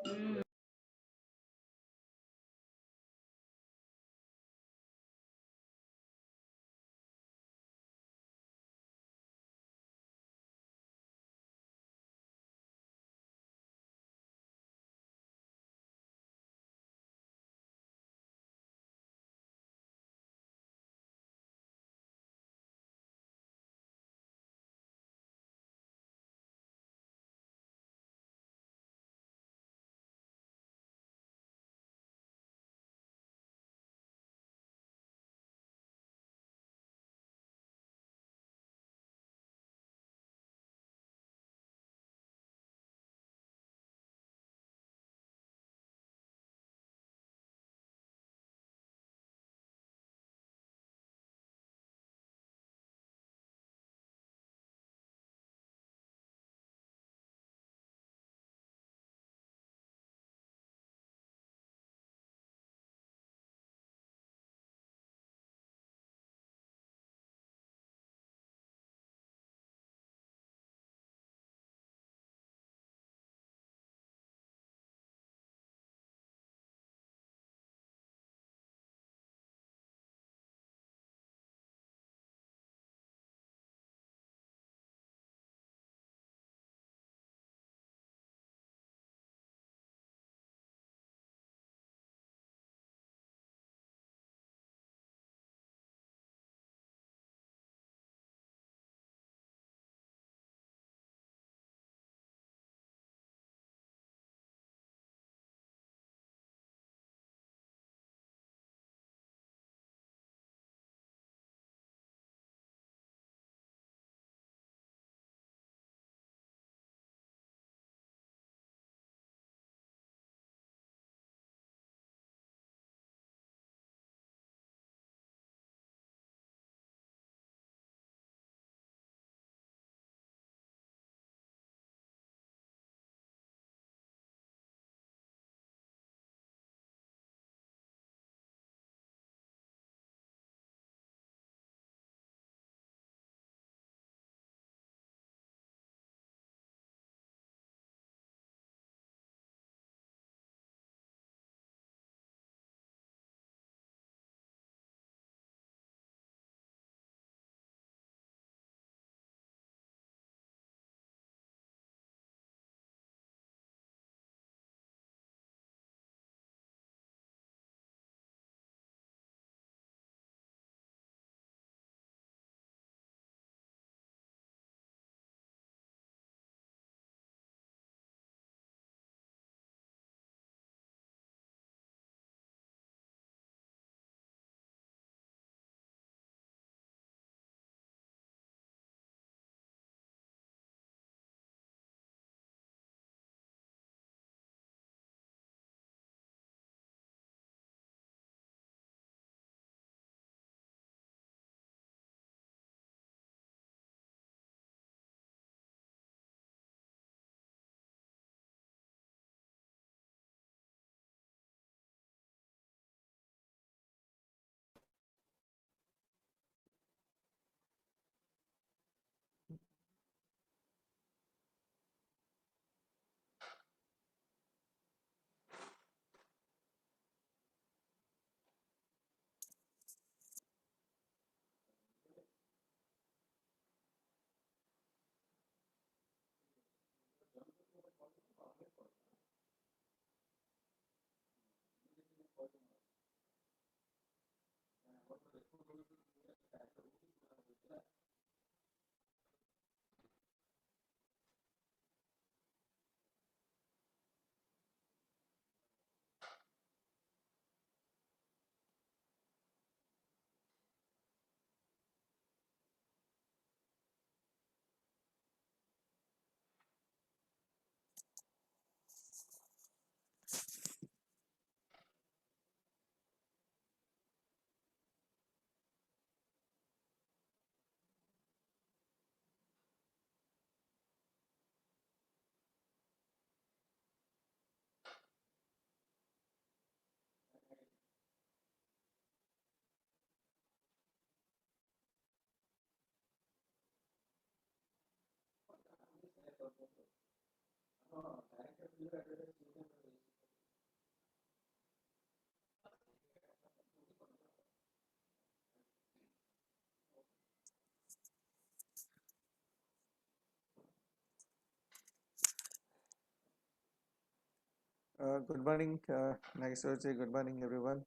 Mm. Good morning, Nagasaki. Good morning, everyone.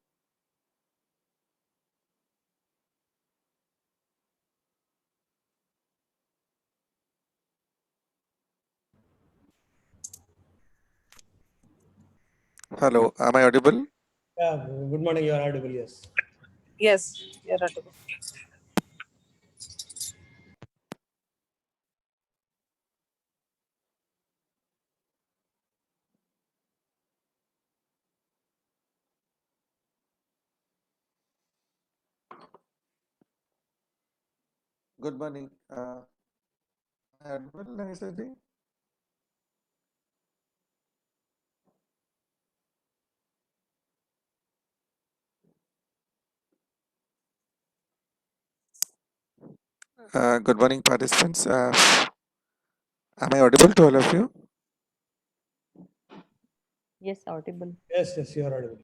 Hello, am I audible? Yeah, good morning. You are audible. Yes. Yes, you're audible. Good morning. Am I audible, Nagasaki? Good morning, participants. Am I audible to all of you? Yes, audible. Yes, you are audible.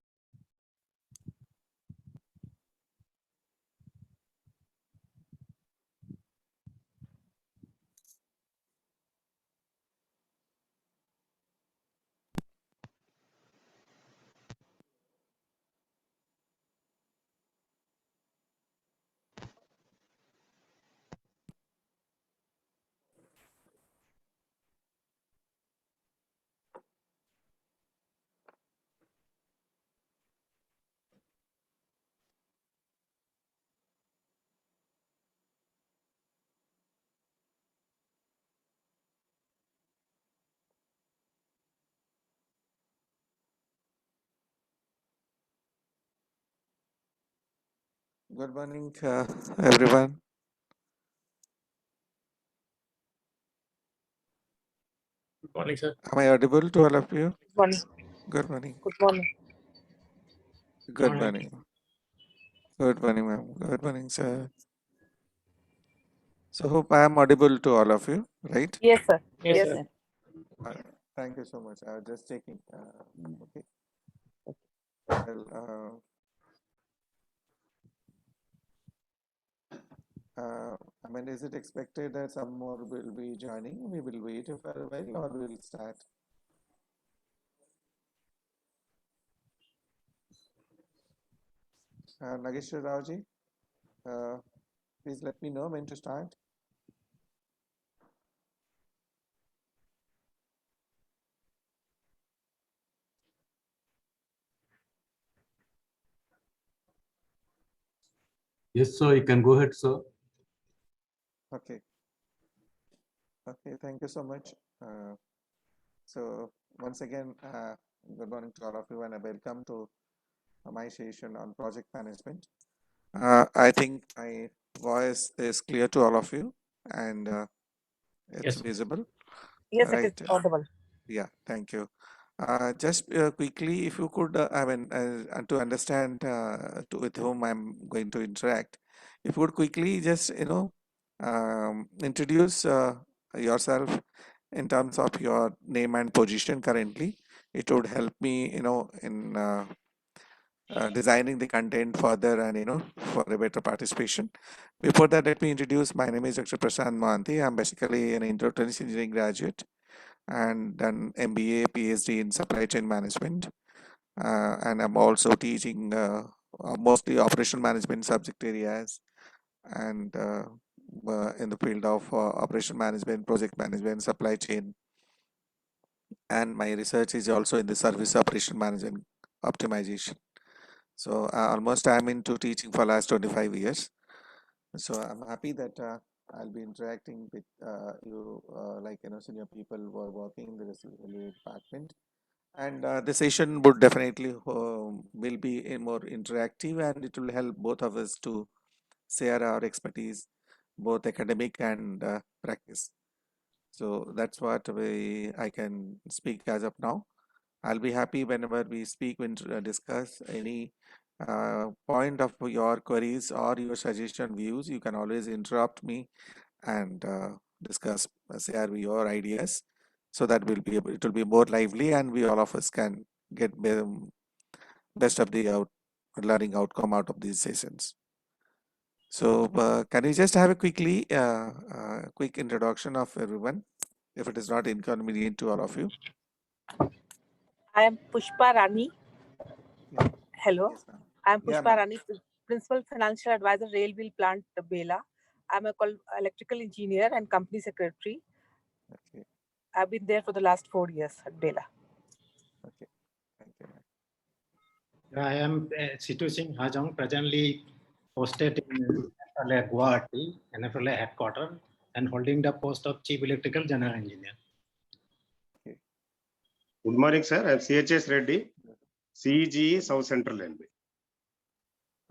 Good morning, everyone. Good morning, sir. Am I audible to all of you? Good morning. Good morning. Good morning. Good morning. Good morning, ma'am. Good morning, sir. So, hope I am audible to all of you, right? Yes, sir. Yes, Yes, sir. sir. Uh, Thank you so much. I was just checking. Okay. Well, I mean, is it expected that some more will be joining? We will wait for a while or we will start? Nageshwar Raoji, please let me know when to start. Yes, sir. You can go ahead, sir. Okay. Okay, thank you so much. So once again, good morning to all of you and welcome to my session on project management. I think my voice is clear to all of you and it's Yes. visible. Yes, it is Right. audible. Yeah, thank you. Just quickly, if you could, I mean, to understand with whom I'm going to interact, if you would quickly just, introduce yourself in terms of your name and position currently, it would help me, in designing the content further and, for a better participation. Before that, let me introduce, my name is Dr. Prashant Mohanty. I'm basically an Interdependency engineering graduate and done MBA, PhD in supply chain management. And I'm also teaching mostly operational management subject areas and in the field of operation management, project management, supply chain. And my research is also in the service operation management optimization. So almost I'm into teaching for last 25 years. So I'm happy that I'll be interacting with you, like senior people who are working in the receivable department. And the session would definitely will be more interactive, and it will help both of us to share our expertise, both academic and practice. So that's what I can speak as of now. I'll be happy whenever we speak, when discuss any point of your queries or your suggestion views. You can always interrupt me and discuss, share your ideas, so that it will be more lively and we all of us can get best of the learning outcome out of these sessions. So can you just have a quick introduction of everyone, if it is not inconvenient to all of you? I am Pushpa Rani. Yeah. Hello. Yes, ma'am. I am Yeah, Pushpa ma'am. Rani, Principal Financial Advisor, Railwheel Plant, Bela. I'm a electrical engineer and company secretary. Okay. I've been there for the last 4 years at Bela. Okay. Thank you, ma'am. I am Situ Singh Hajong, presently posted in Guwahati, NFLA headquarters, and holding the post of Chief Electrical General Engineer. Good morning, sir. I am CHS Reddy, CEGE South Central Railway,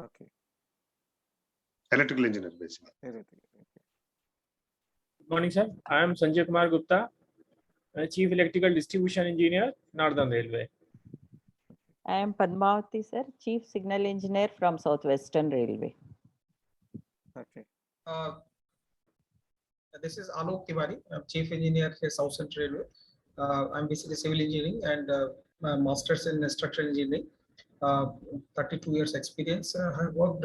Okay. electrical engineer basically. Everything. Okay. Good morning, sir. I am Sanjay Kumar Gupta, Chief Electrical Distribution Engineer, Northern Railway. I am Padmavati, sir, Chief Signal Engineer from Southwestern Railway. Okay. This is Alok Tiwari, I'm Chief Engineer here, South Central Railway. I'm basically civil engineering and my master's in structural engineering. 32 years experience. I worked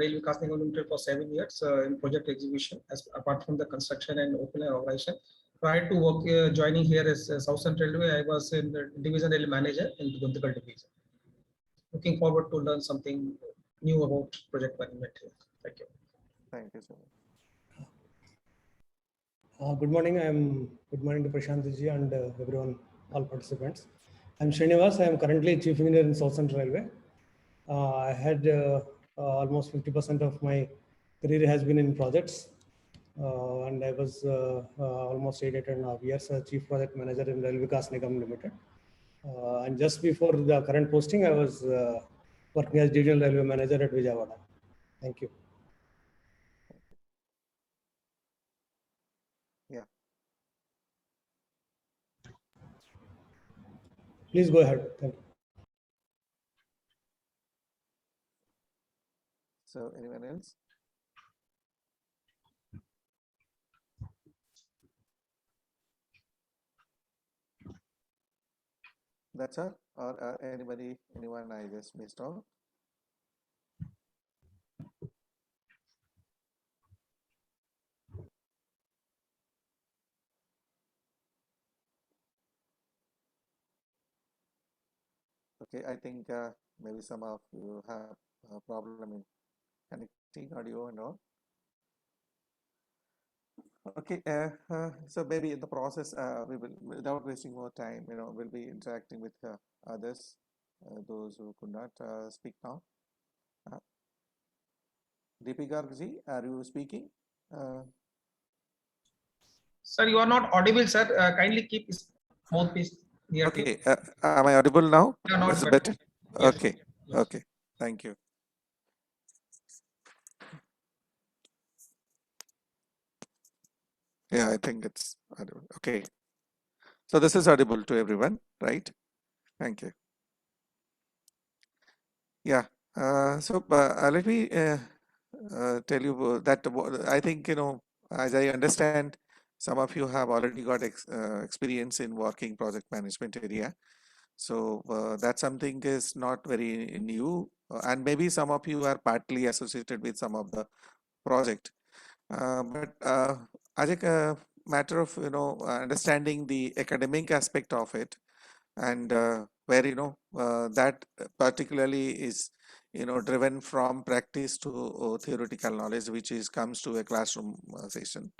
Railway Casting Limited for 7 years in project execution, apart from the construction and open air operation. Prior to work, joining here as South Central Railway, I was in the division rail manager in the Guntakal division. Looking forward to learn something new about project management here. Thank you. Thank you so much. Good morning. Good morning to Prashant ji and everyone, all participants. I'm Srinivas. I am currently Chief Engineer in South Central Railway. I had almost 50% of my career has been in projects, and I was almost 8.5 years Chief Project Manager in Railway Vikas Nigam Limited. And just before the current posting, I was working as Divisional Railway Manager at Vijayawada. Thank you. Yeah. Please go ahead. Thank you. So anyone else? That's all? Or anyone I just missed out? Okay, I think maybe some of you have a problem in connecting audio and all. Okay, so maybe in the process, we will, without wasting more time, we'll be interacting with others, those who could not speak now. Deepika ji, are you speaking? Sir, you are not audible, sir. Kindly keep his mouthpiece near to you. Okay, am I audible now? Yeah, now Is it's it better. better? Yes. Okay, Yes. okay, thank you. Yeah, I think it's audible. Okay. So this is audible to everyone, right? Thank you. Yeah. So let me tell you that I think, as I understand, some of you have already got experience in working project management area. So that something is not very new, and maybe some of you are partly associated with some of the project. But as a matter of understanding the academic aspect of it, and where that particularly is driven from practice to theoretical knowledge, which is comes to a classroom session.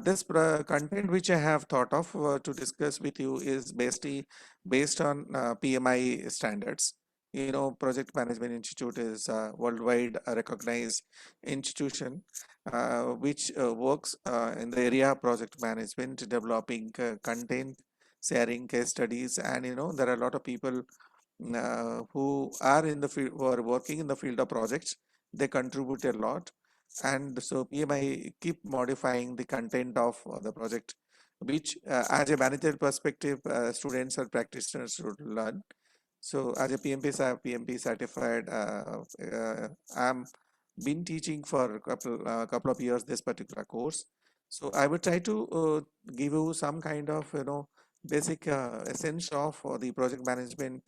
This content which I have thought of to discuss with you is based on PMI standards. Project Management Institute is a worldwide recognized institution which works in the area of project management, developing content, sharing case studies, and there are a lot of people who are in the field, who are working in the field of projects. They contribute a lot, and so PMI keep modifying the content of the project, which as a manager perspective, students or practitioners should learn. So as a PMP certified, I'm been teaching for a couple of years this particular course. So I would try to give you some kind of basic essence of the project management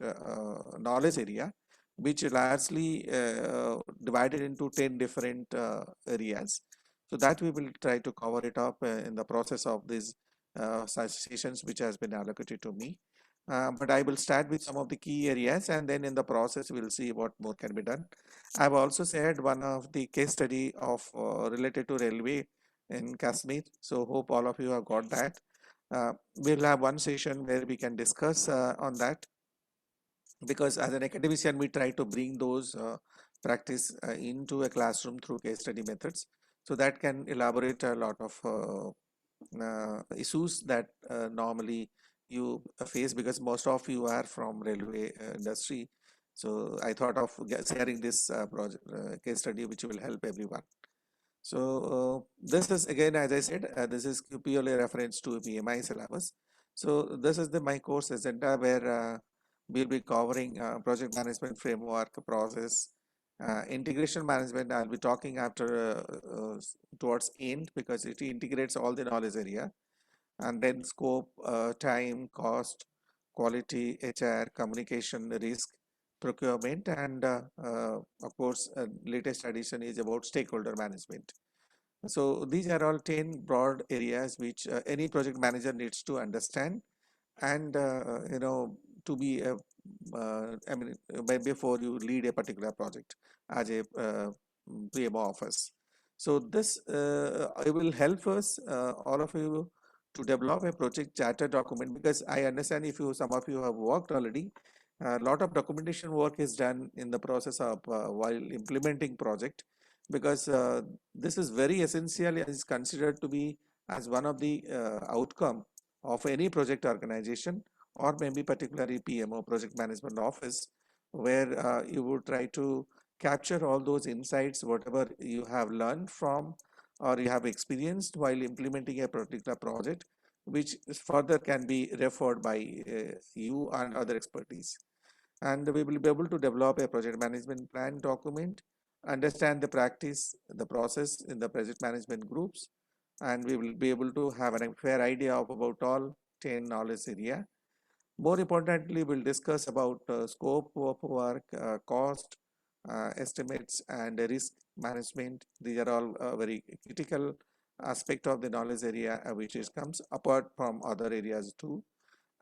knowledge area, which largely divided into 10 different areas. So that we will try to cover it up in the process of these such sessions which has been allocated to me. but I will start with some of the key areas, and then in the process we'll see what more can be done. I've also shared one of the case study of related to railway in Kashmir, so hope all of you have got that. We'll have one session where we can discuss on that, because as an academician we try to bring those practice into a classroom through case study methods, so that can elaborate a lot of issues that normally you face, because most of you are from railway industry. So I thought of sharing this project case study which will help everyone. So this is again, as I said, this is purely reference to PMI syllabus. So this is the my course agenda, where we'll be covering project management framework, process, integration management. I'll be talking after towards end, because it integrates all the knowledge area, and then scope, time, cost, quality, HR, communication, risk, procurement, and of course, latest addition is about stakeholder management. So these are all 10 broad areas which any project manager needs to understand, and to be a I mean, before you lead a particular project as a PMO office. So this it will help us all of you to develop a project charter document, because I understand if you some of you have worked already, a lot of documentation work is done in the process of while implementing project, because this is very essential and is considered to be as one of the outcome of any project organization, or maybe particularly PMO, project management office, where you would try to capture all those insights, whatever you have learned from or you have experienced while implementing a particular project, which further can be referred by you and other expertise. And we will be able to develop a project management plan document, understand the practice, the process in the project management groups, and we will be able to have a fair idea of about all 10 knowledge area. More importantly, we'll discuss about scope of work, cost, estimates, and risk management. These are all very critical aspect of the knowledge area, which is comes apart from other areas too.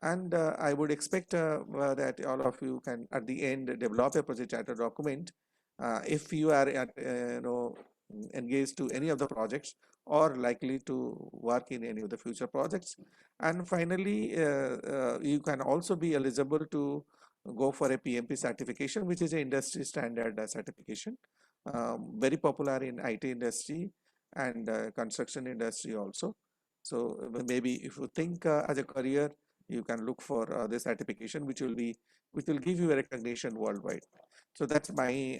And I would expect that all of you can at the end develop a project charter document if you are engaged to any of the projects or likely to work in any of the future projects. And finally, you can also be eligible to go for a PMP certification, which is an industry standard certification, very popular in IT industry and construction industry also. So maybe if you think as a career, you can look for this certification, which will give you a recognition worldwide. So that's my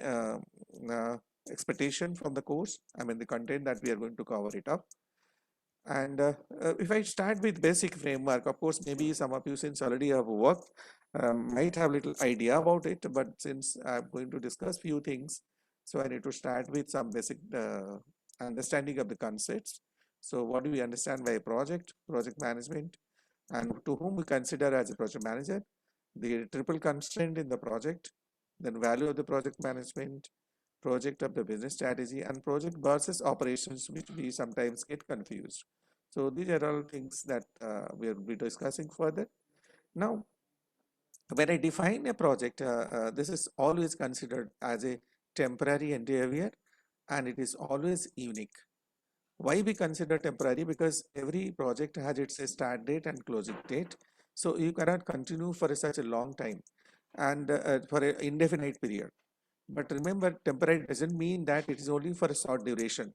expectation from the course. I mean, the content that we are going to cover it up. And if I start with basic framework, of course, maybe some of you since already have worked might have little idea about it, but since I'm going to discuss few things, so I need to start with some basic understanding of the concepts. So what do we understand by project management, and to whom we consider as a project manager, the triple constraint in the project, then value of the project management, project of the business strategy, and project versus operations, which we sometimes get confused. So these are all things that we will be discussing further. Now, when I define a project, this is always considered as a temporary endeavor, and it is always unique. Why we consider temporary? Because every project has its start date and closing date. So you cannot continue for such a long time and for an indefinite period. But remember, temporary doesn't mean that it is only for a short duration.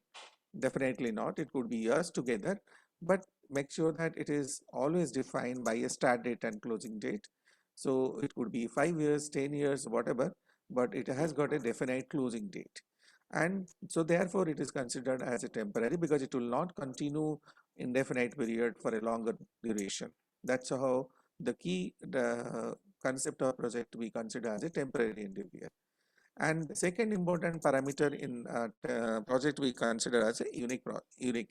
Definitely not. It could be years together, but make sure that it is always defined by a start date and closing date. So it could be 5 years, 10 years, whatever, but it has got a definite closing date. And so therefore it is considered as a temporary, because it will not continue indefinite period for a longer duration. That's how the concept of project we consider as a temporary endeavor. And the second important parameter in project we consider as a unique.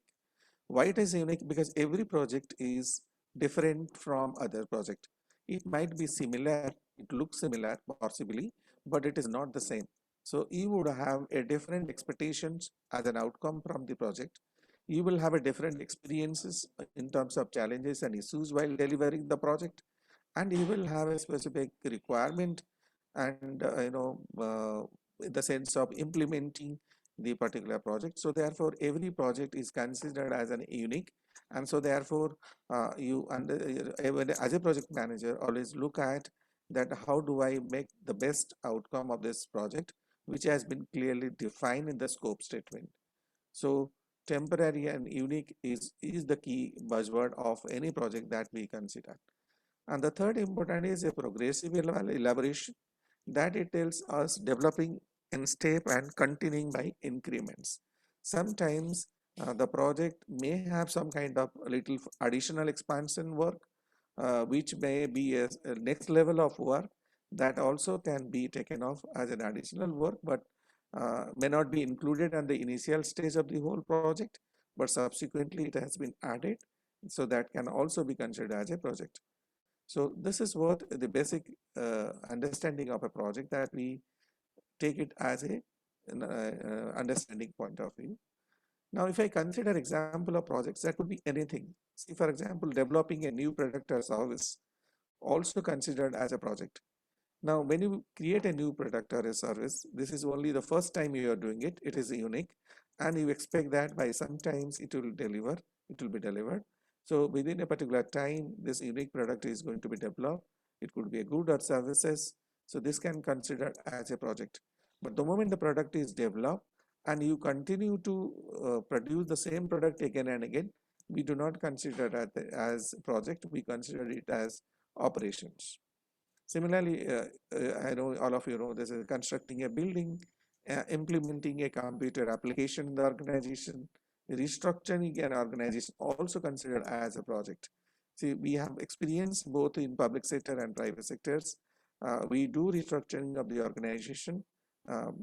Why it is unique? Because every project is different from other project. It might be similar, it looks similar possibly, but it is not the same. So you would have a different expectations as an outcome from the project. You will have a different experiences in terms of challenges and issues while delivering the project, and you will have a specific requirement and in the sense of implementing the particular project. So therefore every project is considered as an unique, and so therefore as a project manager always look at that how do I make the best outcome of this project, which has been clearly defined in the scope statement. So temporary and unique is the key buzzword of any project that we consider. And the third important is a progressive elaboration, that it tells us developing in step and continuing by increments. Sometimes the project may have some kind of little additional expansion work, which may be a next level of work that also can be taken off as an additional work, but may not be included at the initial stage of the whole project, but subsequently it has been added, so that can also be considered as a project. So this is what the basic understanding of a project, that we take it as a understanding point of view. Now, if I consider example of projects, that could be anything. See, for example, developing a new product or service, also considered as a project. Now, when you create a new product or a service, this is only the first time you are doing it. It is unique, and you expect that by sometimes it will deliver. It will be delivered. So within a particular time, this unique product is going to be developed. It could be a good or services. So this can consider as a project. But the moment the product is developed and you continue to produce the same product again and again, we do not consider that as project. We consider it as operations. Similarly, I know all of you know this is constructing a building, implementing a computer application in the organization, restructuring an organization, also considered as a project. See, we have experience both in public sector and private sectors. We do restructuring of the organization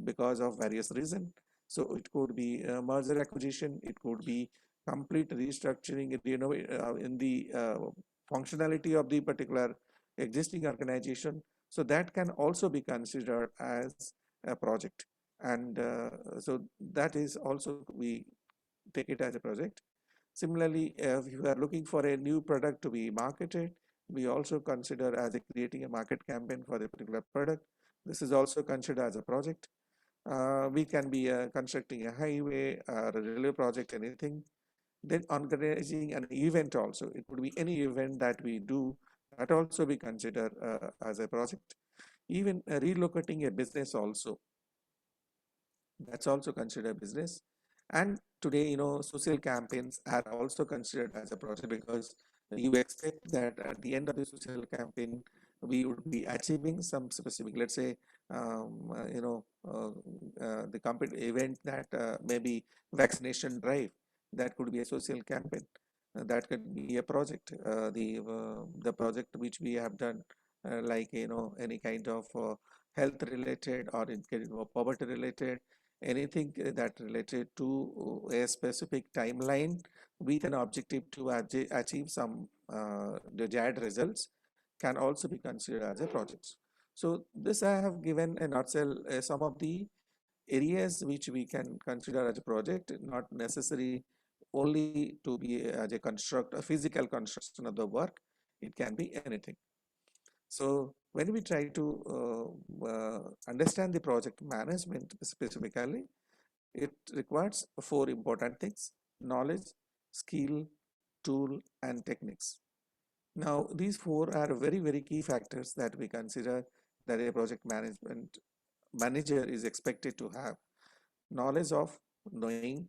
because of various reasons. So it could be merger acquisition, it could be complete restructuring, in the functionality of the particular existing organization. So that can also be considered as a project. And so that is also, we take it as a project. Similarly, if you are looking for a new product to be marketed, we also consider as a creating a market campaign for the particular product. This is also considered as a project. We can be constructing a highway or a railway project, anything. Then organizing an event also. It could be any event that we do, that also we consider as a project. Even relocating a business also, that's also considered business. And today, social campaigns are also considered as a project, because you expect that at the end of the social campaign we would be achieving some specific, let's say, the event that maybe vaccination drive, that could be a social campaign. That could be a project. The project which we have done, like any kind of health related, or in case of poverty related, anything that related to a specific timeline with an objective to achieve some desired results, can also be considered as a project. So this I have given a nutshell some of the areas which we can consider as a project, not necessary only to be as a physical construction of the work. It can be anything. So when we try to understand the project management specifically, it requires 4 important things: knowledge, skill, tool, and techniques. Now, these 4 are very, very key factors that we consider that a project management manager is expected to have. Knowledge of knowing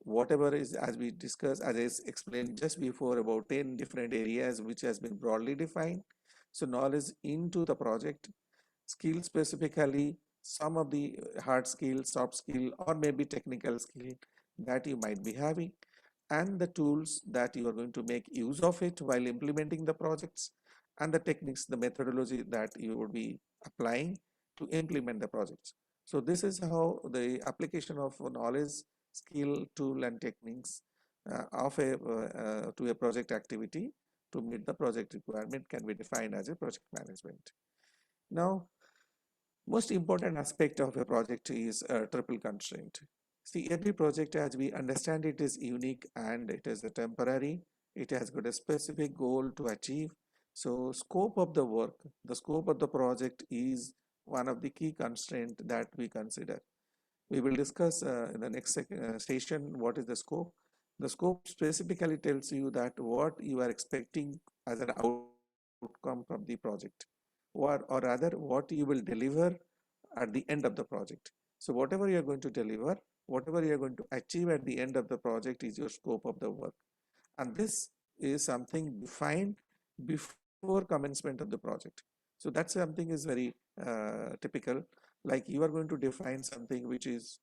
whatever is, as we discussed, as I explained just before, about 10 different areas which has been broadly defined. So knowledge into the project, skill specifically, some of the hard skill, soft skill, or maybe technical skill that you might be having, and the tools that you are going to make use of it while implementing the projects, and the techniques, the methodology that you would be applying to implement the projects. So this is how the application of knowledge, skill, tool, and techniques to a project activity to meet the project requirement can be defined as a project management. Now, most important aspect of a project is a triple constraint. See, every project as we understand it is unique, and it is a temporary. It has got a specific goal to achieve. So scope of the work, the scope of the project is one of the key constraints that we consider. We will discuss in the next station what is the scope. The scope specifically tells you that what you are expecting as an outcome from the project, or rather what you will deliver at the end of the project. So whatever you are going to deliver, whatever you are going to achieve at the end of the project is your scope of the work. And this is something defined before commencement of the project. So that's something is very typical. Like you are going to define something which is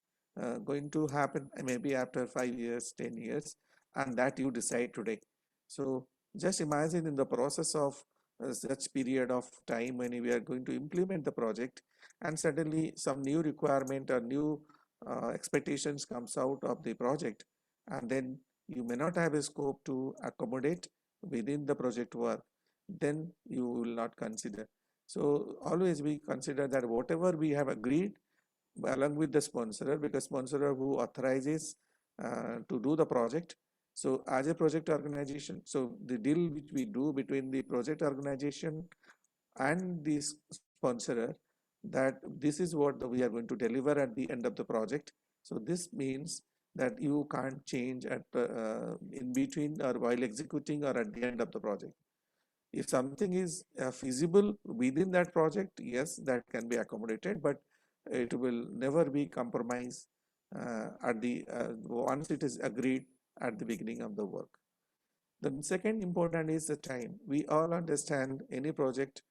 going to happen maybe after 5 years, 10 years, and that you decide today. So just imagine in the process of such period of time when we are going to implement the project, and suddenly some new requirement or new expectations comes out of the project, and then you may not have a scope to accommodate within the project work, then you will not consider. So always we consider that whatever we have agreed along with the sponsor, because sponsor who authorizes to do the project. So as a project organization, so the deal which we do between the project organization and the sponsor, that this is what we are going to deliver at the end of the project. So this means that you can't change at in between or while executing or at the end of the project. If something is feasible within that project, yes, that can be accommodated, but it will never be compromised at the once it is agreed at the beginning of the work. The second important is the time. We all understand any project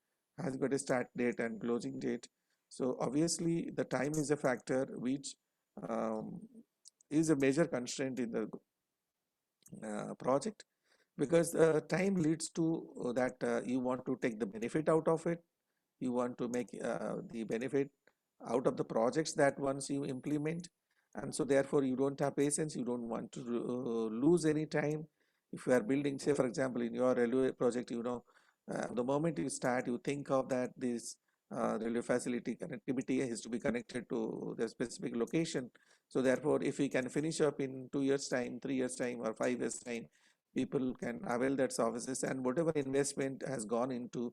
has got a start date and closing date. So obviously the time is a factor which um, is a major constraint in the project, because time leads to that you want to take the benefit out of it. You want to make the benefit out of the projects that once you implement, and so therefore you don't have patience, you don't want to lose any time. If you are building, say for example in your railway project, the moment you start, you think of that this railway facility connectivity has to be connected to the specific location. So therefore if we can finish up in 2 years time, 3 years time, or 5 years time, people can avail that services, and whatever investment has gone into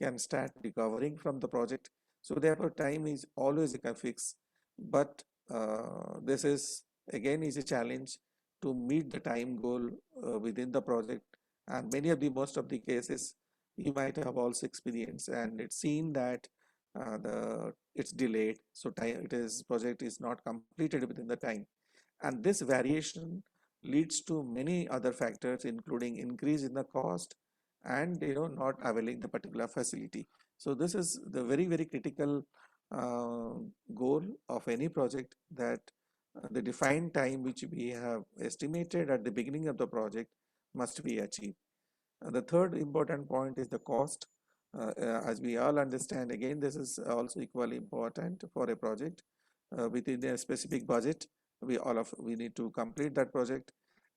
can start recovering from the project. So therefore time is always a fix, but this is again is a challenge to meet the time goal within the project. And many of the most of the cases you might have also experienced, and it's seen that the it's delayed, so time it is project is not completed within the time. And this variation leads to many other factors, including increase in the cost and not availing the particular facility. So this is the very critical uh, goal of any project, that the defined time which we have estimated at the beginning of the project must be achieved. The third important point is the cost. As we all understand, again, this is also equally important for a project. Within a specific budget, we need to complete that project.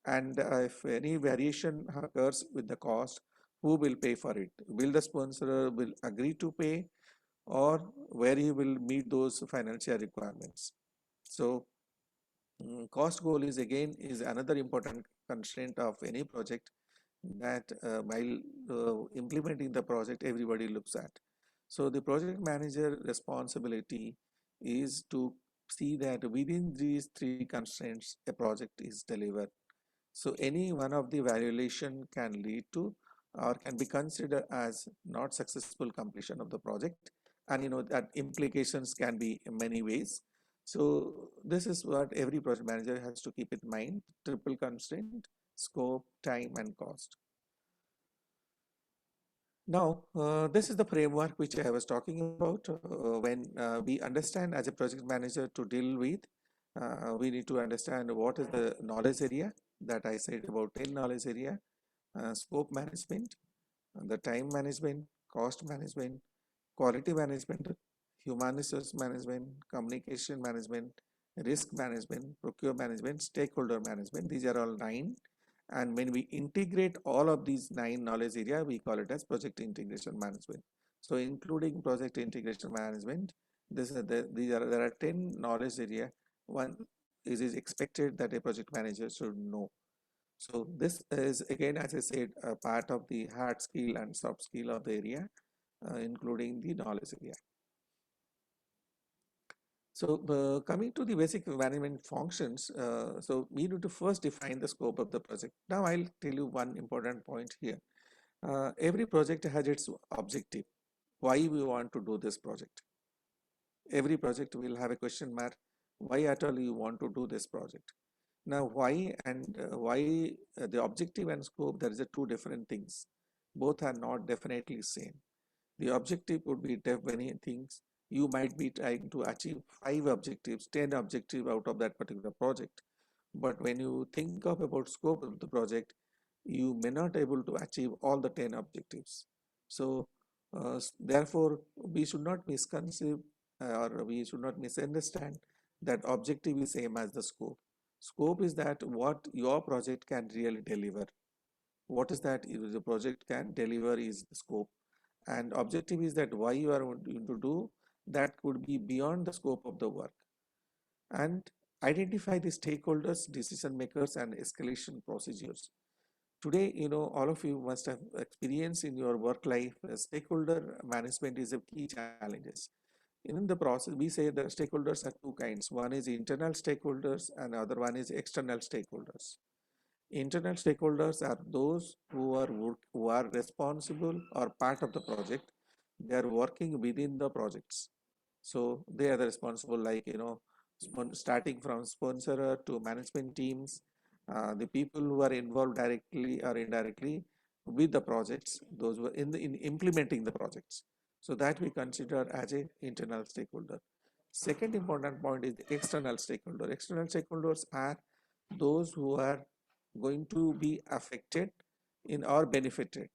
And if any variation occurs with the cost, who will pay for it? Will the sponsor will agree to pay, or where he will meet those financial requirements? So cost goal is again is another important constraint of any project, that while implementing the project everybody looks at. So the project manager responsibility is to see that within these three constraints a project is delivered. So any one of the violation can lead to or can be considered as not successful completion of the project, and that implications can be in many ways. So this is what every project manager has to keep in mind: triple constraint, scope, time, and cost. Now, this is the framework which I was talking about. When we understand as a project manager to deal with, we need to understand what is the knowledge area that I said about 10 knowledge area: scope management, the time management, cost management, quality management, human resource management, communication management, risk management, procure management, stakeholder management. These are all 9. And when we integrate all of these 9 knowledge area, we call it as project integration management. So including project integration management, there are 10 knowledge area. One is expected that a project manager should know. So this is again, as I said, a part of the hard skill and soft skill of the area, including the knowledge area. So coming to the basic management functions, so we need to first define the scope of the project. Now I'll tell you one important point here. Every project has its objective. Why we want to do this project? Every project will have a question mark. Why at all you want to do this project? Now why and why the objective and scope, there is a two different things. Both are not definitely same. The objective could be many things. You might be trying to achieve 5 objectives, 10 objectives out of that particular project. But when you think of about scope of the project, you may not able to achieve all the 10 objectives. So therefore, we should not misconceive or we should not misunderstand that objective is same as the scope. Scope is that what your project can really deliver. What is that the project can deliver is the scope, and objective is that why you are going to do that could be beyond the scope of the work. And identify the stakeholders, decision makers, and escalation procedures. Today, all of you must have experience in your work life. Stakeholder management is a key challenges. In the process, we say the stakeholders are two kinds. One is internal stakeholders and other one is external stakeholders. Internal stakeholders are those who are responsible or part of the project. They are working within the projects. So they are the responsible, like starting from sponsor to management teams, the people who are involved directly or indirectly with the projects, those who are in implementing the projects. So that we consider as a internal stakeholder. Second important point is the external stakeholder. External stakeholders are those who are going to be affected in or benefited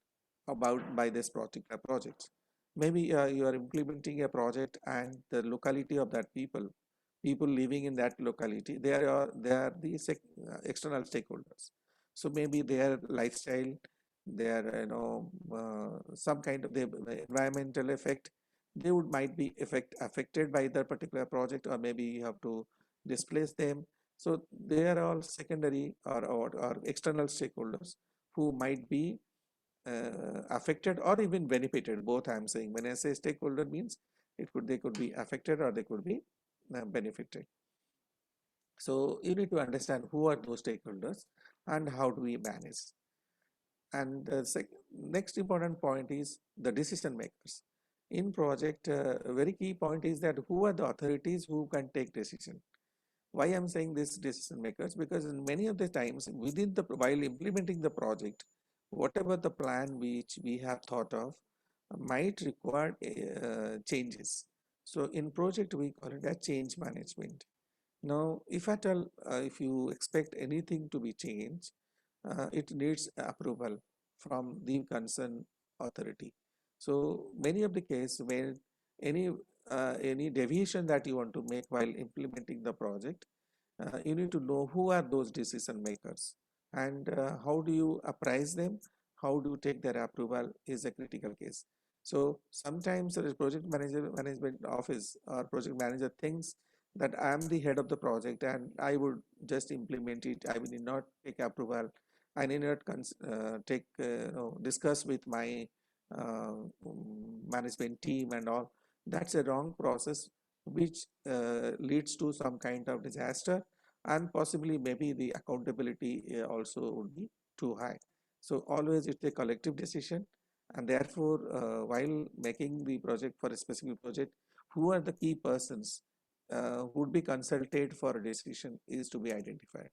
about by this particular project. Maybe you are implementing a project and the locality of that people living in that locality, they are the external stakeholders. So maybe their lifestyle, their some kind of the environmental effect, they would might be affected by the particular project, or maybe you have to displace them. So they are all secondary or external stakeholders who might be affected or even benefited. Both I am saying. When I say stakeholder means they could be affected or they could be benefited. So you need to understand who are those stakeholders and how do we manage. And the next important point is the decision makers. In project, a very key point is that who are the authorities who can take decision. Why I'm saying this decision makers? Because in many of the times within the while implementing the project, whatever the plan which we have thought of might require changes. So in project we call it as change management. Now, if at all, if you expect anything to be changed, it needs approval from the concerned authority. So many of the cases when any any deviation that you want to make while implementing the project, you need to know who are those decision makers and how do you apprise them, how do you take their approval is a critical case. So sometimes the project manager management office or project manager thinks that I am the head of the project and I would just implement it. I will not take approval. I need not take discuss with my uh, management team and all. That's a wrong process which leads to some kind of disaster, and possibly maybe the accountability also would be too high. So always it's a collective decision, and therefore while making the project for a specific project, who are the key persons would be consulted for a decision is to be identified.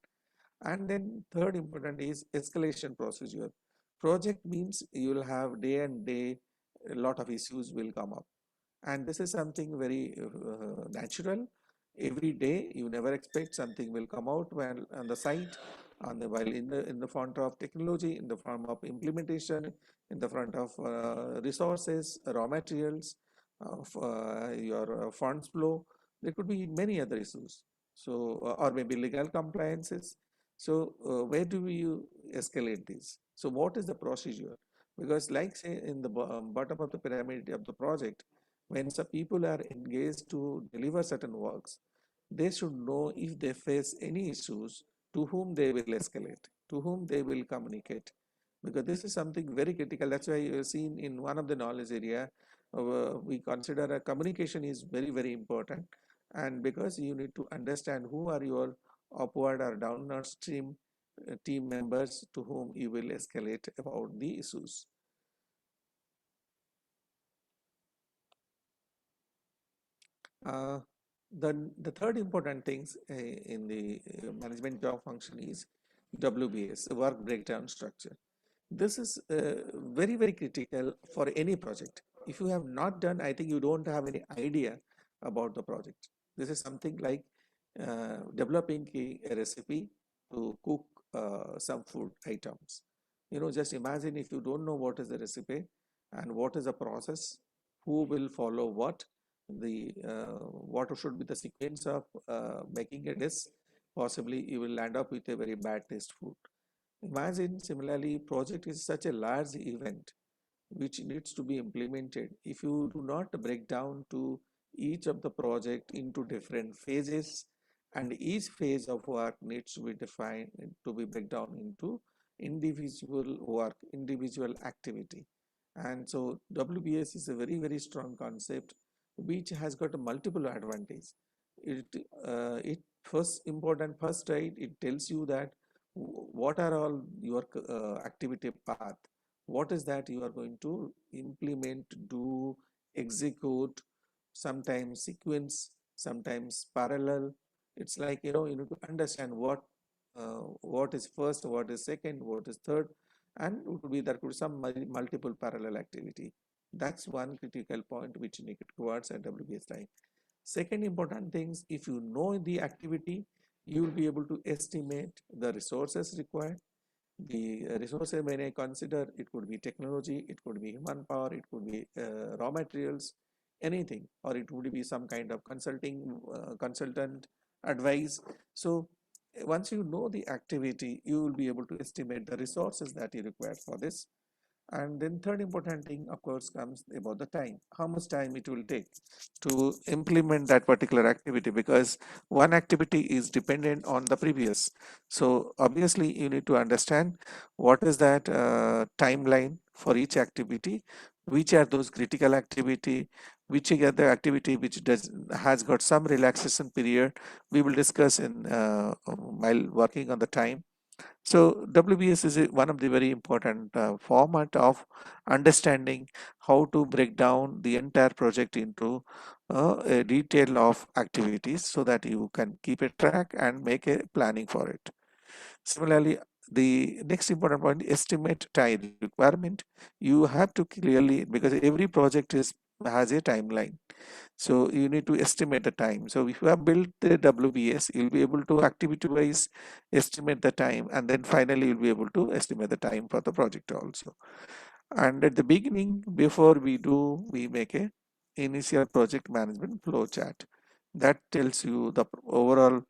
And then third important is escalation procedure. Project means you will have day and day a lot of issues will come up, and this is something very natural. Every day you never expect something will come out when on the site, on the while in the front of technology, in the form of implementation, in the front of resources, raw materials, of your funds flow. There could be many other issues. So or maybe legal compliances. So where do you escalate this? So what is the procedure? Because like say in the bottom of the pyramid of the project, when some people are engaged to deliver certain works, they should know if they face any issues to whom they will escalate, to whom they will communicate, because this is something very critical. That's why you have seen in one of the knowledge area, we consider a communication is very, very important. And because you need to understand who are your upward or downward stream team members to whom you will escalate about the issues. The third important things in the management job function is WBS, work breakdown structure. This is very, very critical for any project. If you have not done, I think you don't have any idea about the project. This is something like developing a recipe to cook some food items. Just imagine if you don't know what is the recipe and what is the process, who will follow what should be the sequence of making a dish. Possibly you will end up with a very bad taste food. Imagine similarly, project is such a large event which needs to be implemented. If you do not break down to each of the project into different phases, and each phase of work needs to be defined to be break down into individual work, individual activity. And so WBS is a very, very strong concept which has got a multiple advantage. It first right, it tells you that what are all your activity path, what is that you are going to implement, do, execute, sometimes sequence, sometimes parallel. It's like you need to understand what is first, what is second, what is third, and it could be there could be some multiple parallel activity. That's one critical point which you need towards at WBS time. Second important things, if you know the activity, you will be able to estimate the resources required. The resources, when I consider, it could be technology, it could be human power, it could be raw materials, anything, or it would be some kind of consultant advice. So once you know the activity, you will be able to estimate the resources that you require for this. And then third important thing, of course, comes about the time, how much time it will take to implement that particular activity, because one activity is dependent on the previous. So obviously you need to understand what is that timeline for each activity, which are those critical activity, which are the activity which has got some relaxation period. We will discuss in while working on the time. So WBS is one of the very important format of understanding how to break down the entire project into a detail of activities so that you can keep a track and make a planning for it. Similarly, the next important point, estimate time requirement. You have to clearly, because every project has a timeline. So you need to estimate the time. So if you have built the WBS, you'll be able to activity wise estimate the time, and then finally you'll be able to estimate the time for the project also. And at the beginning, before we make a initial project management flow chart that tells you the overall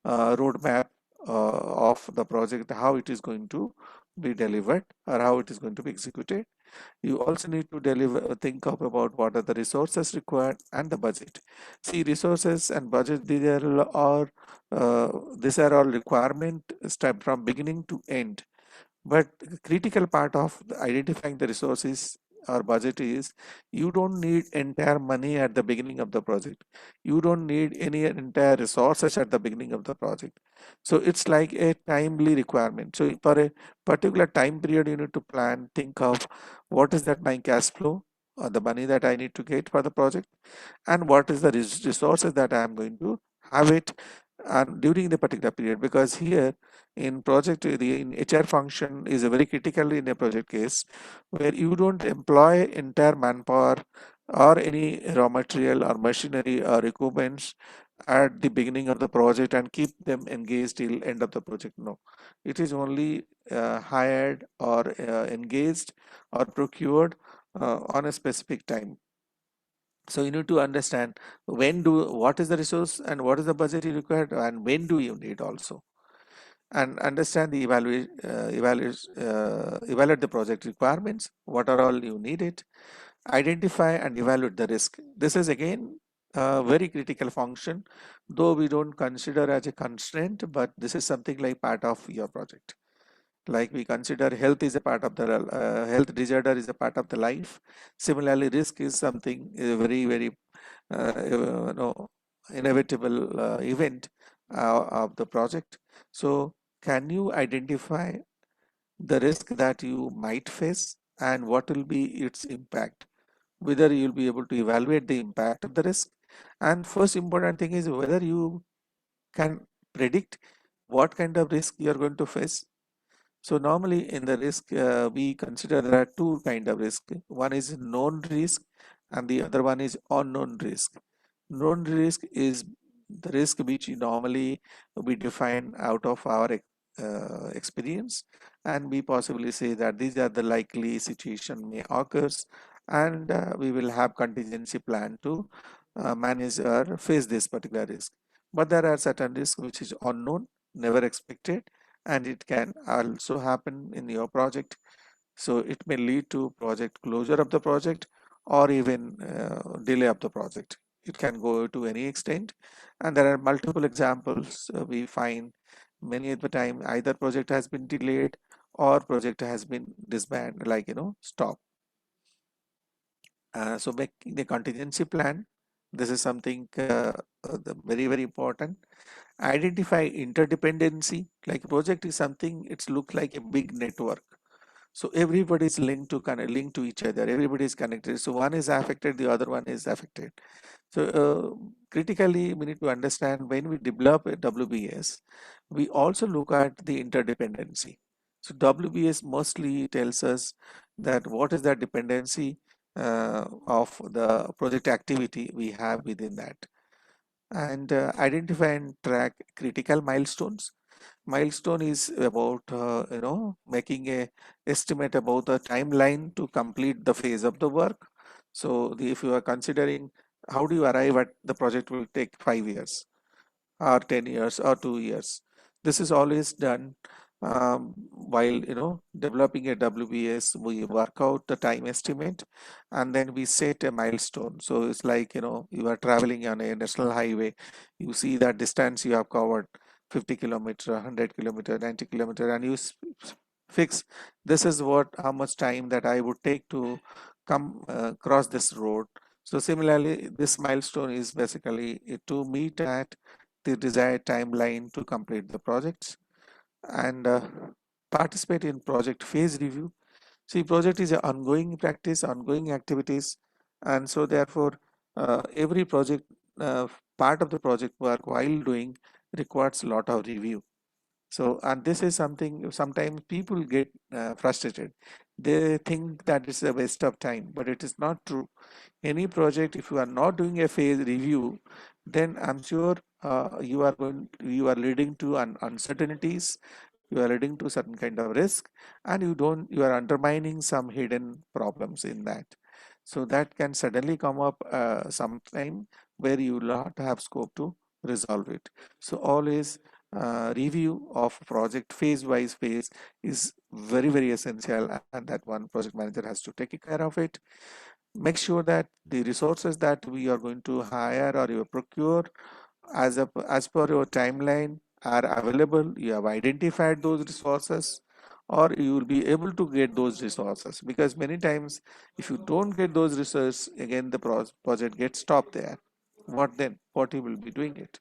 roadmap of the project, how it is going to be delivered or how it is going to be executed. You also need to think of about what are the resources required and the budget. See, resources and budget, these are all requirement step from beginning to end. But the critical part of identifying the resources or budget is, you don't need entire money at the beginning of the project. You don't need any entire resources at the beginning of the project. So it's like a timely requirement. So for a particular time period, you need to plan, think of what is that my cash flow or the money that I need to get for the project, and what is the resources that I am going to have it and during the particular period. Because here in project, the in HR function is a very critical in a project case where you don't employ entire manpower or any raw material or machinery or equipments at the beginning of the project and keep them engaged till end of the project. No, it is only hired or engaged or procured on a specific time. So you need to understand what is the resource and what is the budget you required and when do you need also, and understand the evaluate the project requirements, what are all you need it, identify and evaluate the risk. This is again a very critical function, though we don't consider as a constraint, but this is something like part of your project. Like we consider health is a part of the health disorder is a part of the life. Similarly, risk is something very inevitable event of the project. So can you identify the risk that you might face and what will be its impact, whether you'll be able to evaluate the impact of the risk, and first important thing is whether you can predict what kind of risk you are going to face. So normally in the risk, we consider there are two kind of risk. One is known risk and the other one is unknown risk. Known risk is the risk which normally we define out of our experience, and we possibly say that these are the likely situation may occurs, and we will have contingency plan to manage or face this particular risk. But there are certain risks which is unknown, never expected, and it can also happen in your project. So it may lead to project closure of the project or even delay of the project. It can go to any extent, and there are multiple examples we find many at the time either project has been delayed or project has been disbanded, like stop. So making the contingency plan, this is something very important. Identify interdependency, like project is something, it's look like a big network. So everybody is linked to linked to each other, everybody is connected, so one is affected, the other one is affected. So critically we need to understand when we develop a WBS, we also look at the interdependency. So WBS mostly tells us that what is the dependency of the project activity we have within that, and identify and track critical milestones. Milestone is about making a estimate about the timeline to complete the phase of the work. So if you are considering how do you arrive at the project will take 5 years or 10 years or 2 years, this is always done while developing a WBS. We work out the time estimate and then we set a milestone. So it's like you are traveling on a national highway, you see that distance you have covered 50 kilometer, 100 kilometer, 90 kilometer, and you fix this is what how much time that I would take to come cross this road. So similarly, this milestone is basically to meet at the desired timeline to complete the projects, and participate in project phase review. See, project is an ongoing practice, ongoing activities, and so therefore every project part of the project work while doing requires a lot of review. So, and this is something sometimes people get frustrated. They think that it's a waste of time, but it is not true. Any project, if you are not doing a phase review, then I'm sure you are leading to uncertainties, you are leading to certain kind of risk, and you are undermining some hidden problems in that. So that can suddenly come up sometime where you will not have scope to resolve it. So always review of project phase wise phase is very essential, and that one project manager has to take care of it. Make sure that the resources that we are going to hire or you procure as per your timeline are available. You have identified those resources, or you will be able to get those resources, because many times if you don't get those resources, again the project gets stopped there. What then? What you will be doing it?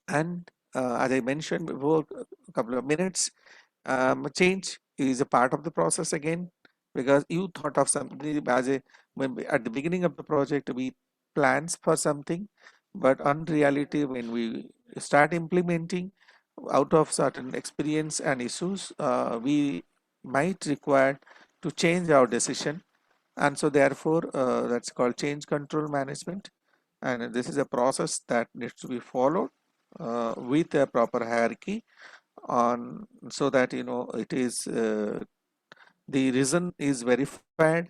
And as I mentioned before a couple of minutes, change is a part of the process again, because you thought of something as a at the beginning of the project we plans for something, but on reality when we start implementing, out of certain experience and issues, we might require to change our decision, and so therefore that's called change control management, and this is a process that needs to be followed with a proper hierarchy on, so that it is the reason is verified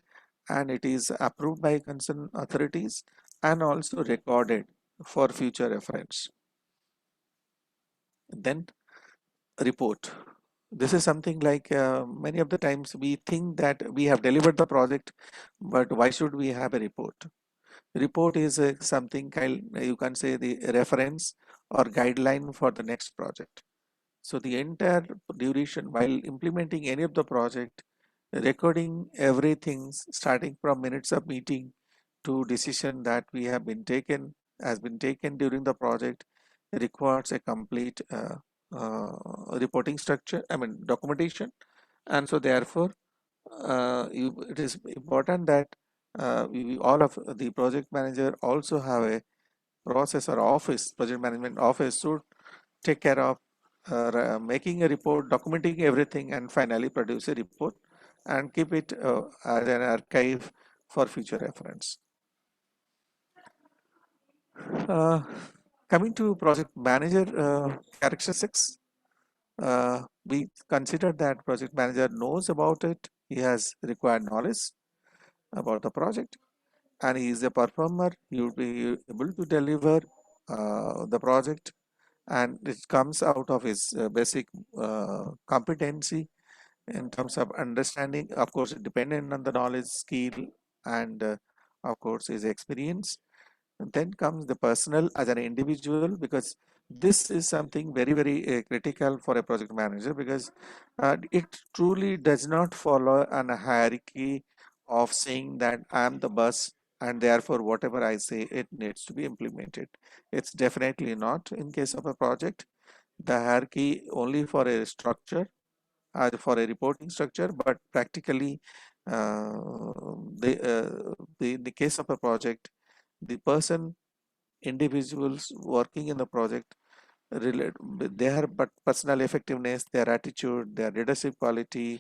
and it is approved by concerned authorities and also recorded for future reference. Then report. This is something like many of the times we think that we have delivered the project, but why should we have a report? report is something kind, you can say the reference or guideline for the next project. So the entire duration while implementing any of the project, recording everything starting from minutes of meeting to decision that we have been taken has been taken during the project requires a complete reporting structure, I mean documentation. And so therefore it is important that all of the project manager also have a process or office, project management office should take care of making a report, documenting everything, and finally produce a report and keep it as an archive for future reference. Uh, Coming to project manager characteristics, we consider that project manager knows about it. He has required knowledge about the project, and he is a performer. He will be able to deliver the project, and it comes out of his basic competency in terms of understanding, of course dependent on the knowledge, skill, and of course his experience. And then comes the personal as an individual, because this is something very critical for a project manager, because it truly does not follow an hierarchy of saying that I'm the boss and therefore whatever I say it needs to be implemented. It's definitely not in case of a project. The hierarchy only for a structure, for a reporting structure, but practically in the case of a project, the person, individuals working in the project relate their but personal effectiveness, their attitude, their leadership quality,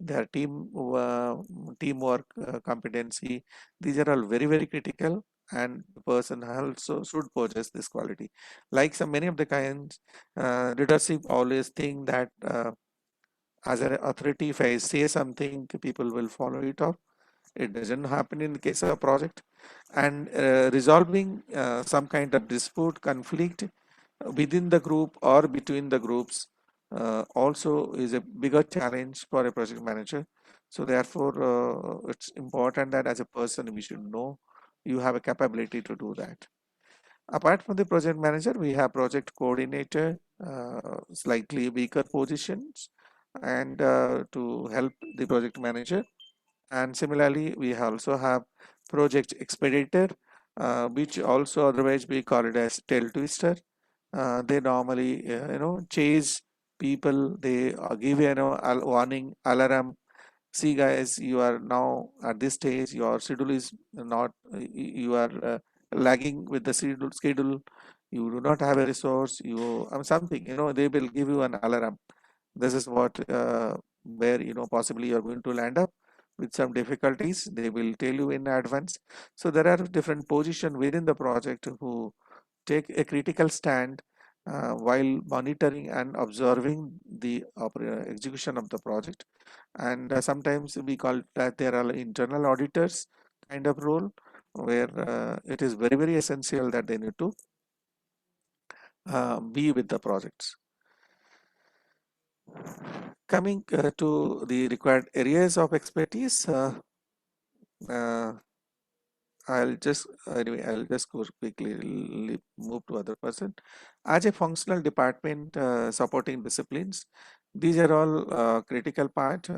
their teamwork competency, these are all very critical, and the person also should possess this quality. Like some many of the kinds, leadership always think that as an authority, if I say something, people will follow it up. It doesn't happen in the case of a project. And resolving some kind of dispute, conflict within the group or between the groups also is a bigger challenge for a project manager. So therefore, it's important that as a person, we should know you have a capability to do that. Apart from the project manager, we have project coordinator, slightly weaker positions, and to help the project manager. And similarly, we also have project expediter, which also otherwise we call it as tail twister. They normally, chase people. They give warning, alarm. See, guys, you are now at this stage. Your schedule is not. You are lagging with the schedule. You do not have a resource. You something. They will give you an alarm. This is what where possibly you are going to land up with some difficulties. They will tell you in advance. So there are different positions within the project who take a critical stand while monitoring and observing the execution of the project. And sometimes we call that there are internal auditors kind of role, where it is very essential that they need to be with the projects. Coming to the required areas of expertise, uh, I'll just go quickly move to other person. As a functional department supporting disciplines, these are all critical part.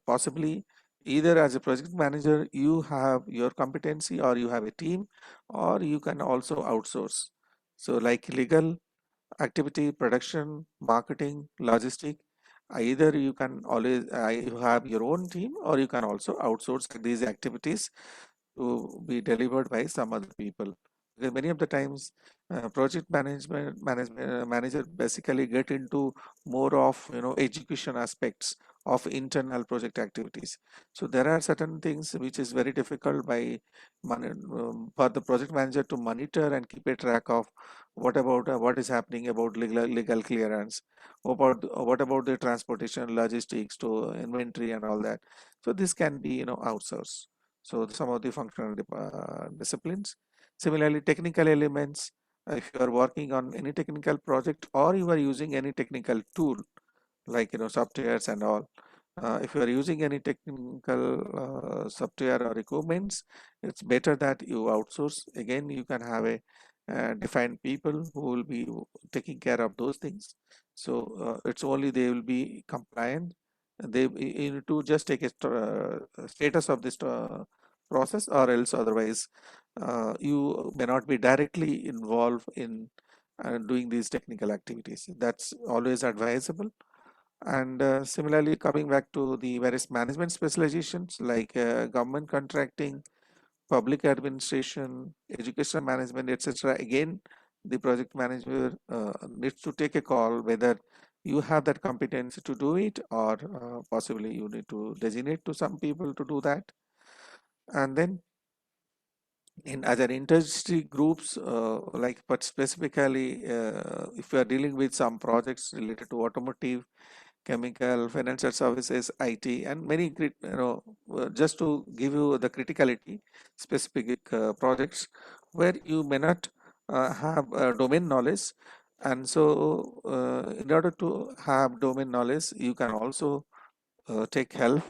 Possibly either as a project manager, you have your competency, or you have a team, or you can also outsource. So like legal, activity, production, marketing, logistic. Either you can always you have your own team, or you can also outsource these activities to be delivered by some other people. Because many of the times, project management manager basically get into more of execution aspects of internal project activities. So there are certain things which is very difficult for the project manager to monitor and keep a track of. What is happening about legal clearance, what about the transportation, logistics, to inventory and all that. So this can be outsourced. So some of the functional disciplines. Similarly, technical elements, if you are working on any technical project or you are using any technical tool like softwares and all, If you are using any technical software or equipments, it's better that you outsource. Again, you can have a defined people who will be taking care of those things. So it's only they will be compliant. They you need to just take a status of this process, or else otherwise you may not be directly involved in doing these technical activities. That's always advisable. And similarly, coming back to the various management specializations like government contracting, public administration, educational management, etc. Again, the project manager needs to take a call whether you have that competence to do it, or possibly you need to designate to some people to do that. And then in other industry groups, like but specifically if you are dealing with some projects related to automotive, chemical, financial services, IT, and many, just to give you the criticality, specific projects where you may not have domain knowledge. And so in order to have domain knowledge, you can also take help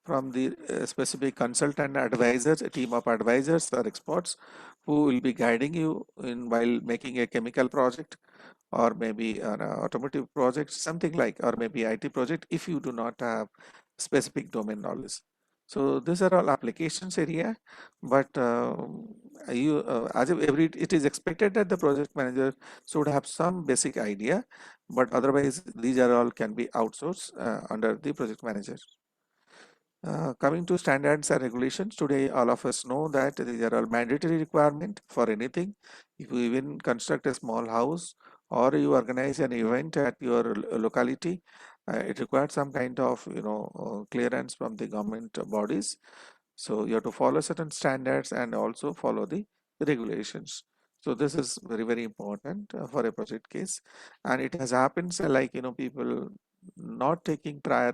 from the specific consultant advisors, a team of advisors or experts who will be guiding you in while making a chemical project, or maybe an automotive project, something like, or maybe IT project, if you do not have specific domain knowledge. So these are all applications area, but it is expected that the project manager should have some basic idea, but otherwise these are all can be outsourced under the project manager. Coming to standards and regulations, today all of us know that these are all mandatory requirement for anything. If you even construct a small house or you organize an event at your locality, it requires some kind of clearance from the government bodies. So you have to follow certain standards and also follow the regulations. So this is very, very important for a project case, and it has happened like people not taking prior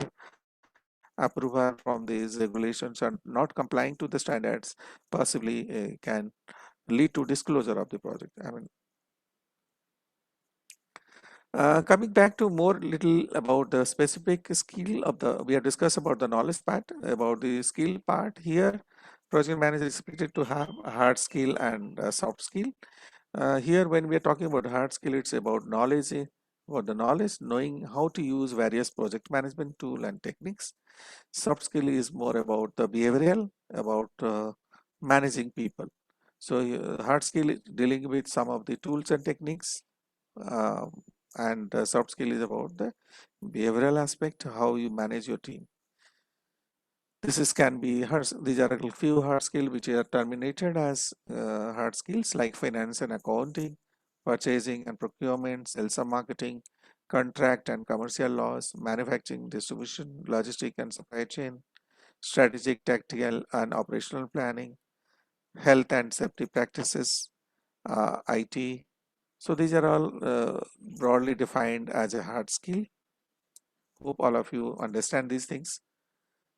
approval from these regulations and not complying to the standards possibly can lead to disclosure of the project. I mean, coming back to more little about the specific skill of we have discussed about the knowledge part. About the skill part here, project manager is expected to have a hard skill and a soft skill. Here when we are talking about hard skill, it's about knowledge, about the knowledge, knowing how to use various project management tool and techniques. Soft skill is more about the behavioral, about managing people. So hard skill is dealing with some of the tools and techniques, uh, and soft skill is about the behavioral aspect, how you manage your team. Can be hard. These are a few hard skills which are terminated as hard skills like finance and accounting, purchasing and procurement, sales and marketing, contract and commercial laws, manufacturing, distribution, logistic and supply chain, strategic, tactical and operational planning, health and safety practices, IT. So these are all broadly defined as a hard skill. Hope all of you understand these things.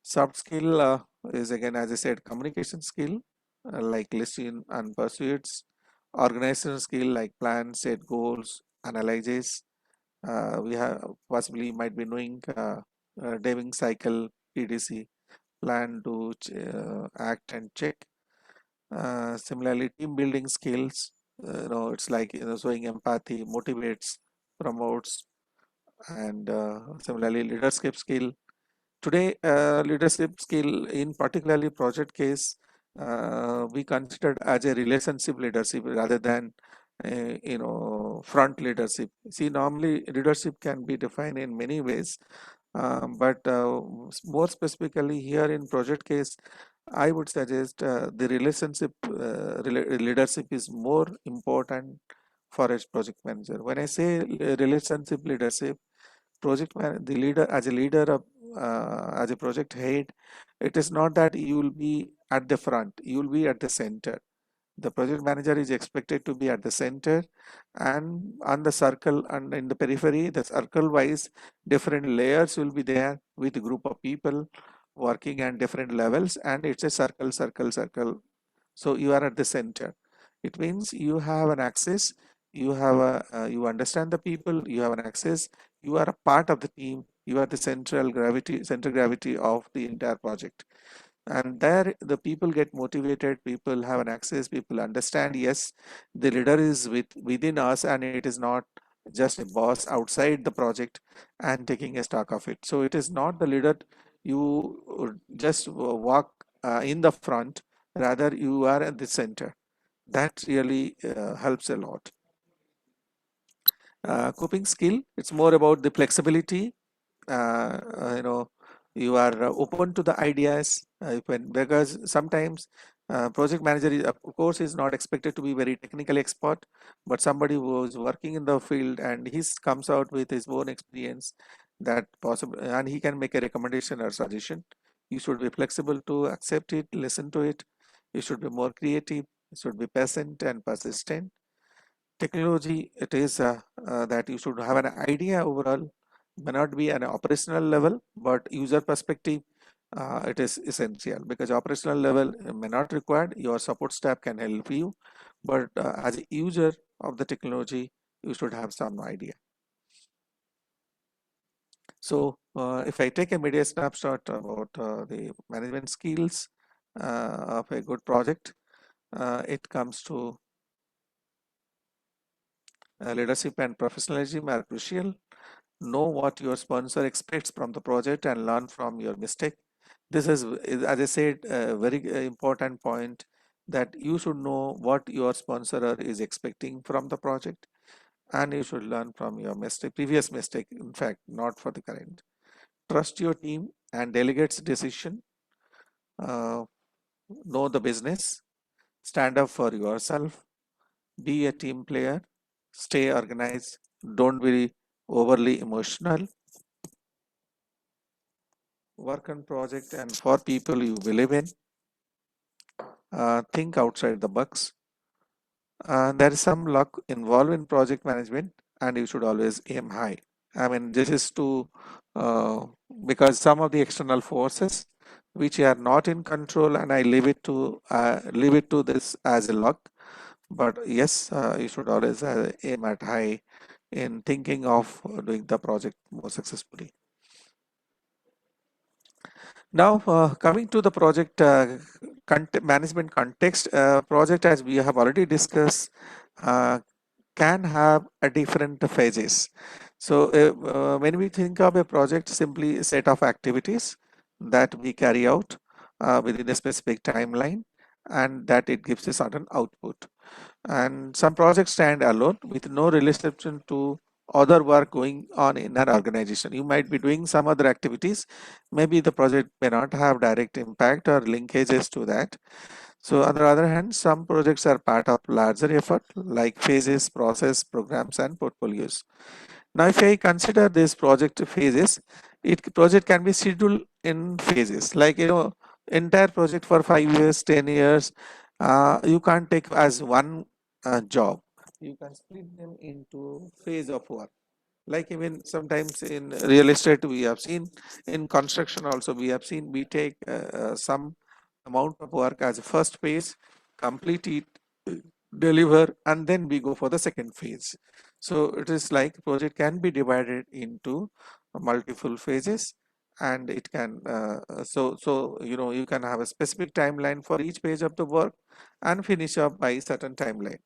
Soft skill is again, as I said, communication skill like listening and pursuits, organizational skill like plan, set goals, analysis. We have possibly might be knowing Deming cycle, PDC, plan, do, act and check. Similarly, team building skills, it's like showing empathy, motivates, promotes, and similarly leadership skill. Today, leadership skill in particularly project case, we considered as a relationship leadership rather than front leadership. See, normally leadership can be defined in many ways, but more specifically here in project case, I would suggest the relationship leadership is more important for a project manager. When I say relationship leadership, the leader, as a leader of as a project head, it is not that you will be at the front, you will be at the center. The project manager is expected to be at the center, and on the circle and in the periphery, the circle wise different layers will be there with a group of people working at different levels, and it's a circle. So you are at the center. It means you have an access, you have you understand the people, you have an access, you are a part of the team, You are the central gravity of the entire project. And there the people get motivated, people have an access, people understand, yes, the leader is within us, and it is not just a boss outside the project and taking a stock of it. So it is not the leader, you just walk in the front, rather you are at the center. That really helps a lot. Coping skill, it's more about the flexibility. You know, you are open to the ideas, because sometimes project manager is, of course, is not expected to be very technically expert, but somebody who is working in the field and he comes out with his own experience, that possible, and he can make a recommendation or suggestion. You should be flexible to accept it, listen to it. You should be more creative, you should be patient and persistent. Technology, it is that you should have an idea overall, may not be an operational level, but user perspective, it is essential, because operational level may not required, your support staff can help you, but as a user of the technology, you should have some idea. So if I take a media snapshot about the management skills of a good project, it comes to leadership and professionalism are crucial. Know what your sponsor expects from the project and learn from your mistake. This is, as I said, a very important point, that you should know what your sponsor is expecting from the project, and you should learn from your previous mistake, in fact, not for the current. Trust your team and delegates decision. Uh, know the business. Stand up for yourself. Be a team player. Stay organized. Don't be overly emotional. Work on project and for people you believe in. Think outside the box. There is some luck involved in project management, and you should always aim high. I mean, this is to uh, because some of the external forces which are not in control, and I leave it to this as a luck. But yes, you should always aim at high in thinking of doing the project more successfully. Now, coming to the project management context, project, as we have already discussed, uh, can have a different phases. So when we think of a project, simply a set of activities that we carry out within a specific timeline, and that it gives a certain output. And some projects stand alone with no relation to other work going on in an organization. You might be doing some other activities, maybe the project may not have direct impact or linkages to that. So on the other hand, some projects are part of larger effort like phases, process, programs, and portfolios. Now, if I consider this project phases, project can be scheduled in phases, like, entire project for 5 years, 10 years. You can't take as one job. You can split them into phase of work. Like even sometimes in real estate, we have seen, in construction also, we have seen, we take some amount of work as a first phase, complete it, deliver, and then we go for the second phase. So it is like project can be divided into multiple phases, and it can you can have a specific timeline for each phase of the work and finish up by certain timeline.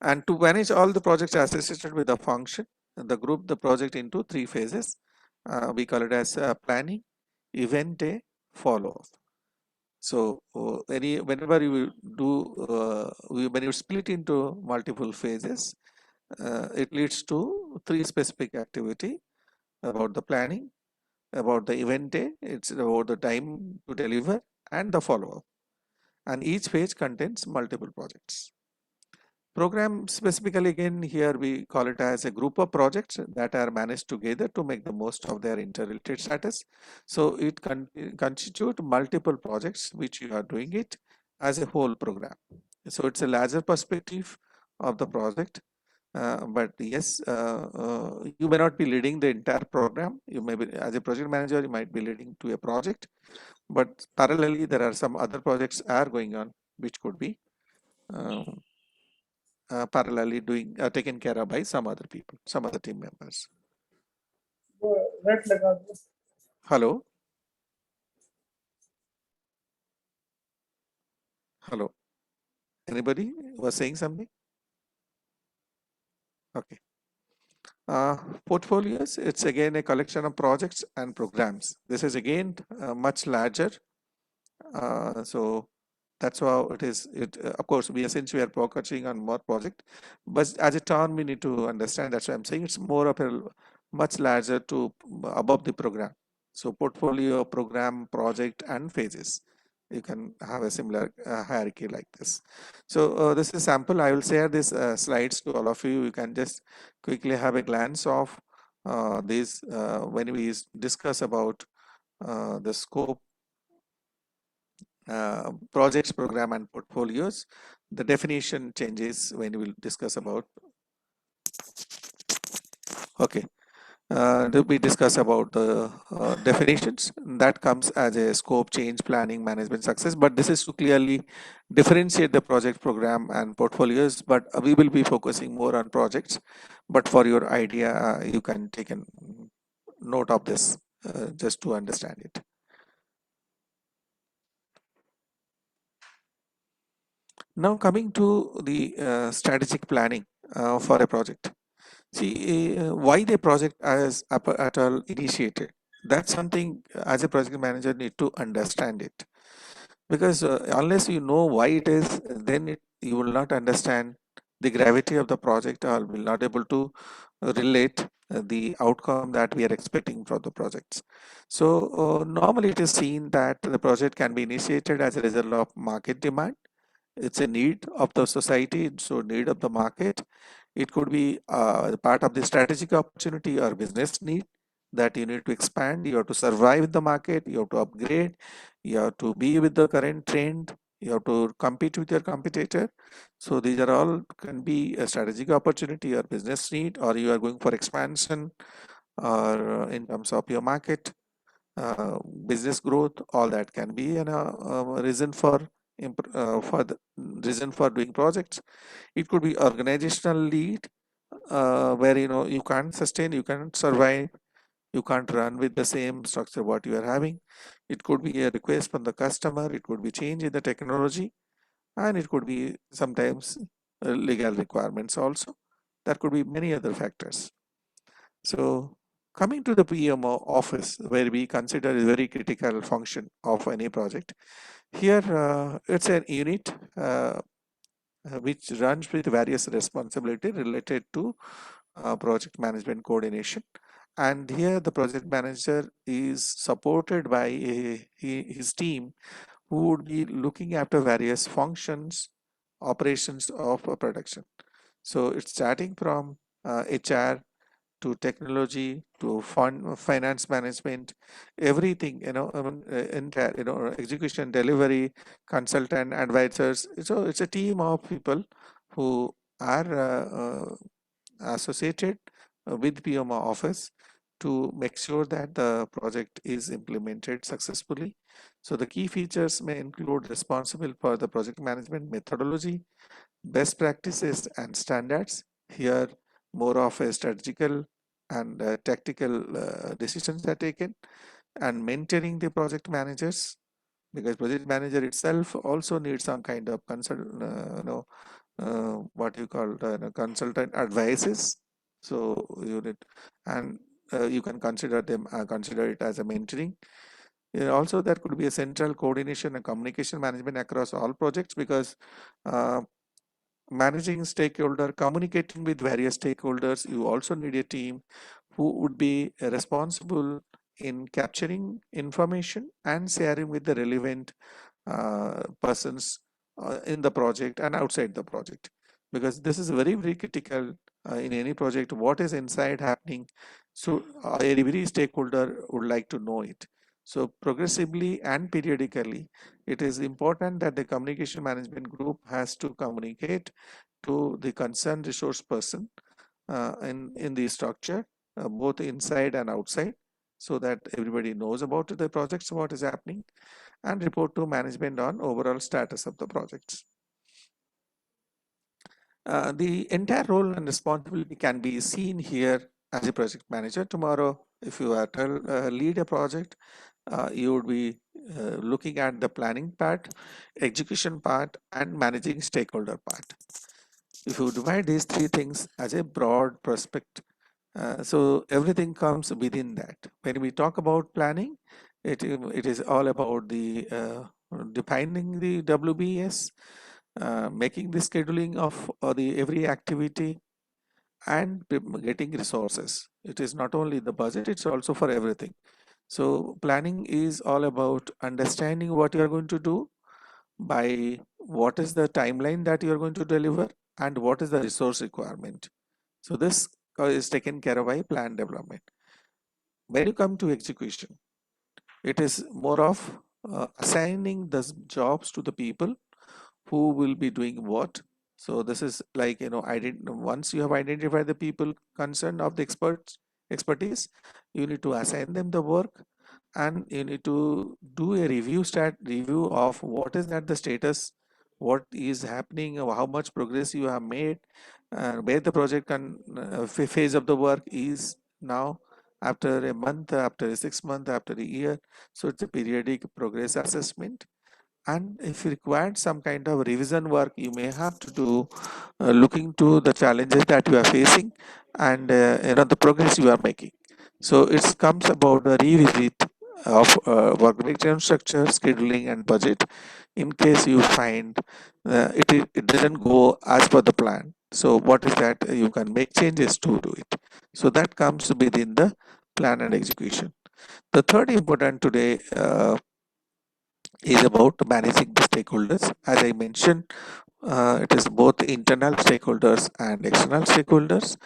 And to manage all the projects associated with the function, the group the project into three phases. We call it as planning, event day, follow up. So whenever you when you split into multiple phases, it leads to three specific activity: about the planning, about the event day, it's about the time to deliver, and the follow up. And each phase contains multiple projects. Program, specifically, again here we call it as a group of projects that are managed together to make the most of their interrelated status. So it constitute multiple projects which you are doing it as a whole program. So it's a larger perspective of the project. But yes, you may not be leading the entire program. You may be, as a project manager, you might be leading to a project, but parallelly there are some other projects are going on which could be uh, parallelly taken care of by some other people, some other team members. Hello. Hello. Anybody was saying something? Okay. Portfolios, it's again a collection of projects and programs. This is again much larger. So that's how it is. Of course, since we are focusing on more project, but as a term, we need to understand. That's why I'm saying it's more of a much larger to above the program. So portfolio, program, project, and phases. You can have a similar hierarchy like this. So this is sample. I will share these slides to all of you. You can just quickly have a glance of these when we discuss about the scope, projects, program, and portfolios. The definition changes when we will discuss about. Okay. We discuss about the definitions that comes as a scope, change, planning, management, success. But this is to clearly differentiate the project, program, and portfolios. But we will be focusing more on projects. But for your idea, you can take a note of this just to understand it. Now coming to the strategic planning for a project. See, why the project as at all initiated? That's something as a project manager need to understand it, because unless you know why it is, then you will not understand the gravity of the project, or will not able to relate the outcome that we are expecting from the projects. So normally it is seen that the project can be initiated as a result of market demand. It's a need of the society, so need of the market. It could be part of the strategic opportunity or business need that you need to expand. You have to survive in the market, you have to upgrade, you have to be with the current trend, you have to compete with your competitor. So these are all can be a strategic opportunity or business need, or you are going for expansion, or in terms of your market business growth. All that can be a reason for the reason for doing projects. It could be organizational lead, where you can't sustain, you can't survive, you can't run with the same structure what you are having. It could be a request from the customer, it could be change in the technology, and it could be sometimes legal requirements also. There could be many other factors. So coming to the PMO office, where we consider a very critical function of any project. Here it's a unit which runs with various responsibility related to project management coordination. And here the project manager is supported by his team, who would be looking after various functions, operations of a production. So it's starting from HR to technology to finance management, everything, entire, execution, delivery, consultant, advisors. So it's a team of people who are associated with PMO office to make sure that the project is implemented successfully. So the key features may include responsible for the project management methodology, best practices and standards. Here more of a strategical and tactical decisions are taken, and mentoring the project managers, because project manager itself also needs some kind of what you call consultant advices. So you need, and you can consider it as a mentoring. Also, there could be a central coordination and communication management across all projects, because uh, managing stakeholder, communicating with various stakeholders, you also need a team who would be responsible in capturing information and sharing with the relevant persons in the project and outside the project, because this is very, very critical in any project. What is inside happening, so every stakeholder would like to know it. So progressively and periodically, it is important that the communication management group has to communicate to the concerned resource person in the structure, both inside and outside, so that everybody knows about the projects, what is happening, and report to management on overall status of the projects. The entire role and responsibility can be seen here as a project manager. Tomorrow, If you are to lead a project, you would be looking at the planning part, execution part, and managing stakeholder part. If you divide these three things as a broad perspective, so everything comes within that. When we talk about planning, it is all about the defining the WBS, making the scheduling of the every activity, and getting resources. It is not only the budget, it's also for everything. So planning is all about understanding what you are going to do, by what is the timeline that you are going to deliver, and what is the resource requirement. So this is taken care of by plan development. When you come to execution, it is more of assigning the jobs to the people who will be doing what. So this is like, once you have identified the people concerned of the expertise, you need to assign them the work, and you need to do a review of what is that the status, what is happening, or how much progress you have made, where the project phase of the work is now, after a month, after 6 months, after a year. So it's a periodic progress assessment. And if you required some kind of revision work, you may have to do, looking to the challenges that you are facing, and the progress you are making. So it comes about a revisit of work breakdown structure, scheduling, and budget, in case you find it doesn't go as per the plan. So what is that, you can make changes to do it. So that comes within the plan and execution. The third important today is about managing the stakeholders. As I mentioned, it is both internal stakeholders and external stakeholders.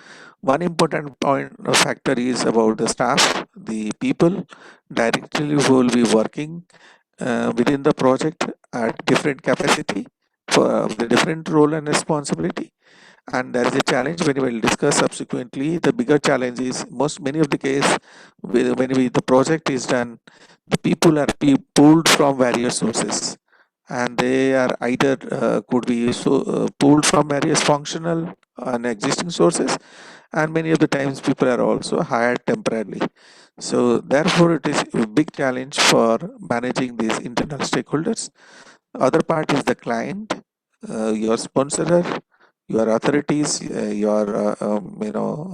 One important point or factor is about the staff, the people directly who will be working within the project at different capacity for the different role and responsibility. And there is a challenge when we will discuss subsequently. The bigger challenge is many of the case, the project is done, the people are pulled from various sources, and they are either could be pulled from various functional and existing sources, and many of the times people are also hired temporarily. So therefore it is a big challenge for managing these internal stakeholders. Other part is the client, your sponsor, your authorities, your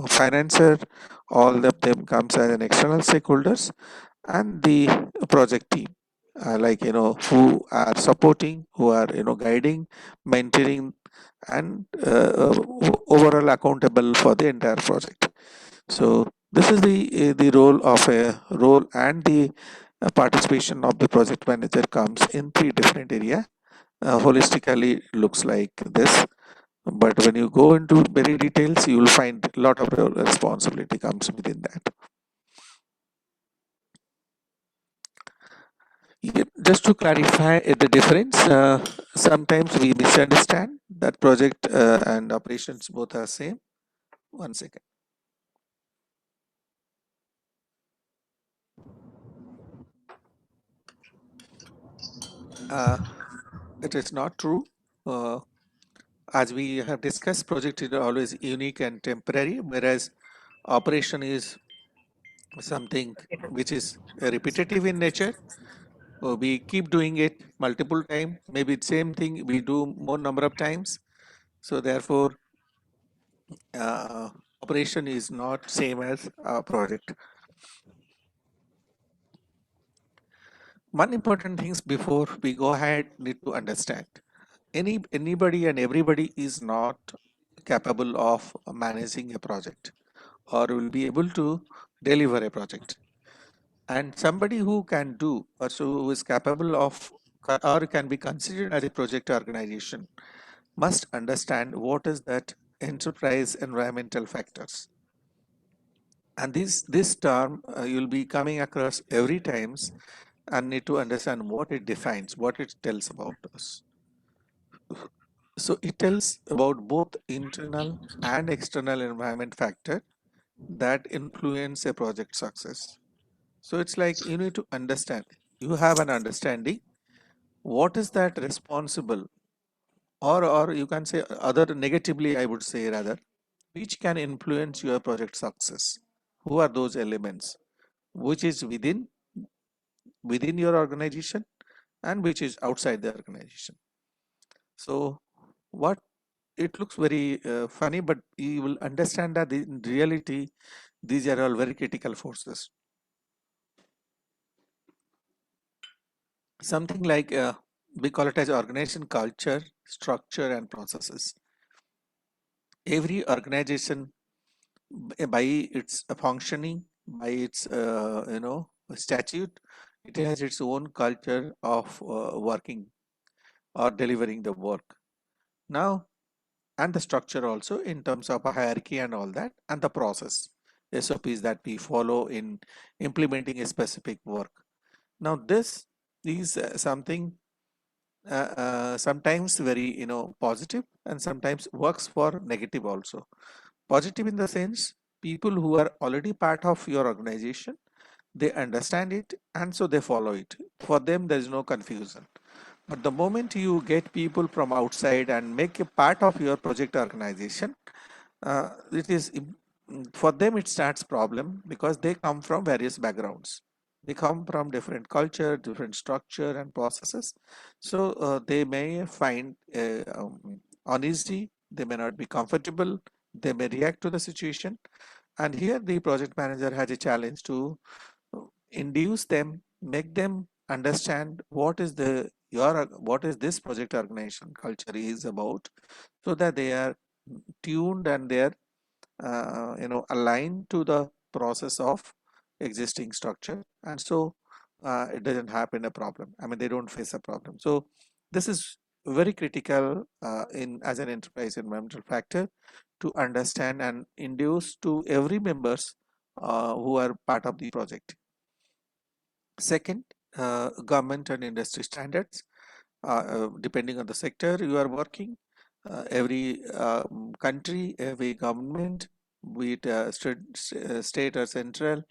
financer. All of them comes as an external stakeholders, and the project team, who are supporting, who are guiding, mentoring, and overall accountable for the entire project. So this is the role and the participation of the project manager comes in three different areas. Holistically looks like this, but when you go into very details, you will find a lot of responsibility comes within that. Just to clarify the difference, sometimes we misunderstand that project and operations both are same. One second. It is not true. As we have discussed, project is always unique and temporary, whereas operation is something which is repetitive in nature. We keep doing it multiple times, maybe the same thing we do more number of times. So therefore, uh, operation is not same as a project. One important things before we go ahead need to understand, anybody and everybody is not capable of managing a project or will be able to deliver a project. And somebody who can do, or so who is capable of, or can be considered as a project organization, must understand what is that enterprise environmental factors. And this term you'll be coming across every times, and need to understand what it defines, what it tells about us. So it tells about both internal and external environment factor that influence a project success. So it's like you need to understand, you have an understanding what is that responsible, or you can say other negatively, I would say rather, which can influence your project success. Who are those elements? which is within your organization and which is outside the organization. So what it looks very funny, but you will understand that in reality these are all very critical forces. Something like we call it as organization culture, structure and processes. Every organization by its functioning, by its statute, it has its own culture of working or delivering the work. Now, and the structure also in terms of a hierarchy and all that, and the process SOPs that we follow in implementing a specific work. Now this is something sometimes very positive and sometimes works for negative also. Positive in the sense, people who are already part of your organization, they understand it and so they follow it. For them there is no confusion. But the moment you get people from outside and make a part of your project organization, it is for them it starts problem, because they come from various backgrounds. They come from different culture, different structure and processes. So they may find honesty, they may not be comfortable, they may react to the situation. And here the project manager has a challenge to induce them, make them understand what is what is this project organization culture is about, so that they are tuned and they are aligned to the process of existing structure, and so it doesn't happen a problem. I mean, they don't face a problem. So this is very critical in as an enterprise environmental factor, to understand and induce to every members who are part of the project. Second, government and industry standards. Depending on the sector you are working, every country, every government, be it state or central,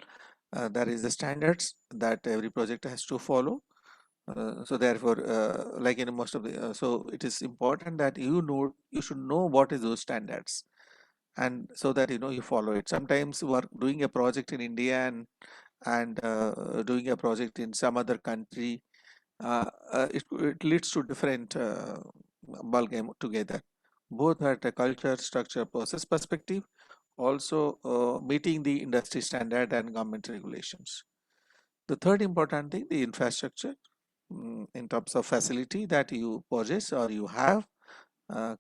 there is the standards that every project has to follow. So therefore, like in most of the, so it is important that you should know what is those standards, and so that you follow it. Sometimes work doing a project in India and doing a project in some other country, it leads to different ball game together, both at a culture, structure, process perspective, also meeting the industry standard and government regulations. The third important thing, the infrastructure, in terms of facility that you possess or you have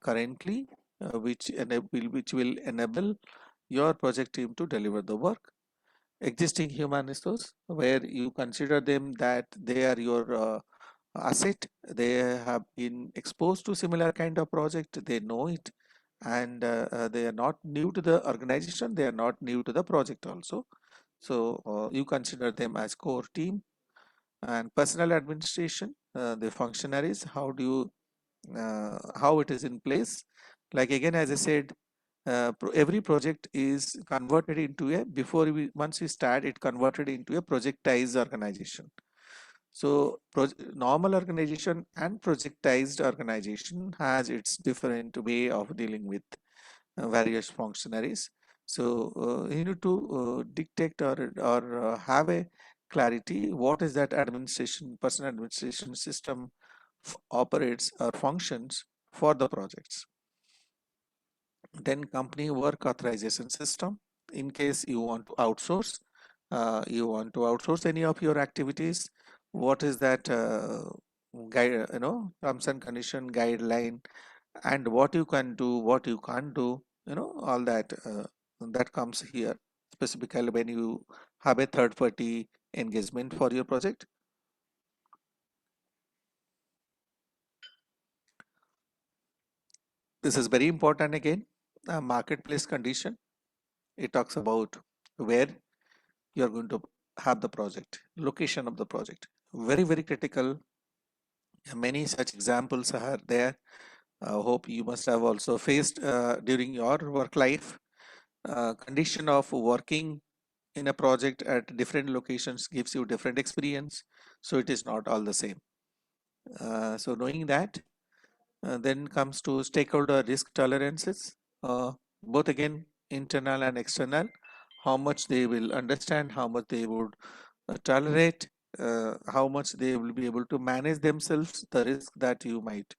currently, which will enable your project team to deliver the work. Existing human resource, where you consider them that they are your asset, they have been exposed to similar kind of project, they know it, and they are not new to the organization, they are not new to the project also. So you consider them as core team. And personal administration, the functionaries, how do you how it is in place. Like again, as I said, every project is converted into a, once we start it, converted into a projectized organization. So normal organization and projectized organization has its different way of dealing with various functionaries. So you need to dictate or have a clarity what is that administration, personal administration system operates or functions for the projects. Then company work authorization system, in case you want to outsource, any of your activities, what is that guide, terms and condition guideline, and what you can do, what you can't do, all that that comes here, specifically when you have a third party engagement for your project. This is very important again. Marketplace condition, it talks about where you are going to have the project, location of the project, very very critical. Many such examples are there. Hope you must have also faced during your work life. Condition of working in a project at different locations gives you different experience, so it is not all the same. So knowing that, then comes to stakeholder risk tolerances, both again internal and external. how much they will understand, how much they would tolerate, how much they will be able to manage themselves, the risk that you might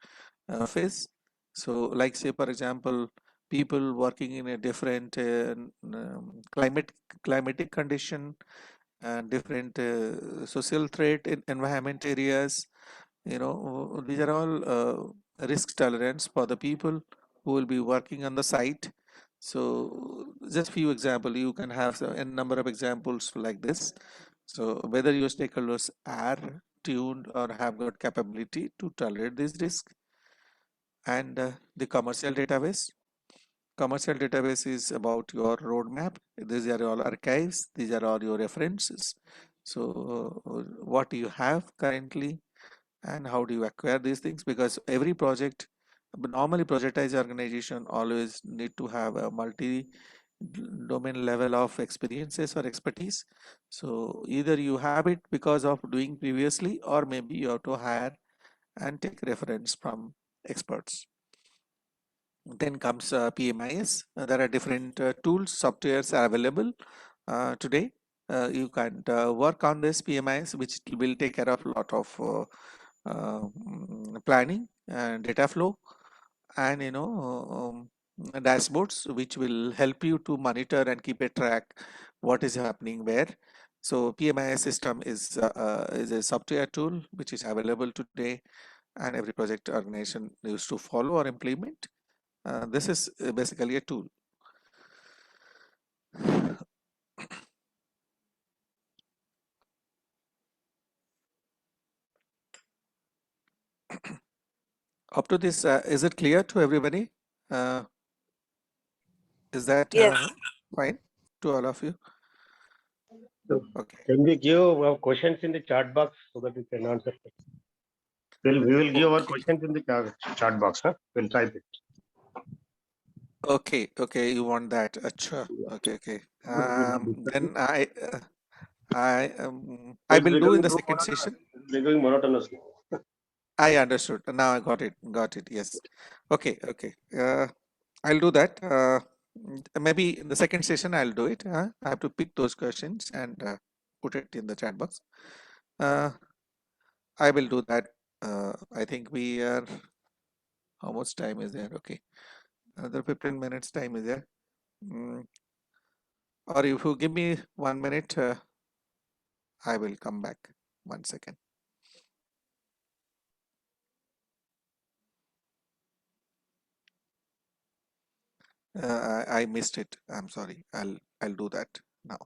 face. So like say for example, people working in a different climatic condition and different social threat in environment areas, these are all risk tolerance for the people who will be working on the site. So just few example, you can have a number of examples like this. So whether your stakeholders are tuned or have got capability to tolerate this risk. And the commercial database is about your roadmap. These are all archives, these are all your references. So what do you have currently and how do you acquire these things? Because every project, normally projectized organization always need to have a multi domain level of experiences or expertise. So either you have it because of doing previously, or maybe you have to hire and take reference from experts. Then comes PMIS. There are different tools, softwares are available today. You can work on this PMIS, which will take care of a lot of planning and data flow, and dashboards, which will help you to monitor and keep a track what is happening where. So PMIS system is a software tool which is available today, and every project organization used to follow or implement. This is basically a tool. Up to this, is it clear to everybody? Is that Yes. fine to all of you? So Okay. can we give our questions in the chat box so that we can answer? We will give our Okay. questions in the chat box. Huh? We'll type it. Okay, you want that? Acha. Okay. Then I will do in the second session. We're doing monotonously. I understood. Now I got it. Yes. Okay. I'll do that. Maybe in the second session I'll do it. I have to pick those questions and put it in the chat box. I will do that. I think we are. How much time is there? Okay, another 15 minutes time is there. Or if you give me 1 minute, I will come back. 1 second. I missed it. I'm sorry. I'll do that now.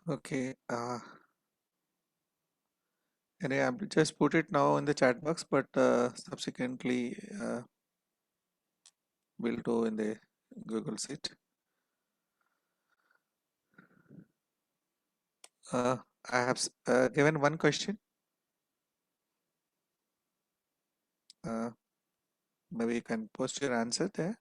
Okay. Anyway, I just put it now in the chat box, but subsequently we'll do in the Google Sheet. I have given one question. Maybe you can post your answer there.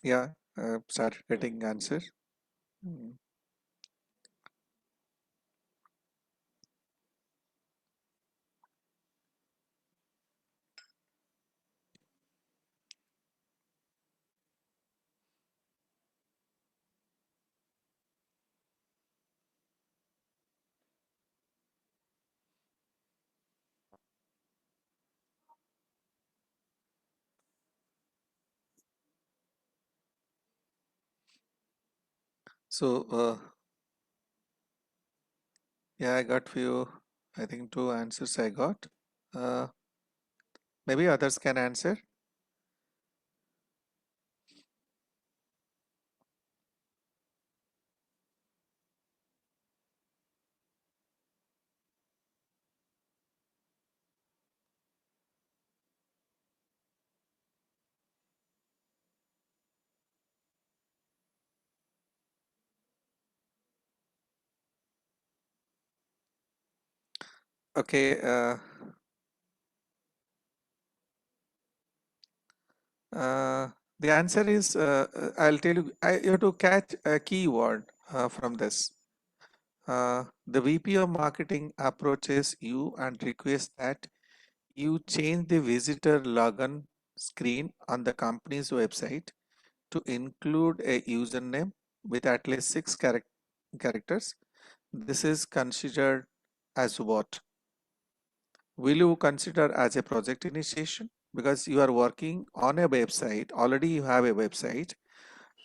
Yeah, started getting answer. So yeah, I got few. I think 2 answers I got. Maybe others can answer. Okay. The answer is I'll tell you. You have to catch a keyword from this. The VP of marketing approaches you and requests that you change the visitor login screen on the company's website to include a username with at least 6 characters. This is considered as what? Will you consider as a project initiation? Because you are working on a website, already you have a website,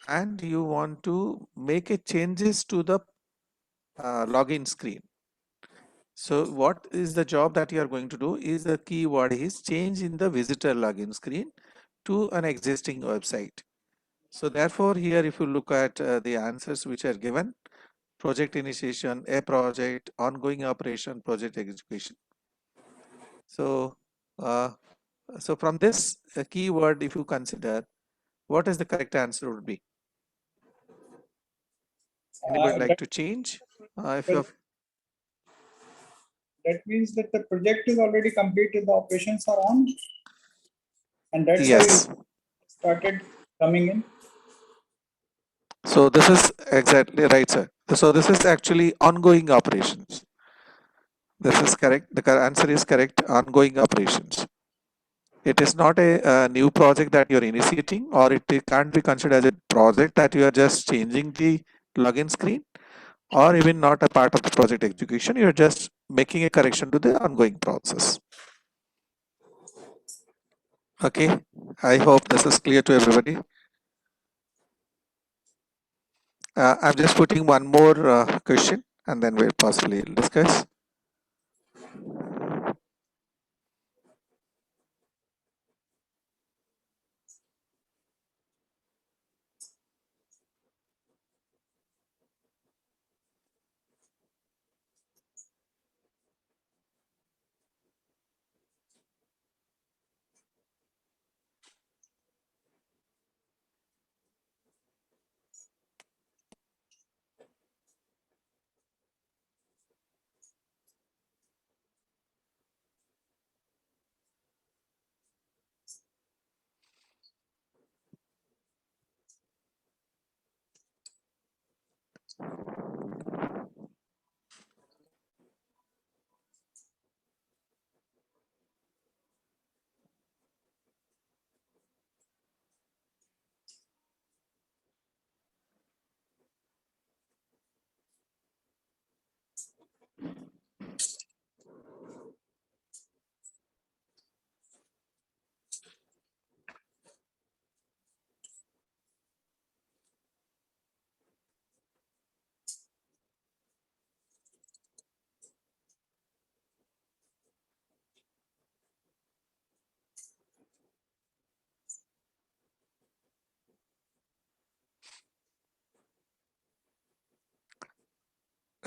and you want to make a changes to the login screen. So what is the job that you are going to do is the keyword is change in the visitor login screen to an existing website. So therefore here if you look at the answers which are given, project initiation, a project, ongoing operation, project execution. So so from this keyword, if you consider, what is the correct answer would be? Anybody like to change? If you have, that means that the project is already completed, the operations are on, and that's why yes. it started coming in. So this is exactly right, sir. So this is actually ongoing operations. This is correct. The answer is correct. Ongoing operations. It is not a new project that you're initiating, or it can't be considered as a project that you are just changing the login screen, or even not a part of the project execution. You're just making a correction to the ongoing process. Okay. I hope this is clear to everybody. I'm just putting one more question and then we'll possibly discuss.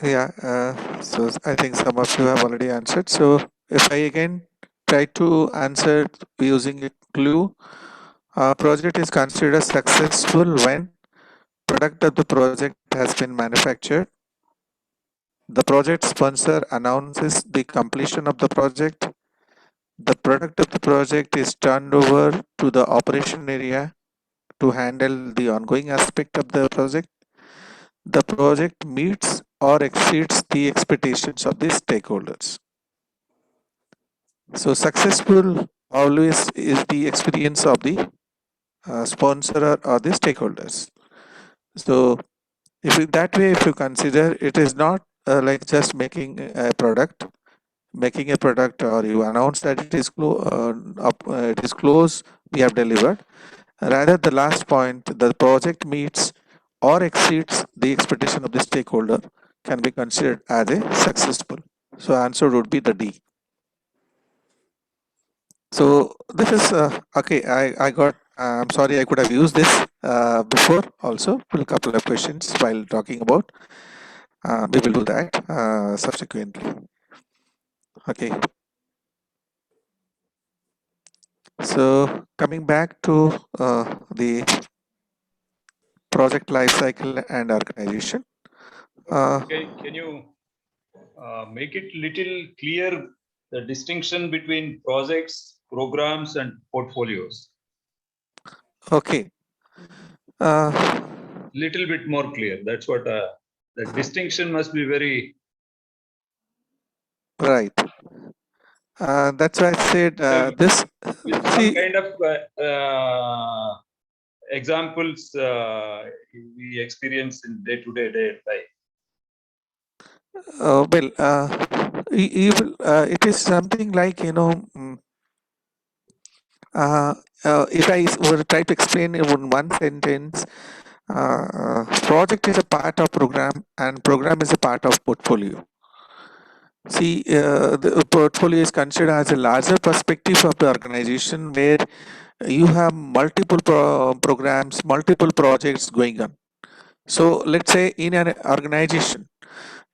Yeah, so I think some of you have already answered. So if I again try to answer using a clue, project is considered successful when product of the project has been manufactured, the project sponsor announces the completion of the project, the product of the project is turned over to the operation area to handle the ongoing aspect of the project, the project meets or exceeds the expectations of the stakeholders. So successful always is the experience of the sponsor or the stakeholders. So if you, that way, if you consider, it is not like just making a product, or you announce that it is close, we have delivered. Rather, the last point, the project meets or exceeds the expectation of the stakeholder, can be considered as a successful. So answer would be the D. So this is okay. I got. I'm sorry, I could have used this before also. A couple of questions while talking about. We will do that subsequently. Okay. So coming back to the project lifecycle and organization. Can you make it little clear the distinction between projects, programs, and portfolios? Okay. Little bit more clear. That's what the distinction must be very right. That's why I said this. with some kind of examples we experience in day-to-day life. Well, it is something like, you know, if I were to try to explain in one sentence, project is a part of program and program is a part of portfolio. See, the portfolio is considered as a larger perspective of the organization where you have multiple programs, multiple projects going on. So let's say in an organization,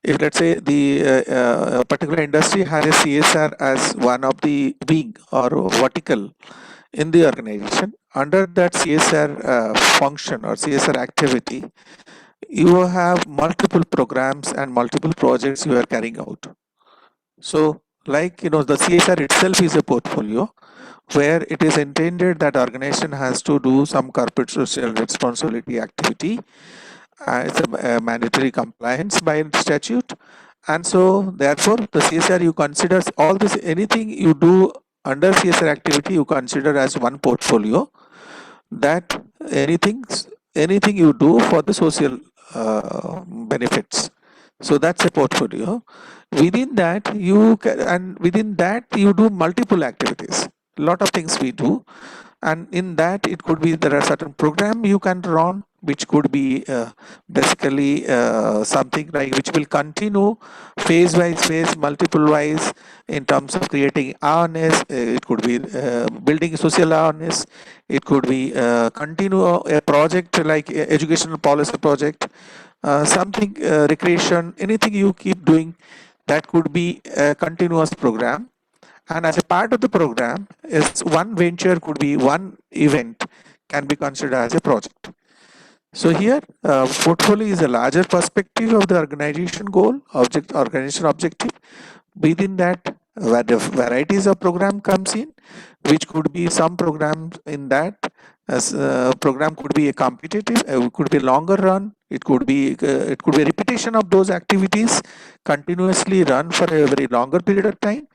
if let's say the particular industry has a CSR as one of the wing or vertical in the organization, under that CSR function or CSR activity, you have multiple programs and multiple projects you are carrying out. So like, you know, the CSR itself is a portfolio where it is intended that organization has to do some corporate social responsibility activity. It's a mandatory compliance by statute, and so therefore the CSR you consider all this, anything you do under CSR activity you consider as one portfolio, that anything you do for the social benefits. So that's a portfolio. Within that you do multiple activities. Lot of things we do, and in that it could be there are certain program you can run which could be basically something like which will continue phase multiple wise in terms of creating awareness. It could be building social awareness. It could be continue a project like educational policy project, something recreation, anything you keep doing, that could be a continuous program. And as a part of the program is one venture, could be one event, can be considered as a project. So here portfolio is a larger perspective of the organization goal, organization objective. Within that, where the varieties of program comes in, which could be some programs in that As program could be a competitive, could be longer run. It could be a repetition of those activities continuously run for a very longer period of time.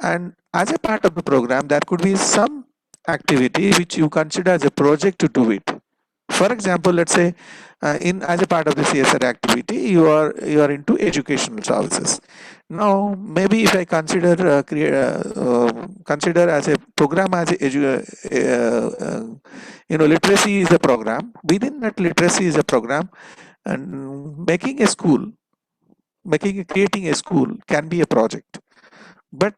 And as a part of the program, there could be some activity which you consider as a project to do it. For example, let's say in as a part of the CSR activity, you are into educational services. Now, maybe if I consider consider as a program as literacy is a program. Within that, literacy is a program, and creating a school can be a project. But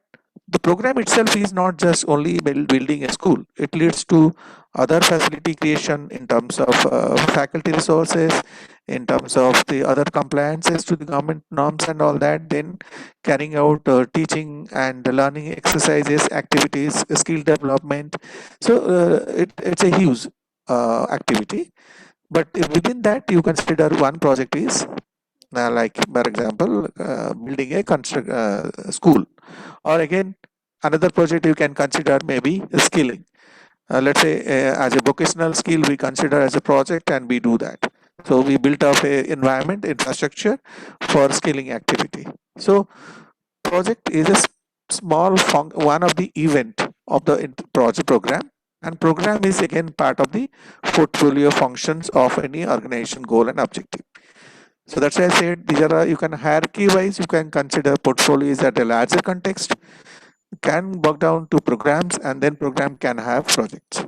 the program itself is not just only building a school. It leads to other facility creation in terms of faculty resources, in terms of the other compliances to the government norms and all that, then carrying out teaching and learning exercises, activities, skill development. So it's a huge activity. But within that, you consider one project is like, for example, building a school, or again another project you can consider maybe skilling. Let's say as a vocational skill we consider as a project, and we do that. So we built up a environment infrastructure for skilling activity. So project is a small one of the event of the project program, and program is again part of the portfolio functions of any organization goal and objective. So that's why I said these are you can hierarchy wise you can consider portfolios at a larger context, can work down to programs, and then program can have projects.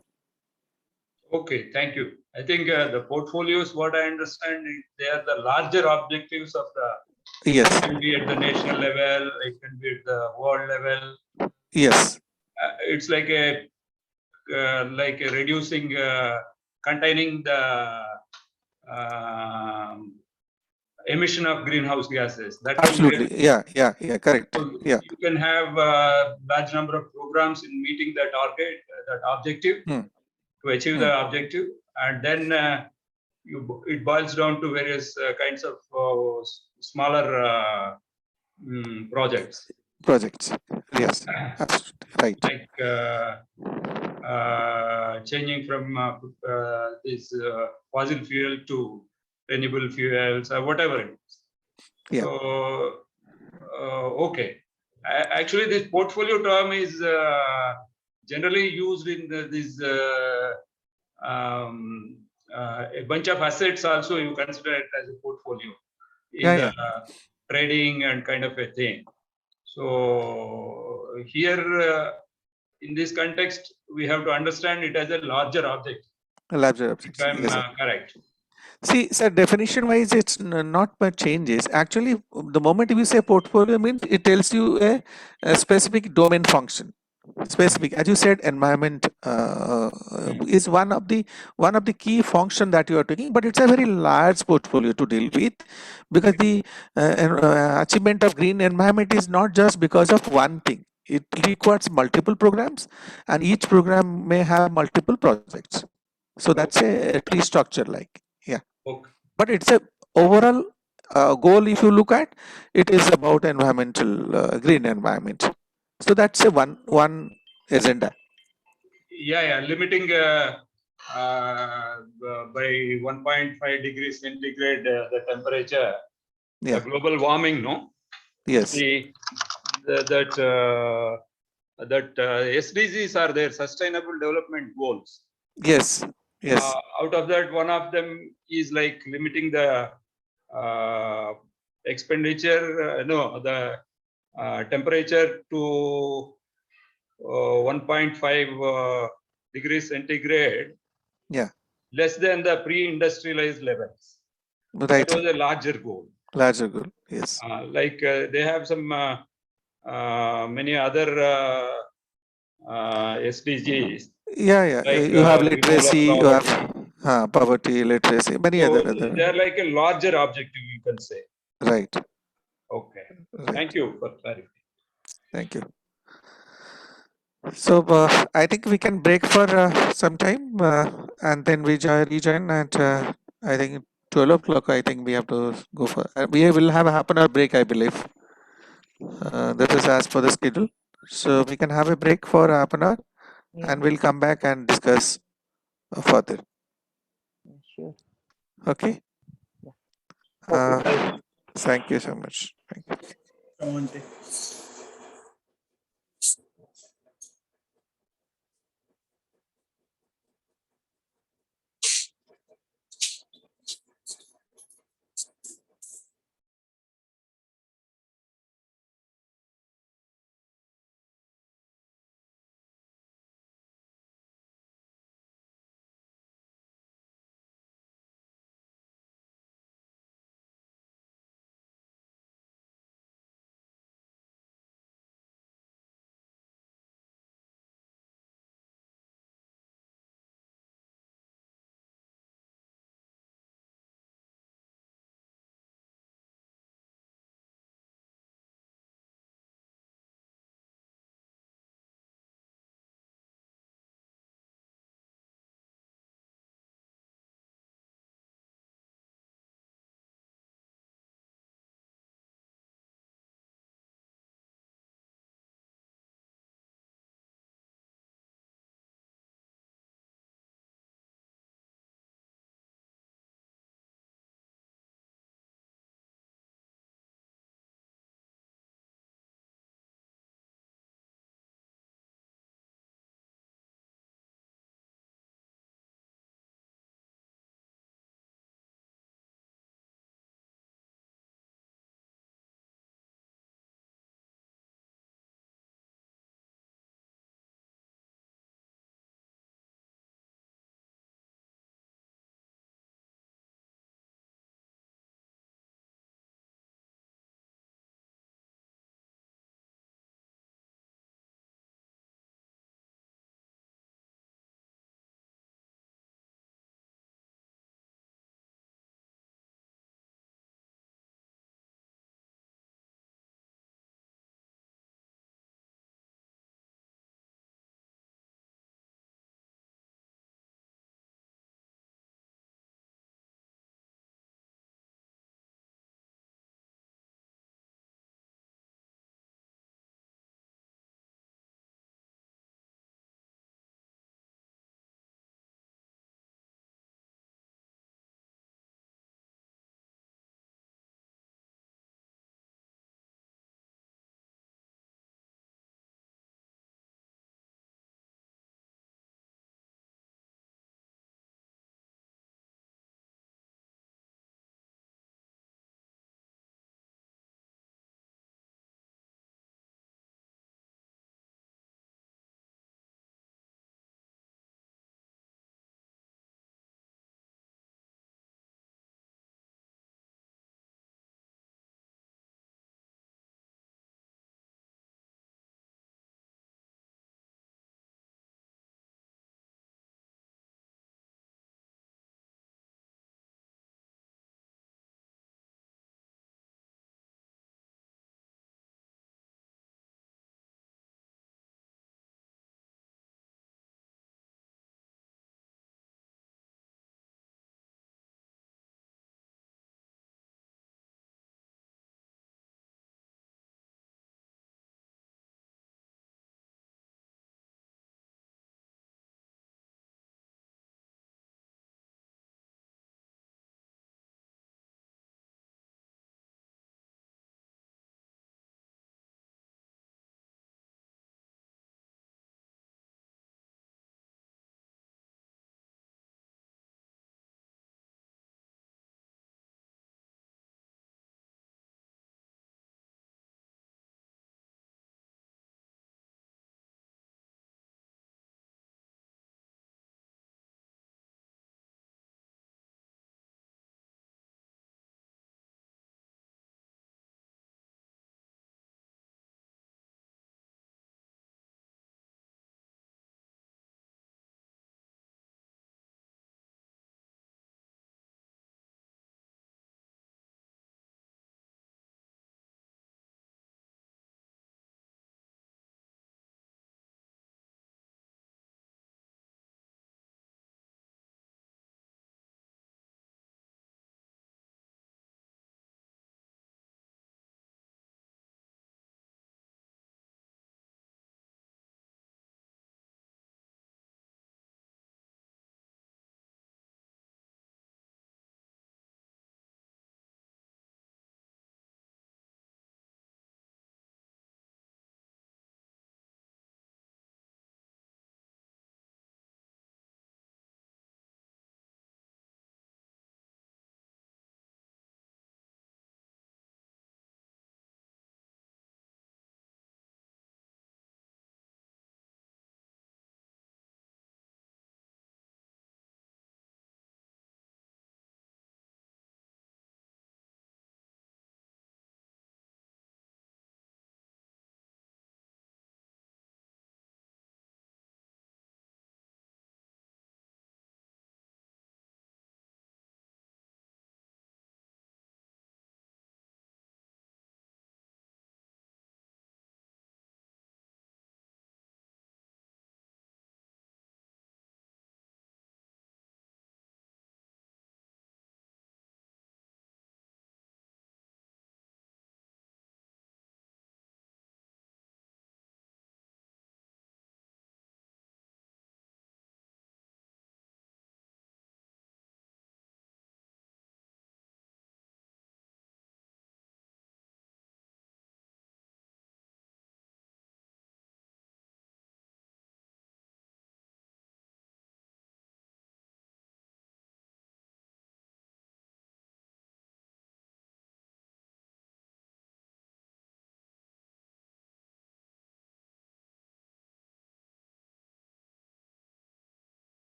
Okay, thank you. I think the portfolios, what I understand, they are the larger objectives of the. Yes. It can be at the national level, it can be at the world level. Yes. It's like a reducing, containing the emission of greenhouse gases. That absolutely. Yeah, correct. So yeah. You can have a large number of programs in meeting that target, that objective, to achieve the objective, and then it boils down to various kinds of smaller projects. Yes, right. Like changing from this fossil fuel to renewable fuels or whatever it is. Yeah. So, okay. Actually, this portfolio term is generally used in this a bunch of assets also you consider it as a portfolio in the trading and kind of a thing. So here in this context, we have to understand it as a larger object. If I'm correct. See, sir, definition wise, it's not much changes. Actually, the moment you say portfolio means it tells you a specific domain function. Specific, as you said, environment is one of the key function that you are taking, but it's a very large portfolio to deal with, because the achievement of green environment is not just because of one thing. It requires multiple programs, and each program may have multiple projects. So that's a tree structure, like, yeah. Okay. But it's a overall goal. If you look at it, is about environmental green environment. So that's a one agenda. Yeah, limiting by 1.5 degrees centigrade the temperature. Yeah. The global warming, no? Yes. That SDGs are their sustainable development goals. Yes. Out of that, one of them is like limiting the expenditure, the temperature to 1.5 degrees centigrade. Yeah. Less than the pre-industrialized levels. Right. That was a larger goal. Larger goal. Yes. Like they have some many other SDGs. Yeah. Like, you have literacy, you have poverty, literacy, many other. They are like a larger objective, you can say. Right. Okay. Right. Thank you for clarifying. Thank you. So I think we can break for some time, and then we rejoin at I think 12 o'clock. I think we have to go for. We will have a half an hour break, I believe. That is as per the schedule. So we can have a break for half an hour, and we'll come back and discuss further. Sure. Okay. Okay, Thank you so much. Thank you. Ramante.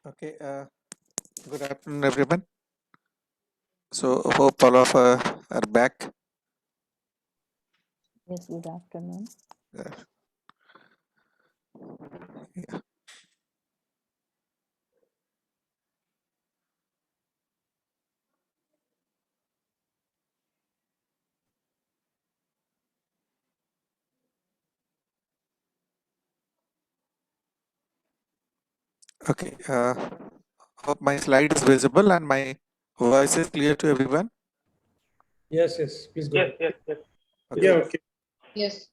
Okay, good afternoon, everyone. So, hope all of are back. Yes, good afternoon. Uh, yeah. Okay, hope my slide is visible and my voice is clear to everyone. Yes, yes, please go ahead. Yes. Okay. Yeah, okay. Yes.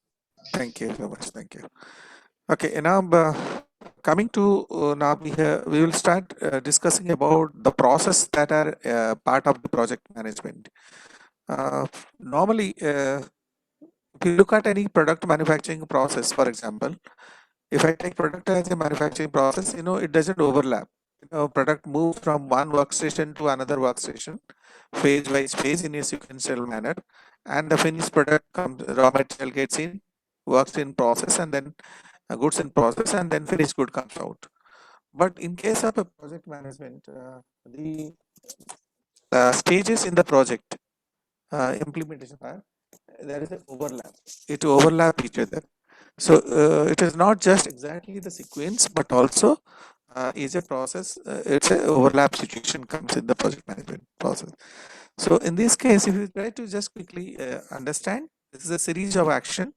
Thank you so much. Thank you. Okay, now coming to now we will start discussing about the process that are part of the project management. Normally, if you look at any product manufacturing process, for example, if I take product as a manufacturing process, it doesn't overlap. Product moves from one workstation to another workstation, phase by phase in a sequential manner, and the finished product comes, raw material gets in, works in process, and then goods in process, and then finished good comes out. But in case of a project management, the stages in the project implementation are, there is an overlap. It overlap each other. So it is not just exactly the sequence, but also is a process. It's a overlap situation comes in the project management process. So in this case, if you try to just quickly understand, this is a series of action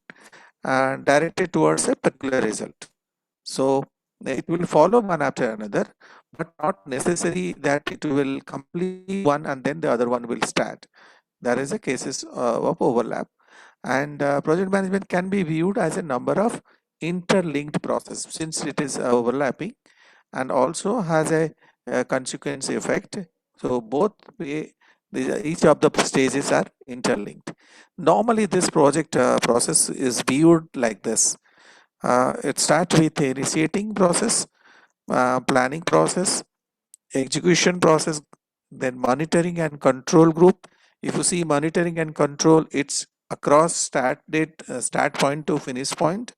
directed towards a particular result. So it will follow one after another, but not necessary that it will complete one and then the other one will start. There is a cases of overlap, and project management can be viewed as a number of interlinked process since it is overlapping and also has a consequence effect. So both way, each of the stages are interlinked. Normally this project process is viewed like this. It starts with the initiating process, planning process, execution process, then monitoring and control group. If you see monitoring and control, it's across start date, start point to finish point,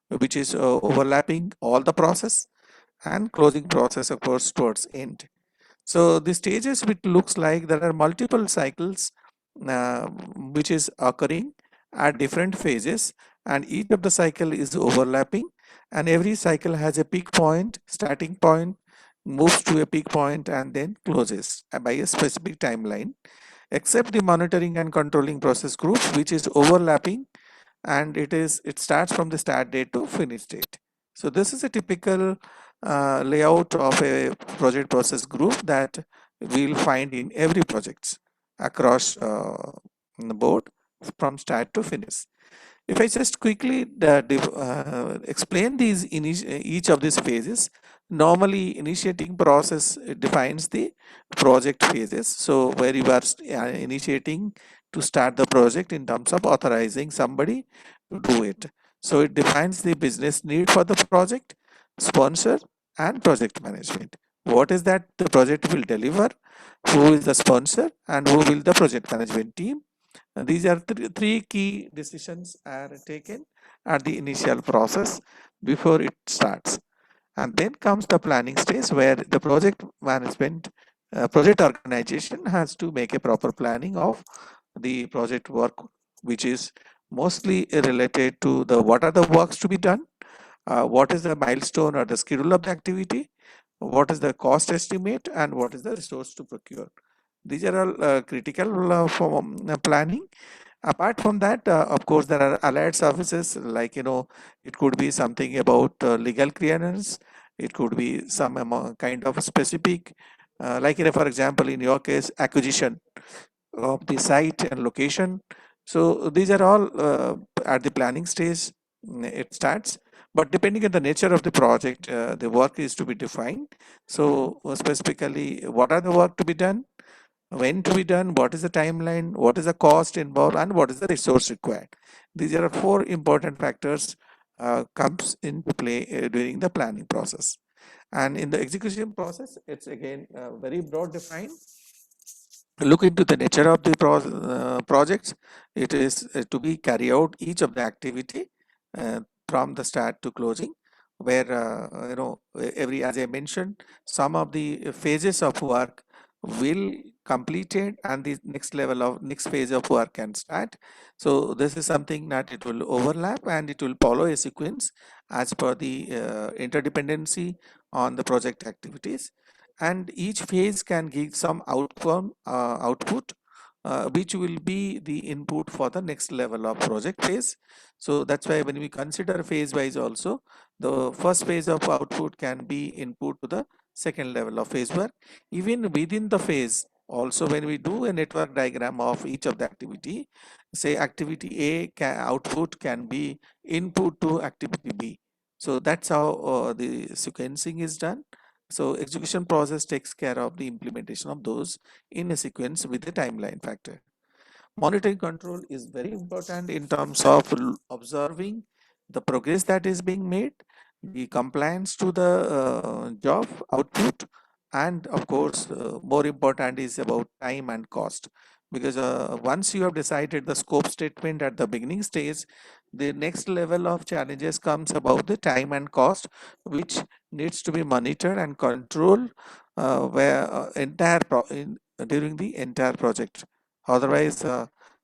which is overlapping all the process, and closing process of course towards end. So the stages, which looks like there are multiple cycles uh, which is occurring at different phases, and each of the cycle is overlapping, and every cycle has a peak point, starting point, moves to a peak point, and then closes by a specific timeline, except the monitoring and controlling process group, which is overlapping, and it starts from the start date to finish date. So this is a typical layout of a project process group that we'll find in every projects across the board from start to finish. If I just quickly explain these each of these phases, normally initiating process defines the project phases. So where you are initiating to start the project in terms of authorizing somebody to do it. So it defines the business need for the project, sponsor, and project management. What is that the project will deliver? Who is the sponsor and who will the project management team? These are three key decisions are taken at the initial process before it starts. And then comes the planning stage where the project management, project organization has to make a proper planning of the project work, which is mostly related to the what are the works to be done, what is the milestone or the schedule of the activity, what is the cost estimate, and what is the resource to procure. These are all critical for planning. Apart from that, of course, there are allied services like, it could be something about legal clearance. It could be some kind of specific, like, for example, in your case, acquisition of the site and location. So these are all at the planning stage, it starts. But depending on the nature of the project, the work is to be defined. So specifically, what are the work to be done? When to be done, what is the timeline, what is the cost involved, and what is the resource required. These are four important factors comes into play during the planning process. And in the execution process, it's again very broad defined. Look into the nature of the projects. It is to be carry out each of the activity from the start to closing. where as I mentioned, some of the phases of work will completed and the next phase of work can start. So this is something that it will overlap and it will follow a sequence as per the interdependency on the project activities, and each phase can give some output which will be the input for the next level of project phase. So that's why when we consider phase wise also, the first phase of output can be input to the second level of phase work. Even within the phase also, when we do a network diagram of each of the activity, say activity output can be input to activity B. So that's how the sequencing is done. So execution process takes care of the implementation of those in a sequence with the timeline factor. Monitoring control is very important in terms of observing the progress that is being made, the compliance to the job output, and of course more important is about time and cost, because once you have decided the scope statement at the beginning stage, the next level of challenges comes about the time and cost, which needs to be monitored and controlled where during the entire project. Otherwise,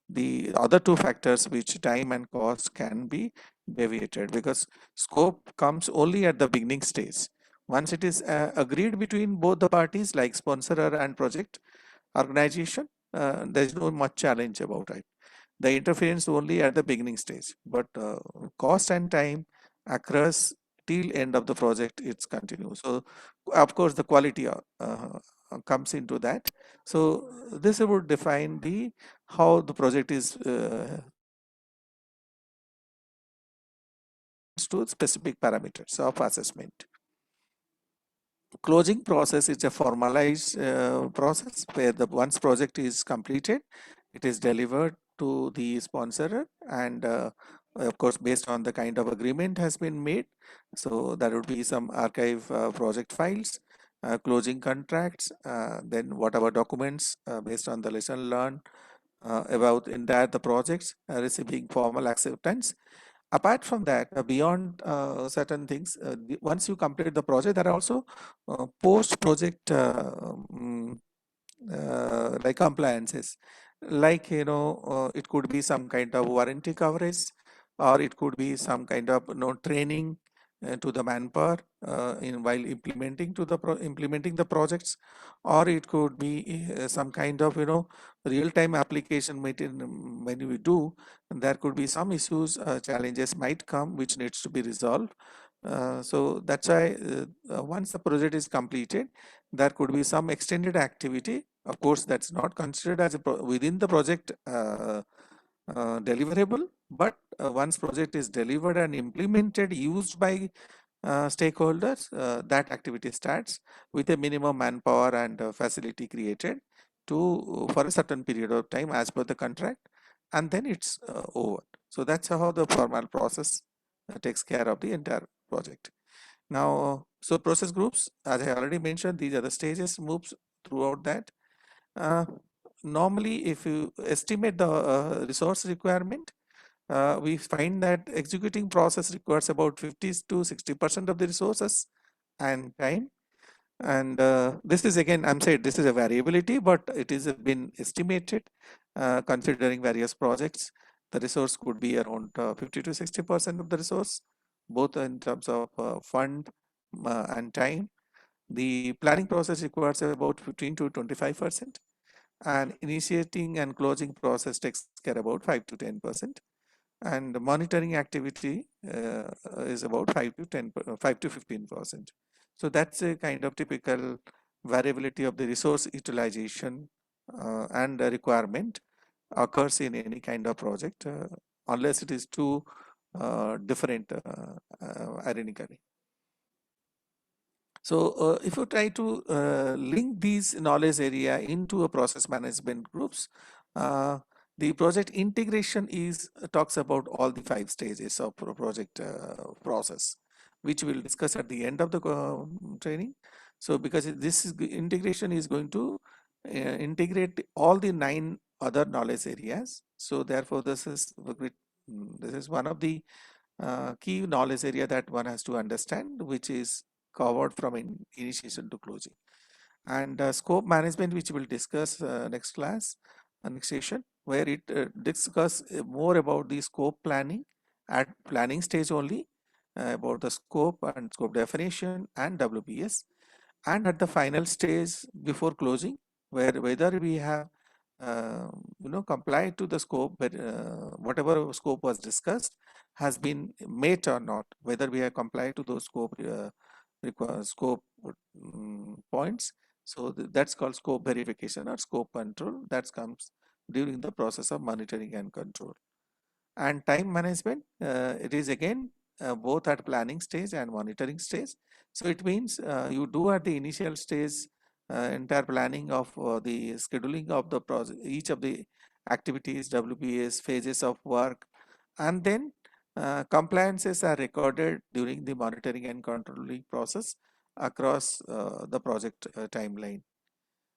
the other two factors, which time and cost, can be deviated, because scope comes only at the beginning stage. Once it is agreed between both the parties, like sponsorer and project organization, there is no much challenge about it. The interference only at the beginning stage, but cost and time across till end of the project, it's continuous. So of course the quality comes into that. So this would define the how the project is to specific parameters of assessment. Closing process is a formalized process where the once project is completed, it is delivered to the sponsor, and of course based on the kind of agreement has been made. So there would be some archive project files, closing contracts, then whatever documents based on the lesson learned about entire the projects, receiving formal acceptance. Apart from that, beyond certain things, once you complete the project, there are also post project like compliances, like it could be some kind of warranty coverage, or it could be some kind of training to the manpower in while implementing the projects, or it could be some kind of real-time application when we do, there could be some issues, challenges might come which needs to be resolved. So that's why once the project is completed, there could be some extended activity. Of course, that's not considered as within the project deliverable, but once project is delivered and implemented, used by stakeholders, that activity starts with a minimum manpower and facility created to for a certain period of time as per the contract, and then it's over. So that's how the formal process takes care of the entire project. Now, so process groups, as I already mentioned, these are the stages, moves throughout that. Uh, Normally, if you estimate the resource requirement, we find that executing process requires about 50 to 60% of the resources and time. And this is again, I'm saying this is a variability, but it is been estimated considering various projects. The resource could be around 50 to 60% of the resource, both in terms of fund and time. The planning process requires about 15 to 25%, and initiating and closing process takes care about 5 to 10%, and monitoring activity is about 5 to 15%. So that's a kind of typical variability of the resource utilization and the requirement occurs in any kind of project, unless it is too different ironically. So if you try to link these knowledge area into a process management groups, the project integration is talks about all the 5 stages of project process, which we'll discuss at the end of the training. So because integration is going to integrate all the 9 other knowledge areas. So therefore this is one of the key knowledge area that one has to understand, which is covered from initiation to closing. And scope management, which we'll discuss next class, next session, where it discuss more about the scope planning at planning stage only, about the scope and scope definition and WBS, and at the final stage before closing, where whether we have complied to the scope, but whatever scope was discussed has been met or not, whether we have complied to those scope points. So that's called scope verification or scope control. That comes during the process of monitoring and control. And time management, it is again both at planning stage and monitoring stage. So it means you do at the initial stage entire planning of the scheduling of the project, each of the activities, WBS, phases of work, and then compliances are recorded during the monitoring and controlling process across the project timeline.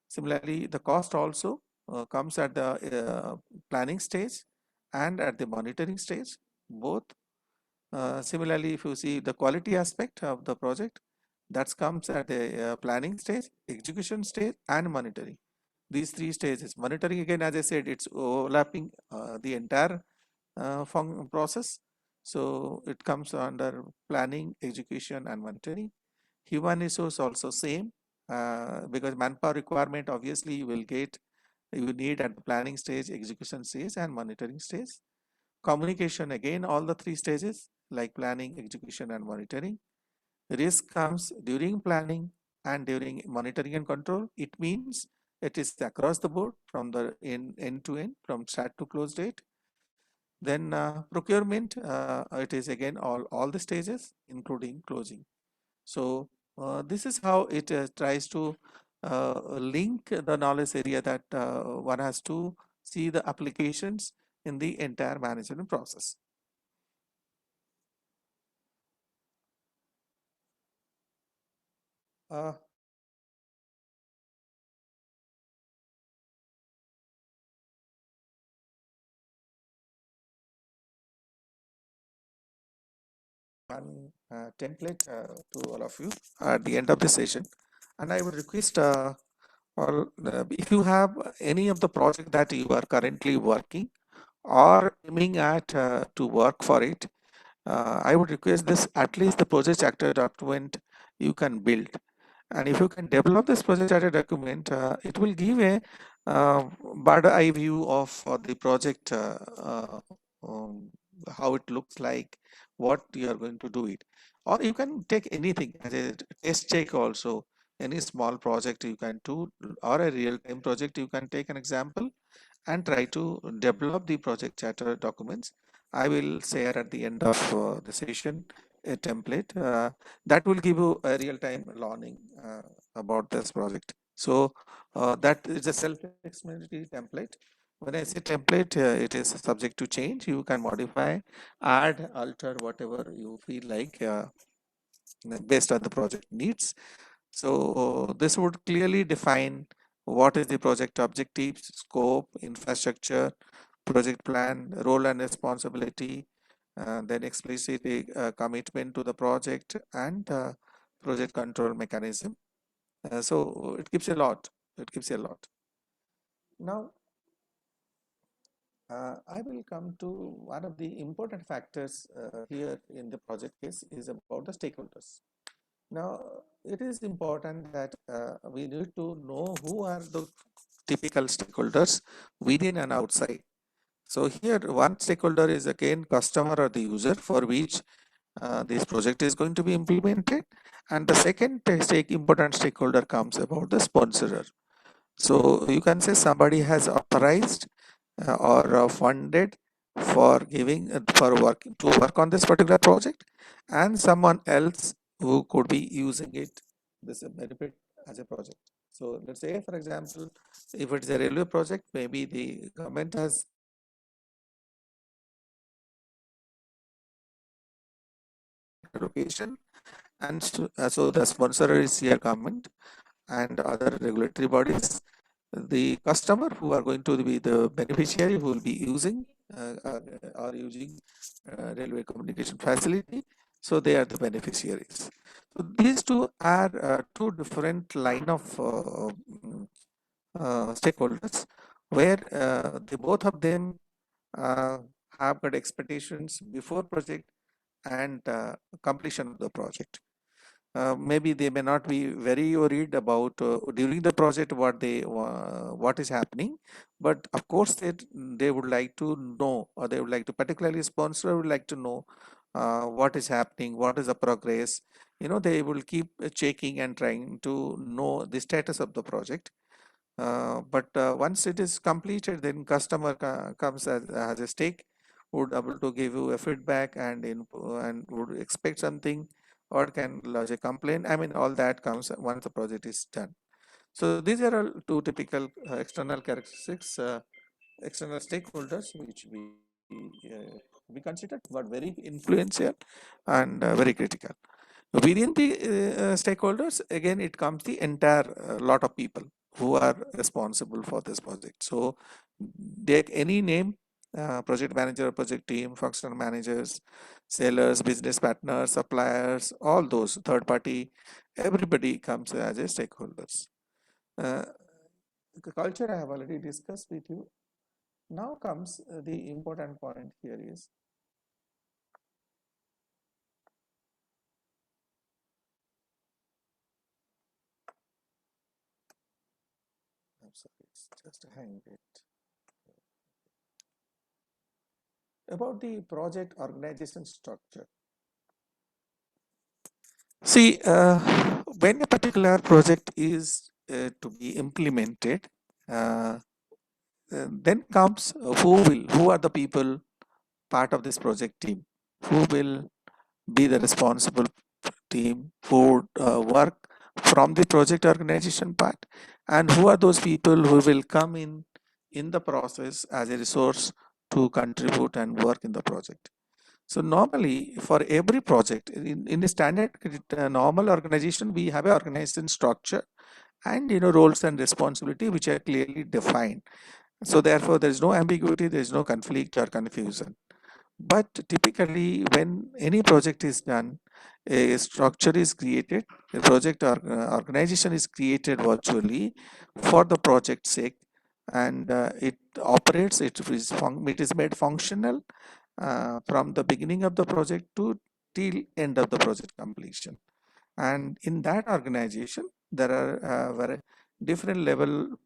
Similarly, the cost also comes at the planning stage and at the monitoring stage, both. Similarly, if you see the quality aspect of the project, that comes at the planning stage, execution stage, and monitoring. These three stages. Monitoring, again, as I said, it's overlapping the entire process. So it comes under planning, execution, and monitoring. Human resource also same, because manpower requirement obviously you need at the planning stage, execution stage, and monitoring stage. Communication, again, all the three stages like planning, execution, and monitoring. Risk comes during planning and during monitoring and control. It means it is across the board from the end to end, from start to close date. Then procurement, it is again all the stages, including closing. So this is how it tries to link the knowledge area that one has to see the applications in the entire management process. One template to all of you at the end of the session, and I would request if you have any of the project that you are currently working or aiming at to work for it, I would request this, at least the project chapter document you can build. And if you can develop this project chapter document, it will give a bird eye view of the project, um, how it looks like, what you are going to do it. Or you can take anything as a test check also. Any small project you can do, or a real-time project you can take an example and try to develop the project charter documents. I will share at the end of the session a template that will give you a real-time learning about this project. So that is a self-explanatory template. When I say template, it is subject to change. You can modify, add, alter, whatever you feel like based on the project needs. So this would clearly define what is the project objectives, scope, infrastructure, project plan, role and responsibility, then explicit commitment to the project, and project control mechanism. So it gives a lot. It gives a lot. Now, I will come to one of the important factors here in the project case is about the stakeholders. Now, it is important that we need to know who are the typical stakeholders within and outside. So here one stakeholder is again customer or the user for which this project is going to be implemented. And the second important stakeholder comes about the sponsorer. So you can say somebody has authorized or funded for giving for work to work on this particular project, and someone else who could be using it, this benefit as a project. So let's say, for example, if it's a railway project, maybe the government has allocation, and so the sponsor is here government and other regulatory bodies. the customer who are going to be the beneficiary who will be using or using railway communication facility. So they are the beneficiaries. So these two are two different line of stakeholders where the both of them uh, have got expectations before project and completion of the project. Maybe they may not be very worried about during the project what is happening, but of course they would like to know, or they would like to, particularly sponsor would like to know what is happening, what is the progress. They will keep checking and trying to know the status of the project. But once it is completed, then customer comes as a stake, would able to give you a feedback and would expect something, or can lodge a complaint. I mean, all that comes once the project is done. So these are all two typical external characteristics, external stakeholders, which we consider but very influential and very critical. Within the stakeholders, again, it comes the entire lot of people who are responsible for this project. So take any name, project manager, project team, functional managers, sellers, business partners, suppliers, all those third party, everybody comes as a stakeholders. Uh, Culture I have already discussed with you. Now comes the important point here is I'm sorry, it's just a hang it. About the project organization structure. See, when a particular project is to be implemented, then comes who are the people part of this project team, who will be the responsible team who would work from the project organization part, and who are those people who will come in the process as a resource to contribute and work in the project. So normally for every project in a standard normal organization, we have an organization structure and roles and responsibility which are clearly defined. So therefore there is no ambiguity, there is no conflict or confusion. But typically when any project is done, a structure is created, a project or organization is created virtually for the project's sake, and it operates, it is made functional from the beginning of the project to till end of the project completion. And in that organization there are different level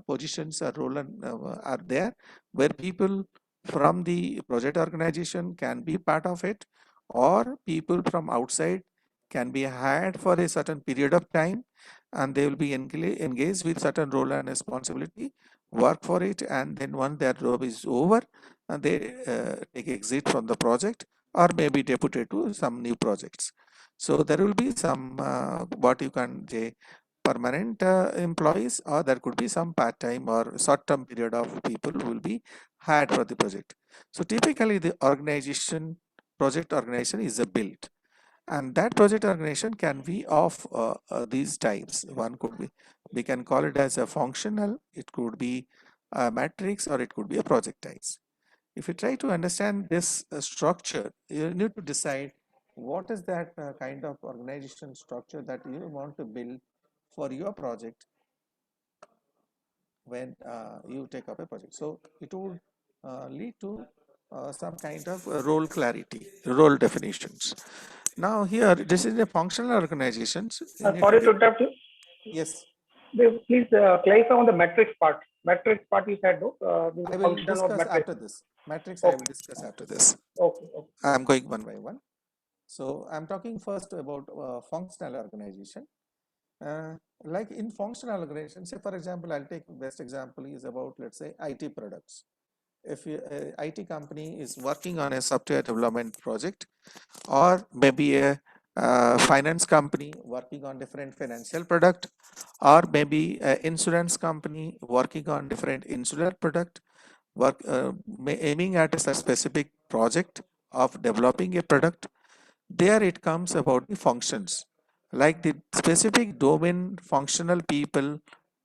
positions or role are there, where people from the project organization can be part of it, or people from outside can be hired for a certain period of time, and they will be engaged with certain role and responsibility, work for it, and then once their job is over, they take exit from the project or maybe deputed to some new projects. So there will be some what you can say permanent employees, or there could be some part-time or short-term period of people who will be hired for the project. So typically the project organization is a build, and that project organization can be of these types. One could be, we can call it as a functional, it could be a matrix, or it could be a project types. If you try to understand this structure, you need to decide what is that kind of organization structure that you want to build for your project when you take up a project. So it would lead to some kind of role clarity, role definitions. Now here, this is a functional organizations. Sorry to interrupt you. Yes. Please clarify on the matrix part. Matrix part you said, no? I will discuss after this. Matrix I will discuss after this. Okay. I'm going one by one. So I'm talking first about functional organization. Like in functional organization, say for example, I'll take best example is about, let's say, IT products. If a IT company is working on a software development project, or maybe a finance company working on different financial product, or maybe an insurance company working on different insular product, aiming at a specific project of developing a product. There it comes about the functions, like the specific domain functional people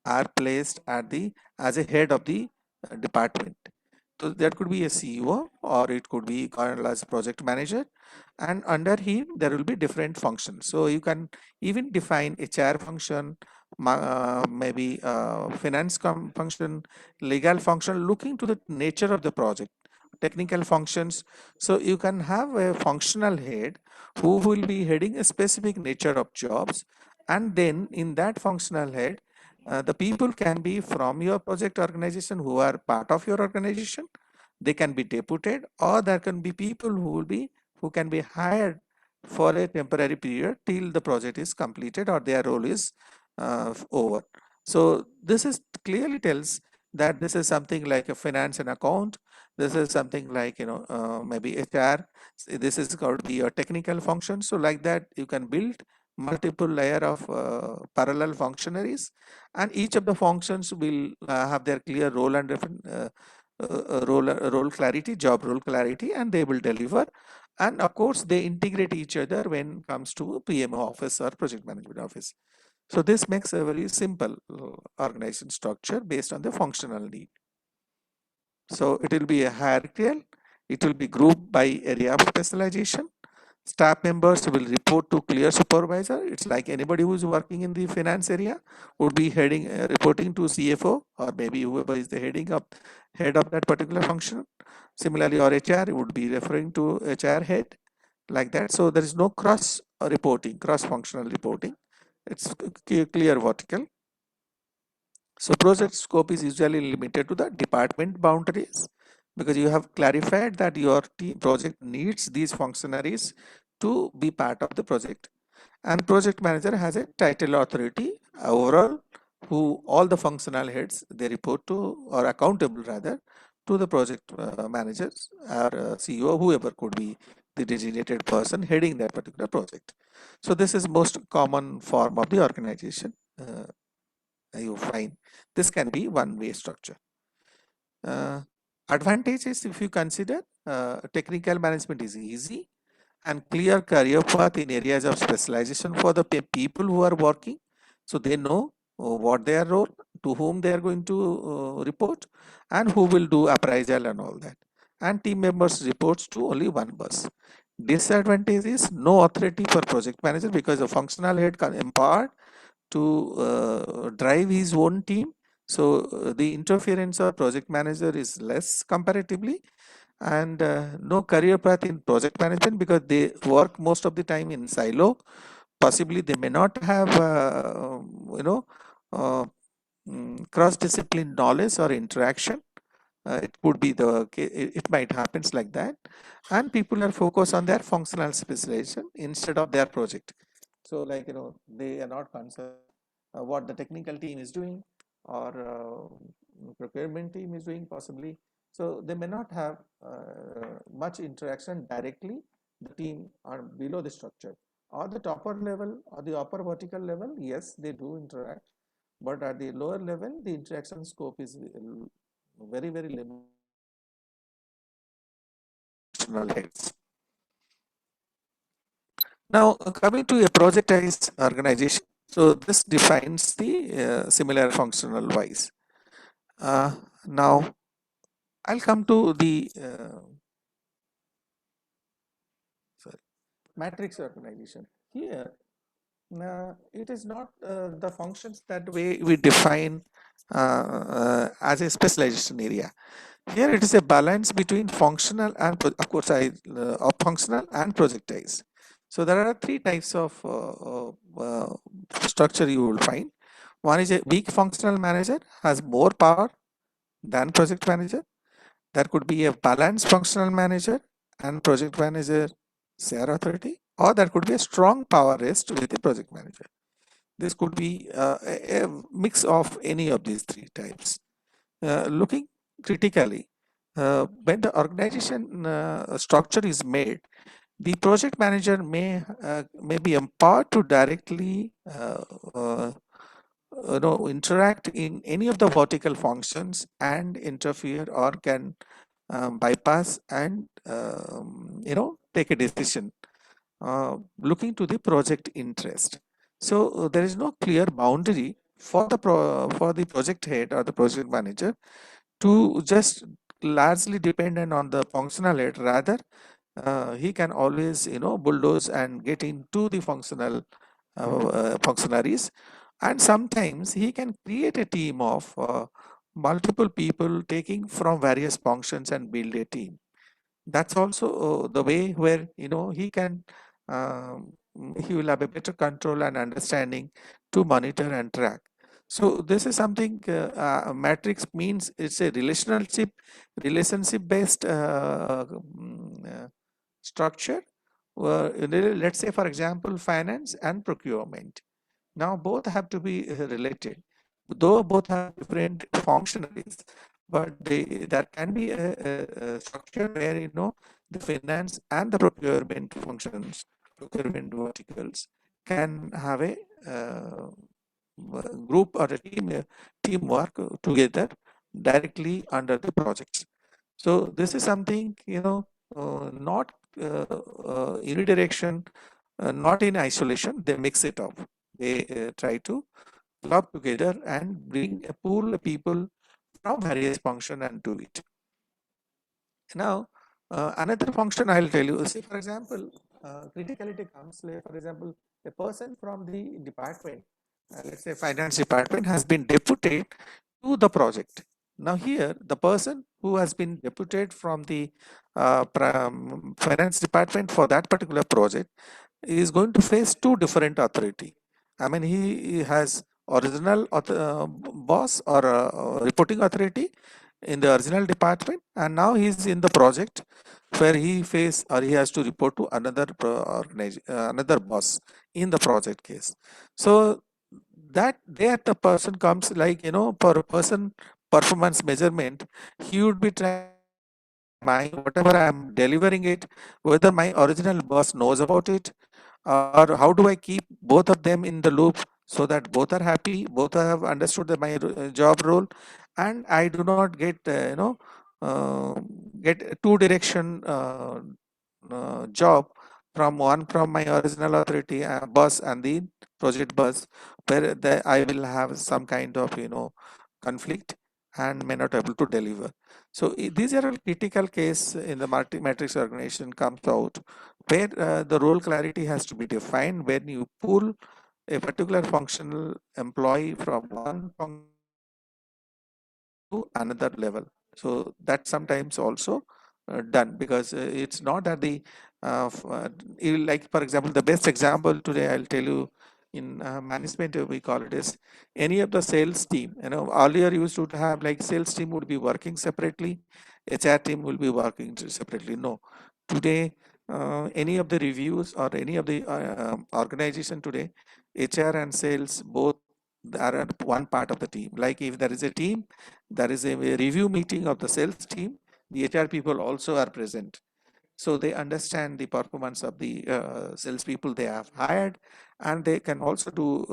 are placed at the as a head of the department. So that could be a CEO, or it could be called as project manager, and under him there will be different functions. So you can even define HR function, maybe finance function, legal function, looking to the nature of the project, technical functions. So you can have a functional head who will be heading a specific nature of jobs, and then in that functional head, the people can be from your project organization who are part of your organization. They can be deputed, or there can be people who can be hired for a temporary period till the project is completed or their role is over. So this is clearly tells that this is something like a finance and account. This is something like, maybe HR. This is going to be a technical function. So like that, you can build multiple layer of parallel functionaries, and each of the functions will have their clear role and different role clarity, job role clarity, and they will deliver. And of course, they integrate each other when it comes to PMO office or project management office. So this makes a very simple organization structure based on the functional need. So it will be a hierarchical, it will be grouped by area of specialization. Staff members will report to clear supervisor. It's like anybody who's working in the finance area would be heading reporting to CFO, or maybe whoever is the head of that particular function. Similarly, or HR would be referring to HR head, like that. So there is no cross reporting, cross functional reporting. It's clear vertical. So project scope is usually limited to the department boundaries, because you have clarified that your project needs these functionaries to be part of the project. And project manager has a title authority overall, who all the functional heads they report to, or accountable rather, to the project managers or CEO, whoever could be the designated person heading that particular project. So this is most common form of the organization. You find this can be one-way structure. Advantages, if you consider, technical management is easy and clear career path in areas of specialization for the people who are working. So they know what their role, to whom they are going to report, and who will do appraisal and all that. And team members reports to only one boss. Disadvantage is no authority for project manager, because the functional head can empowered to drive his own team. So the interference of project manager is less comparatively, and no career path in project management, because they work most of the time in silo. Possibly they may not have uh, cross-discipline knowledge or interaction. It could be it might happens like that, and people are focused on their functional specialization instead of their project. So like, they are not concerned what the technical team is doing, or procurement team is doing possibly. So they may not have much interaction directly the team are below the structure, or the topper level or the upper vertical level. Yes, they do interact, but at the lower level the interaction scope is very limited. Heads. Now coming to a projectized organization, so this defines the similar functional wise. Now I'll come to the matrix organization. Here, it is not the functions that way we define as a specialization area. Here it is a balance between functional and, of course, of functional and projectized. So there are three types of structure you will find. One is a weak functional manager, has more power than project manager. There could be a balanced functional manager and project manager share authority, or there could be a strong power rest with the project manager. This could be a mix of any of these three types. Looking critically, when the organization structure is made, the project manager may be empowered to directly interact in any of the vertical functions and interfere, or can bypass and take a decision looking to the project interest. So there is no clear boundary for the project head or the project manager to just largely dependent on the functional head. Rather, he can always bulldoze and get into the functionaries, and sometimes he can create a team of multiple people taking from various functions and build a team. That's also the way where he can he will have a better control and understanding to monitor and track. So this is something matrix means. It's a relationship based structure. Let's say, for example, finance and procurement. Now both have to be related, though both have different functionaries, but there can be a structure where the finance and the procurement functions, procurement verticals can have a group or a teamwork together directly under the projects. So this is something not unidirection, not in isolation. They mix it up. They try to club together and bring a pool of people from various function and do it. Now, another function I'll tell you. See, for example, criticality comes. Like, for example, a person from the department, let's say finance department, has been deputed to the project. Now here, the person who has been deputed from the finance department for that particular project is going to face two different authority. I mean, he has original boss or reporting authority in the original department, and now he is in the project where he face or he has to report to another another boss in the project case. So that there the person comes, like for a person performance measurement, he would be trying my whatever I am delivering it, whether my original boss knows about it, or how do I keep both of them in the loop so that both are happy, both have understood my job role, and I do not get uh, get two direction job from one from my original authority boss and the project boss, where I will have some kind of conflict and may not able to deliver. So these are all critical case in the matrix organization comes out, where the role clarity has to be defined when you pull a particular functional employee from one function to another level. So that sometimes also done, because it's not that the like, for example, the best example today I'll tell you, in management we call it as any of the sales team. Earlier used to have like sales team would be working separately, HR team will be working separately. No, today any of the reviews or any of the organization today, HR and sales both are at one part of the team. Like if there is a team, there is a review meeting of the sales team, the HR people also are present. So they understand the performance of the sales people they have hired, and they can also do,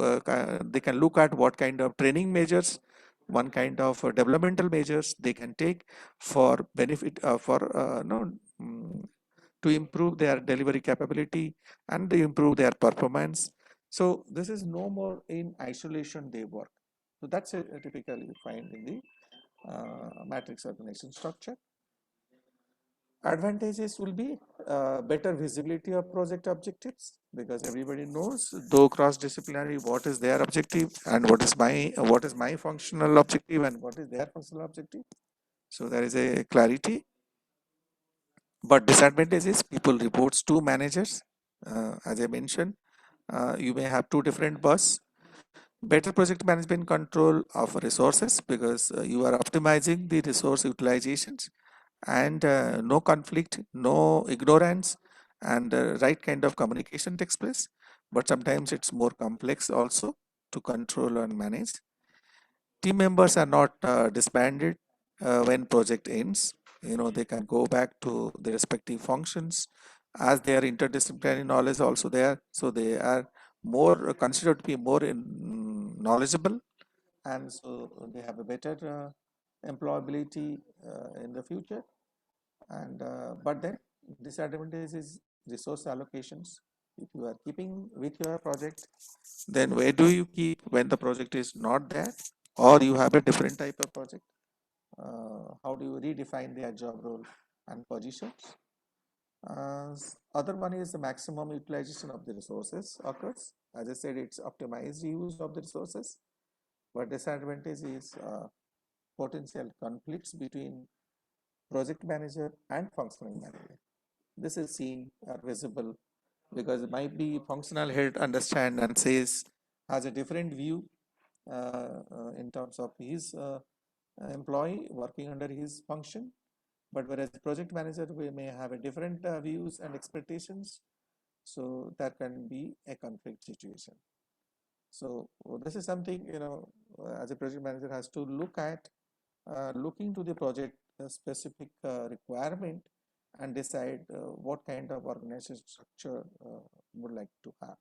they can look at what kind of training measures, one kind of developmental measures they can take for benefit for no, to improve their delivery capability and to improve their performance. So this is no more in isolation they work. So that's a typically you find in the matrix organization structure. Advantages will be better visibility of project objectives, because everybody knows, though cross-disciplinary, what is their objective and what is my functional objective and what is their functional objective. So there is a clarity. But disadvantage is people reports to managers. As I mentioned, you may have two different boss. Better project management control of resources, because you are optimizing the resource utilizations, and no conflict, no ignorance, and right kind of communication takes place. But sometimes it's more complex also to control and manage. Team members are not disbanded when project ends. They can go back to their respective functions, as their interdisciplinary knowledge also there, so they are more considered to be more knowledgeable, and so they have a better employability in the future. And but then disadvantage is resource allocations. If you are keeping with your project, then where do you keep when the project is not there, or you have a different type of project? How do you redefine their job role and positions? Other one is the maximum utilization of the resources occurs. As I said, it's optimized use of the resources, but disadvantage is potential conflicts between project manager and functional manager. This is seen or visible because it might be functional head understand and says has a different view in terms of his employee working under his function, but whereas project manager we may have a different views and expectations, so that can be a conflict situation. So this is something as a project manager has to look at, looking to the project specific requirement and decide what kind of organization structure would like to have.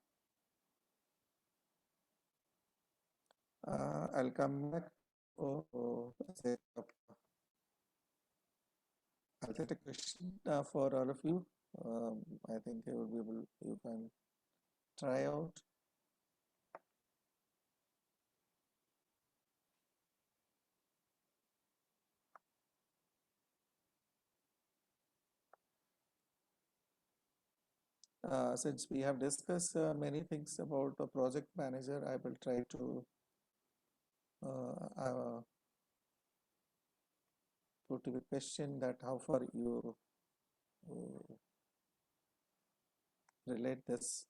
I'll come back to I'll set a question for all of you. I think you will be able, you can try out. Since we have discussed many things about a project manager, I will try to put to the question that how far you relate this.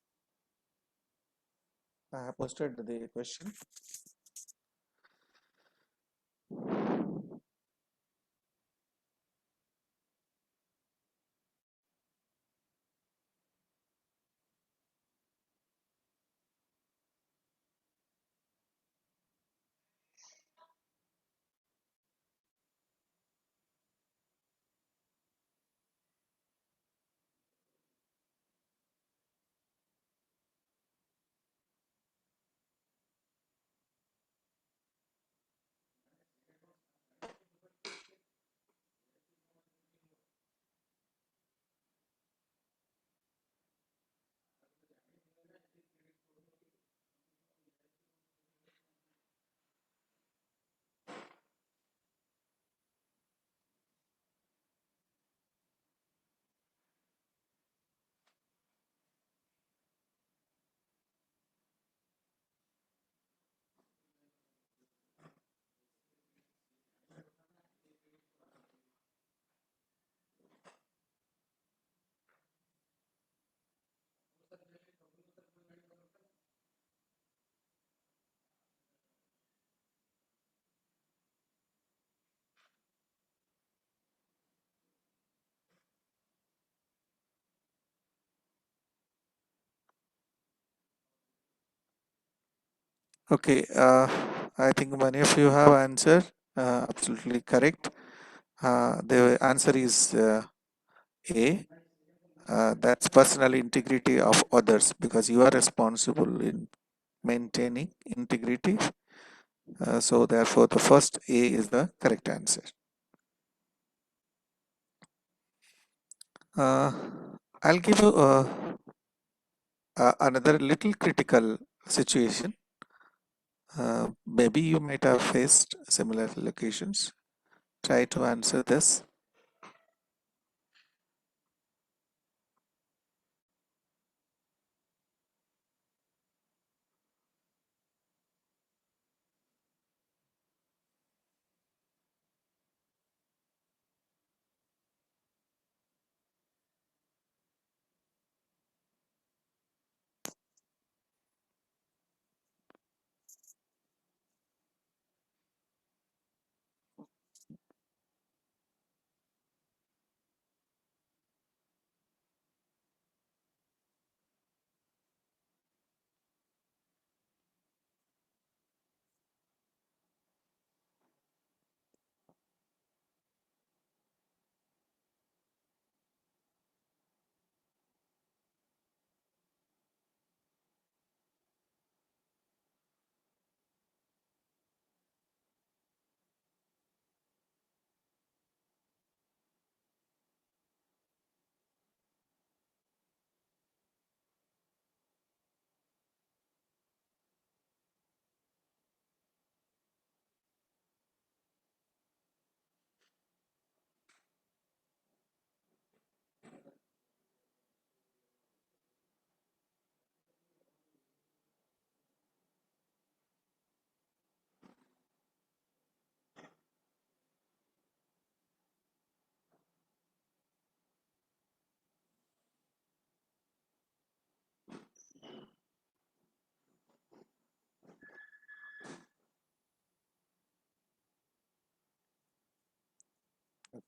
I have posted the question. Okay, I think many of you have answered absolutely correct. The answer is A. That's personal integrity of others, because you are responsible in maintaining integrity. So therefore, the first A is the correct answer. I'll give you another little critical situation. Maybe you might have faced similar locations. Try to answer this.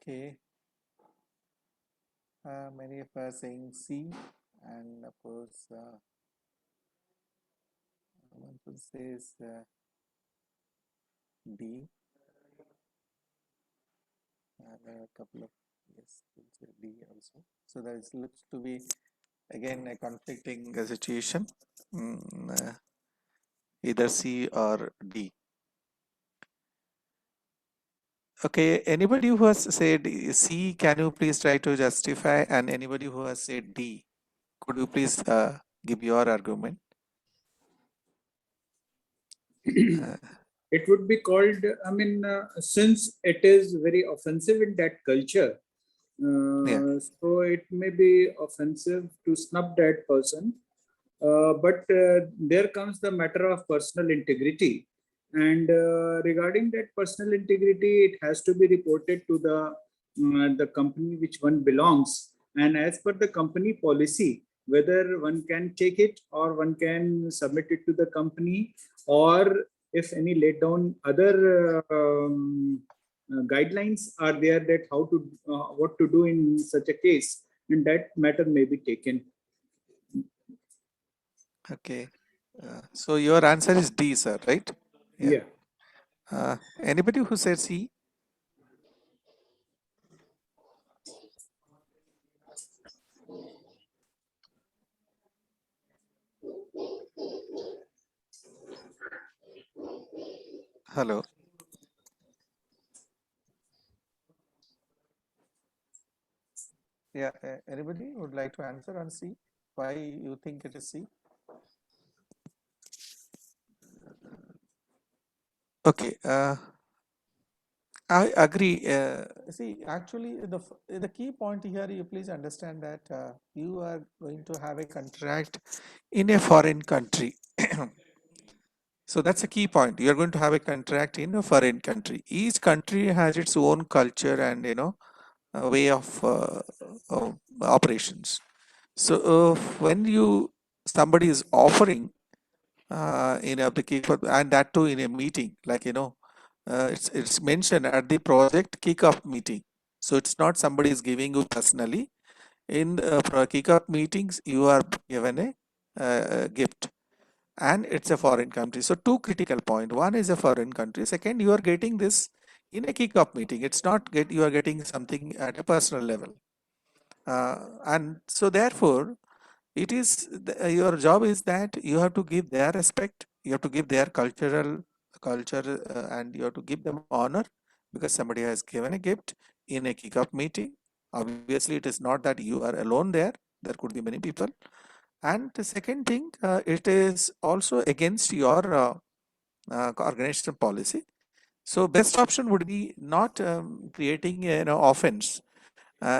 Okay. Many of us saying C, and of course, one person says D. There are a couple of yes, D also. So there looks to be again a conflicting situation, either C or D. Okay, anybody who has said C, can you please try to justify? And anybody who has said D, could you please give your argument? It would be called, I mean, since it is very offensive in that culture, so it may be offensive to snub that person. But there comes the matter of personal integrity. And regarding that personal integrity, it has to be reported to the company which one belongs. And as per the company policy, whether one can take it or one can submit it to the company, or if any laid down other guidelines are there that how to what to do in such a case, and that matter may be taken. Okay. So your answer is D, sir, right? Yeah. Anybody who said C? Hello. Yeah. Anybody would like to answer on C? Why you think it is C? Okay. I agree. See, actually, the key point here, you please understand that you are going to have a contract in a foreign country. So that's a key point. You are going to have a contract in a foreign country. Each country has its own culture and way of operations. So when somebody is offering in a and that too in a meeting, like it's mentioned at the project kickoff meeting. So it's not somebody is giving you personally. In kickoff meetings, you are given a gift, and it's a foreign country. So two critical point. One is a foreign country. Second, you are getting this in a kickoff meeting. It's not you are getting something at a personal level, and so therefore it is your job is that you have to give their respect, you have to give their culture, and you have to give them honor because somebody has given a gift in a kickoff meeting. Obviously it is not that you are alone there could be many people. And the second thing, it is also against your organizational policy. So best option would be not creating offense.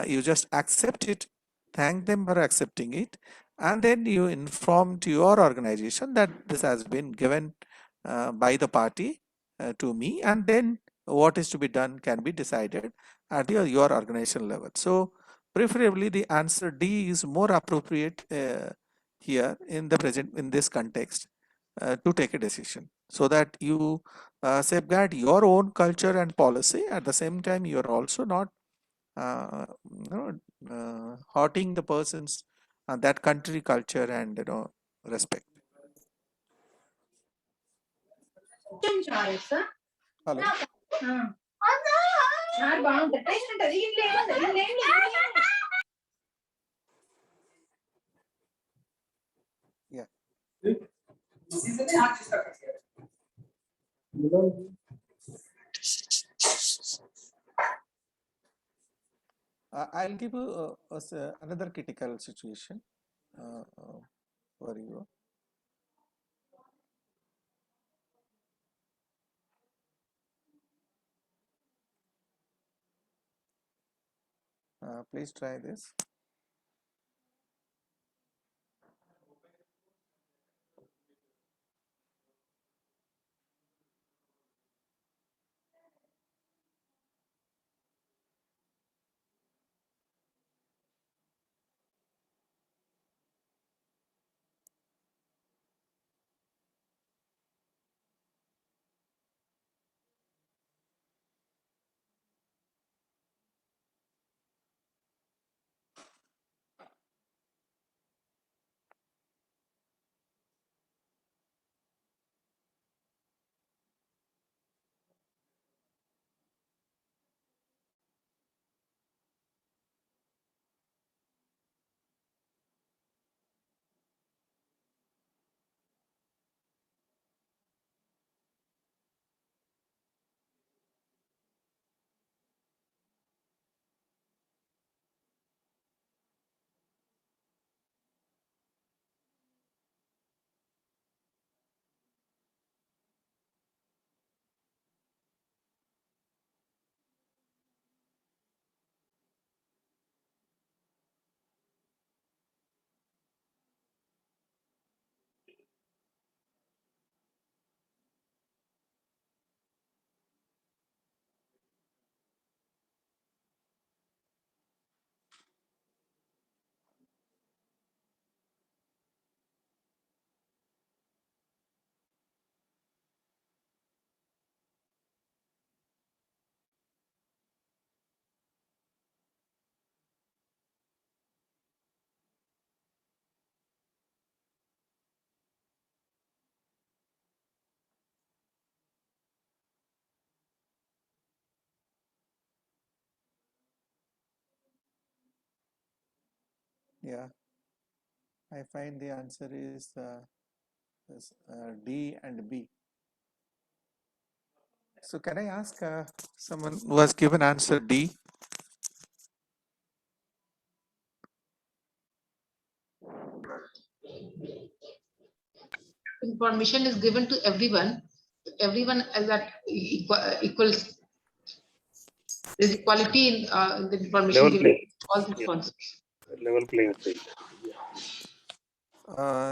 You just accept it, thank them for accepting it, and then you inform to your organization that this has been given by the party to me, and then what is to be done can be decided at your organizational level. So preferably the answer D is more appropriate here in this context to take a decision, so that you safeguard your own culture and policy. At the same time, you are also not hurting the person's that country culture and respect. Hello. Yeah. I'll give you another critical situation for you. Please try this. Yeah, I find the answer is D and B. So can I ask someone who has given answer D? Information is given to everyone. Everyone is at equals. There's equality in the information Level given play. to all the Yeah. sponsors. Level playing field.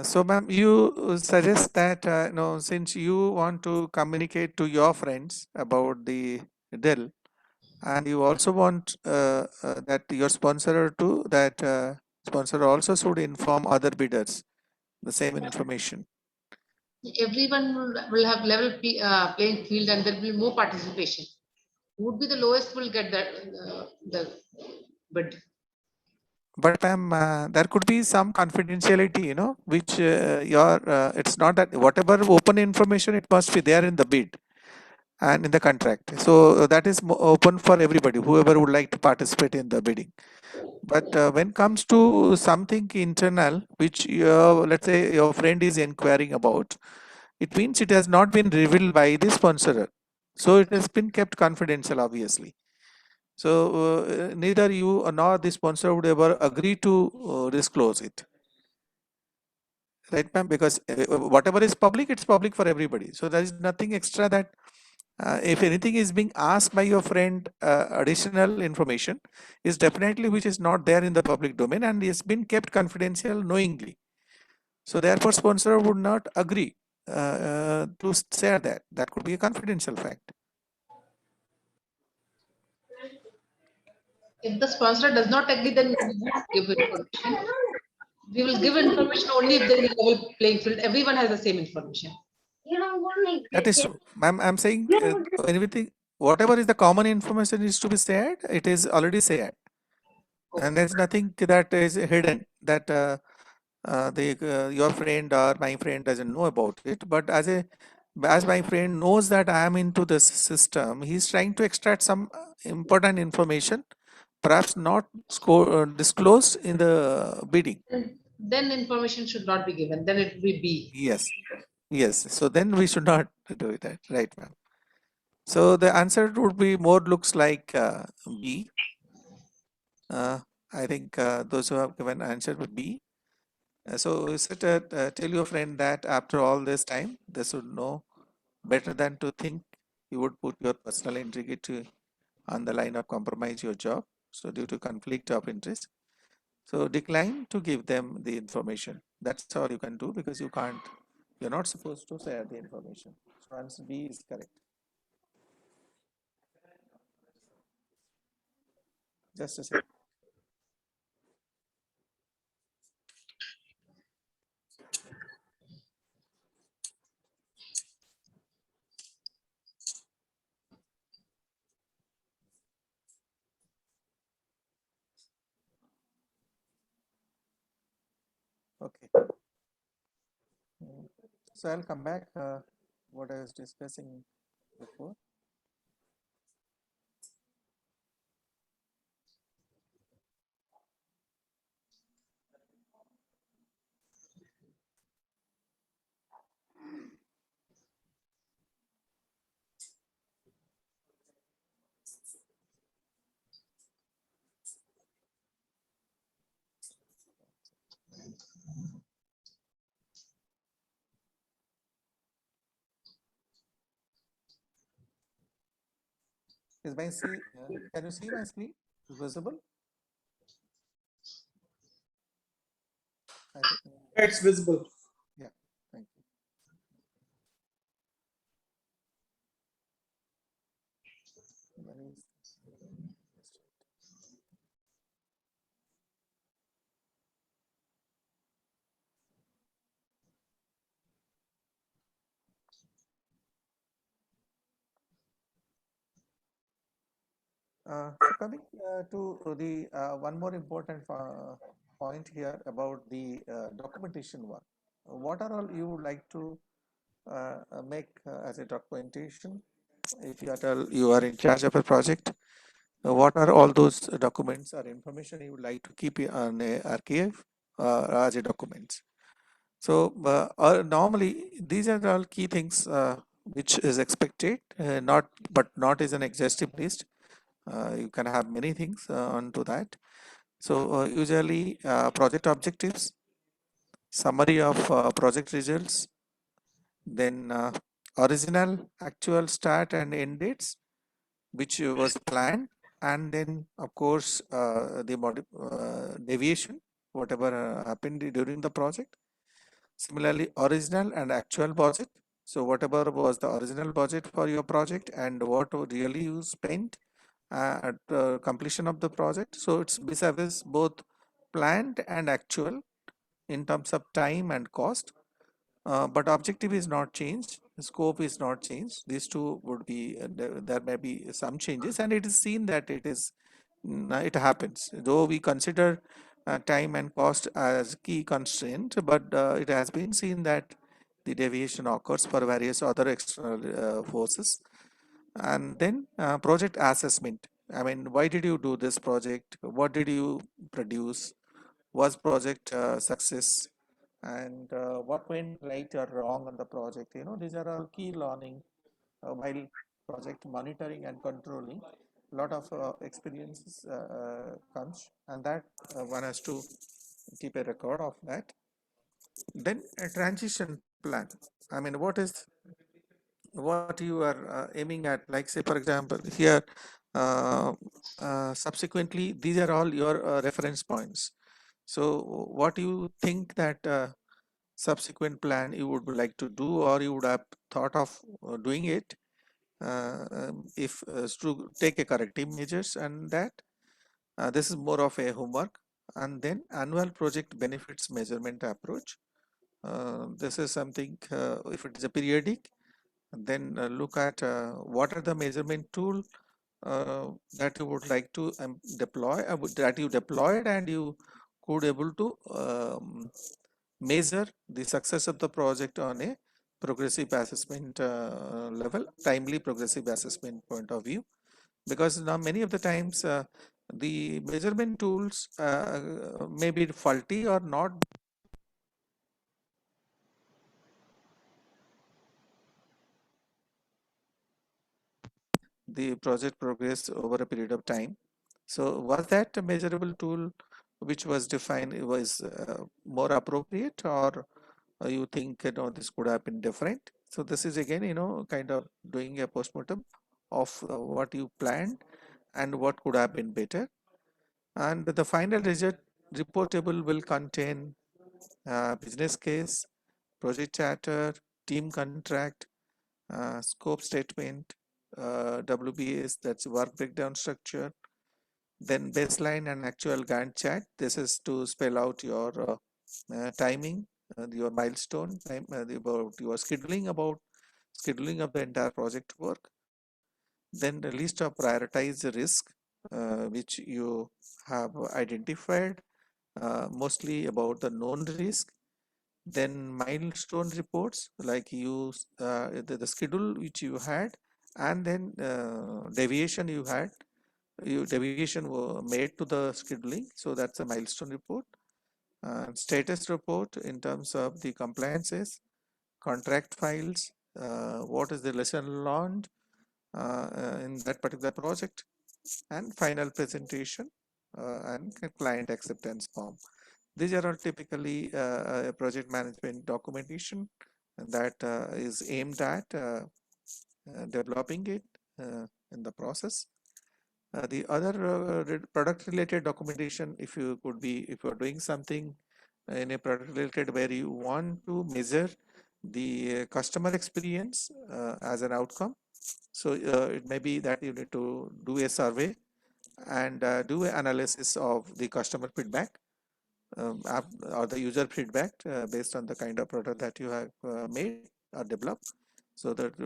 So ma'am, you suggest that since you want to communicate to your friends about the deal, and you also want that your sponsor to that sponsor also should inform other bidders the same information. Everyone will have level playing field, and there will be more participation. Who would be the lowest will get that the bid. But ma'am, there could be some confidentiality, which it's not that whatever open information, it must be there in the bid and in the contract. So that is open for everybody, whoever would like to participate in the bidding. But when comes to something internal, which let's say your friend is inquiring about, it means it has not been revealed by the sponsor. So it has been kept confidential, obviously. So neither you nor the sponsor would ever agree to disclose it. Right, ma'am? Because whatever is public, it's public for everybody. So there is nothing extra that if anything is being asked by your friend, additional information is definitely which is not there in the public domain and is been kept confidential knowingly. So therefore, sponsor would not agree to share that. That could be a confidential fact. If the sponsor does not agree, then we won't give information. We will give information only if there is a level playing field. Everyone has the same information. That is true. I'm saying anything, whatever is the common information is to be shared, it is already shared. And there's nothing that is hidden that your friend or my friend doesn't know about it. But as my friend knows that I am into this system, he's trying to extract some important information, perhaps not disclosed in the bidding. Then information should not be given. Then it will be B. Yes. So then we should not do that, right, ma'am? So the answer would be more looks like B. I think those who have given answer would B. So is it tell your friend that after all this time, they should know better than to think you would put your personal integrity on the line of compromise your job. So due to conflict of interest, so decline to give them the information. That's all you can do because you're not supposed to share the information. So answer B is correct. Just a second. Okay. So I'll come back what I was discussing before. Is my can you see my screen? Is visible? I think, It's visible. yeah, thank you. Where is so coming to the one more important point here about the documentation work. What are all you would like to make as a documentation? If you are in charge of a project, what are all those documents or information you would like to keep on a archive RJ documents. So normally these are all key things which is expected, but not is an exhaustive list. You can have many things onto that. So usually project objectives, summary of project results, then original actual start and end dates which was planned, and then of course the deviation whatever happened during the project. Similarly, original and actual budget. So whatever was the original budget for your project and what really you spent at completion of the project. So it's vis-a-vis both planned and actual in terms of time and cost. But objective is not changed, the scope is not changed. These two would be, there may be some changes, and it is seen that it happens. Though we consider time and cost as key constraint, but it has been seen that the deviation occurs for various other external forces. And then project assessment. I mean, why did you do this project? What did you produce? Was project success? And what went right or wrong on the project? These are all key learning while project monitoring and controlling. A lot of experiences comes, and that one has to keep a record of that. Then a transition plan. I mean, what you are aiming at? Like, say, for example, here subsequently these are all your reference points. So what you think that subsequent plan you would like to do, or you would have thought of doing it, if to take a corrective measures, and that this is more of a homework. And then annual project benefits measurement approach. This is something, if it is a periodic, then look at what are the measurement tool that you would like to deploy, that you deployed and you could able to measure the success of the project on a progressive assessment level, timely progressive assessment point of view. Because now many of the times the measurement tools may be faulty or not the project progress over a period of time. So was that a measurable tool which was defined was more appropriate, or you think this could have been different? So this is again kind of doing a postmortem of what you planned and what could have been better. And the final result reportable will contain business case, project charter, team contract, scope statement, Wbas, that's work breakdown structure, then baseline and actual Gantt chart. This is to spell out your timing, your milestone time, about your scheduling of the entire project work. Then the list of prioritized risk which you have identified, mostly about the known risk. Then milestone reports, like the schedule which you had, and then deviation you had, deviation were made to the scheduling, so that's a milestone report. Status report in terms of the compliances, contract files, what is the lesson learned in that particular project, and final presentation and client acceptance form. These are all typically project management documentation that is aimed at developing it in the process. The other product related documentation, if you're doing something in a product related where you want to measure the customer experience as an outcome. So it may be that you need to do a survey and do an analysis of the customer feedback or the user feedback based on the kind of product that you have made or developed. So that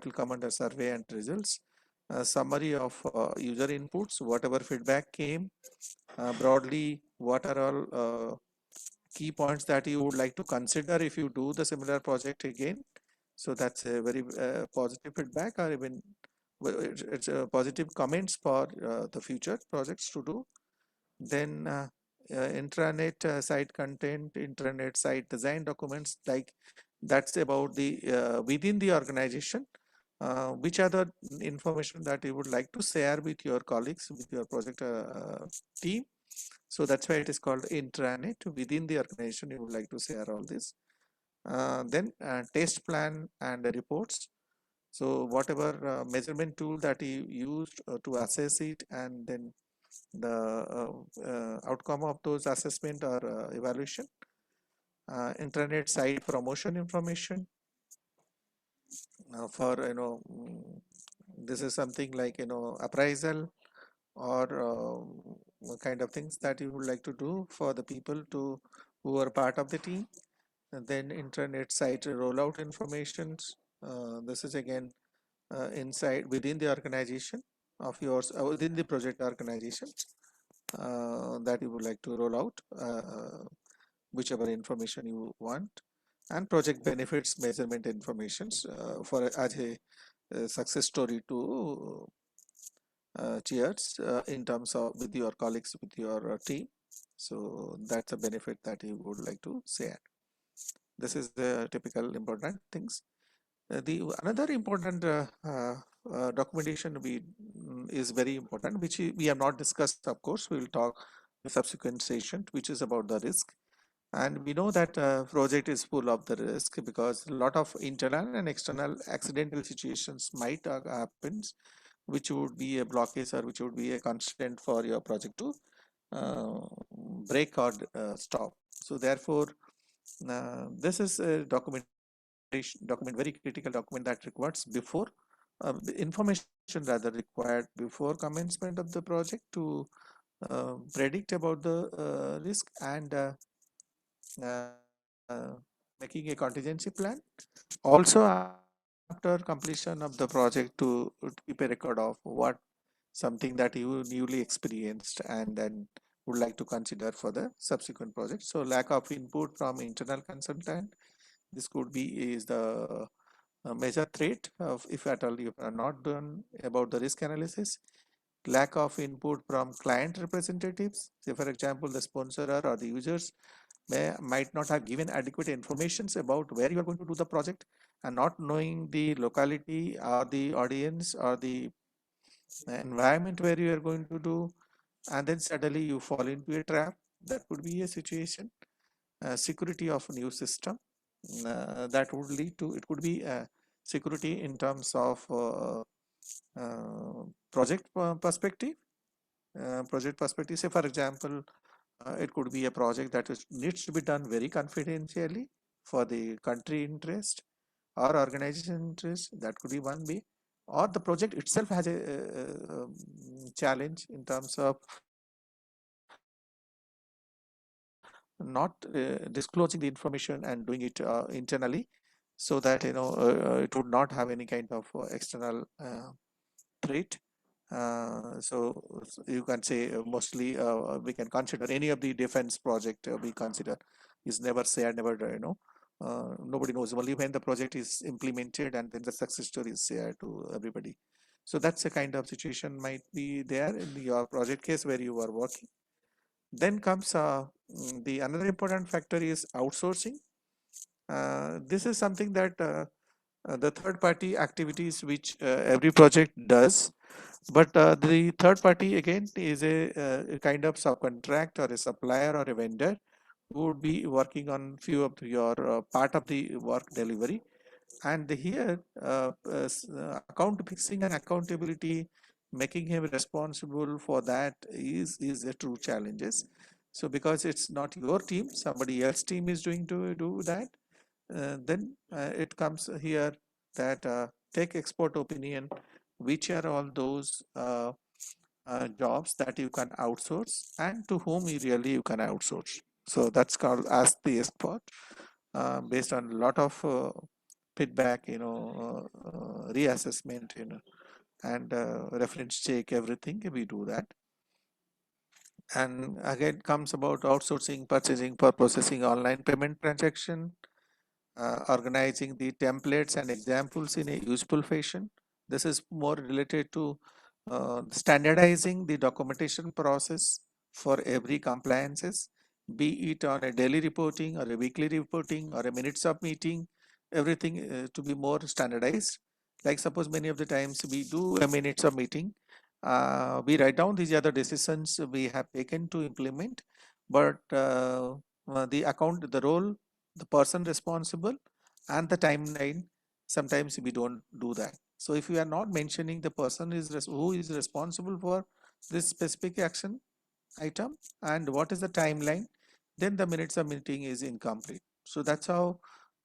will come under survey and results. Summary of user inputs, whatever feedback came, broadly what are all key points that you would like to consider if you do the similar project again. So that's a very positive feedback, or even it's positive comments for the future projects to do. Then intranet site content, intranet site design documents, like that's about the within the organization. Which other information that you would like to share with your colleagues, with your project team? So that's why it is called intranet. Within the organization, you would like to share all this. Then test plan and reports. So whatever measurement tool that you used to assess it, and then the outcome of those assessment or evaluation. Internet site promotion information for this is something like appraisal or kind of things that you would like to do for the people to who are part of the team. And then internet site rollout informations. This is again inside within the organization of yours, within the project organization, that you would like to roll out whichever information you want. And project benefits measurement informations for as a success story to cheers in terms of with your colleagues, with your team. So that's a benefit that you would like to share. This is the typical important things. The another important documentation is very important, which we have not discussed. Of course, we will talk in subsequent session, which is about the risk. And we know that project is full of the risk because a lot of internal and external accidental situations might happen, which would be a blockage or which would be a constraint for your project to uh, break or stop. So therefore, this is a document, very critical document that requires before the information rather required before commencement of the project to predict about the risk and making a contingency plan. Also, after completion of the project to keep a record of what something that you newly experienced and then would like to consider for the subsequent project. So lack of input from internal consultant, this could be is the major threat of if at all you are not done about the risk analysis. Lack of input from client representatives, say for example the sponsor or the users might not have given adequate informations about where you are going to do the project, and not knowing the locality or the audience or the environment where you are going to do, and then suddenly you fall into a trap. That could be a situation. Security of new system, that would lead to, it could be security in terms of project perspective. Project perspective, say for example, it could be a project that needs to be done very confidentially for the country interest or organization interest. That could be one way. Or the project itself has a challenge in terms of not disclosing the information and doing it internally, so that it would not have any kind of external threat. So you can say mostly we can consider any of the defense project we consider is never shared, never nobody knows, only when the project is implemented and then the success story is shared to everybody. So that's a kind of situation might be there in your project case where you are working. Then comes the another important factor is outsourcing. This is something that the third party activities which every project does, but the third party again is a kind of subcontract or a supplier or a vendor who would be working on few of your part of the work delivery. And here account fixing and accountability, making him responsible for that is a true challenges. So because it's not your team, somebody else team is doing to do that, then it comes here that take expert opinion, which are all those jobs that you can outsource and to whom really you can outsource. So that's called ask the expert, based on a lot of feedback, reassessment, and reference check, everything we do that. And again comes about outsourcing purchasing for processing online payment transaction, organizing the templates and examples in a useful fashion. This is more related to standardizing the documentation process for every compliances, be it on a daily reporting or a weekly reporting or a minutes of meeting, everything to be more standardized. Like suppose many of the times we do a minutes of meeting, we write down these other decisions we have taken to implement, but the role, the person responsible and the timeline, sometimes we don't do that. So if you are not mentioning the person who is responsible for this specific action item and what is the timeline, then the minutes of meeting is incomplete. So that's how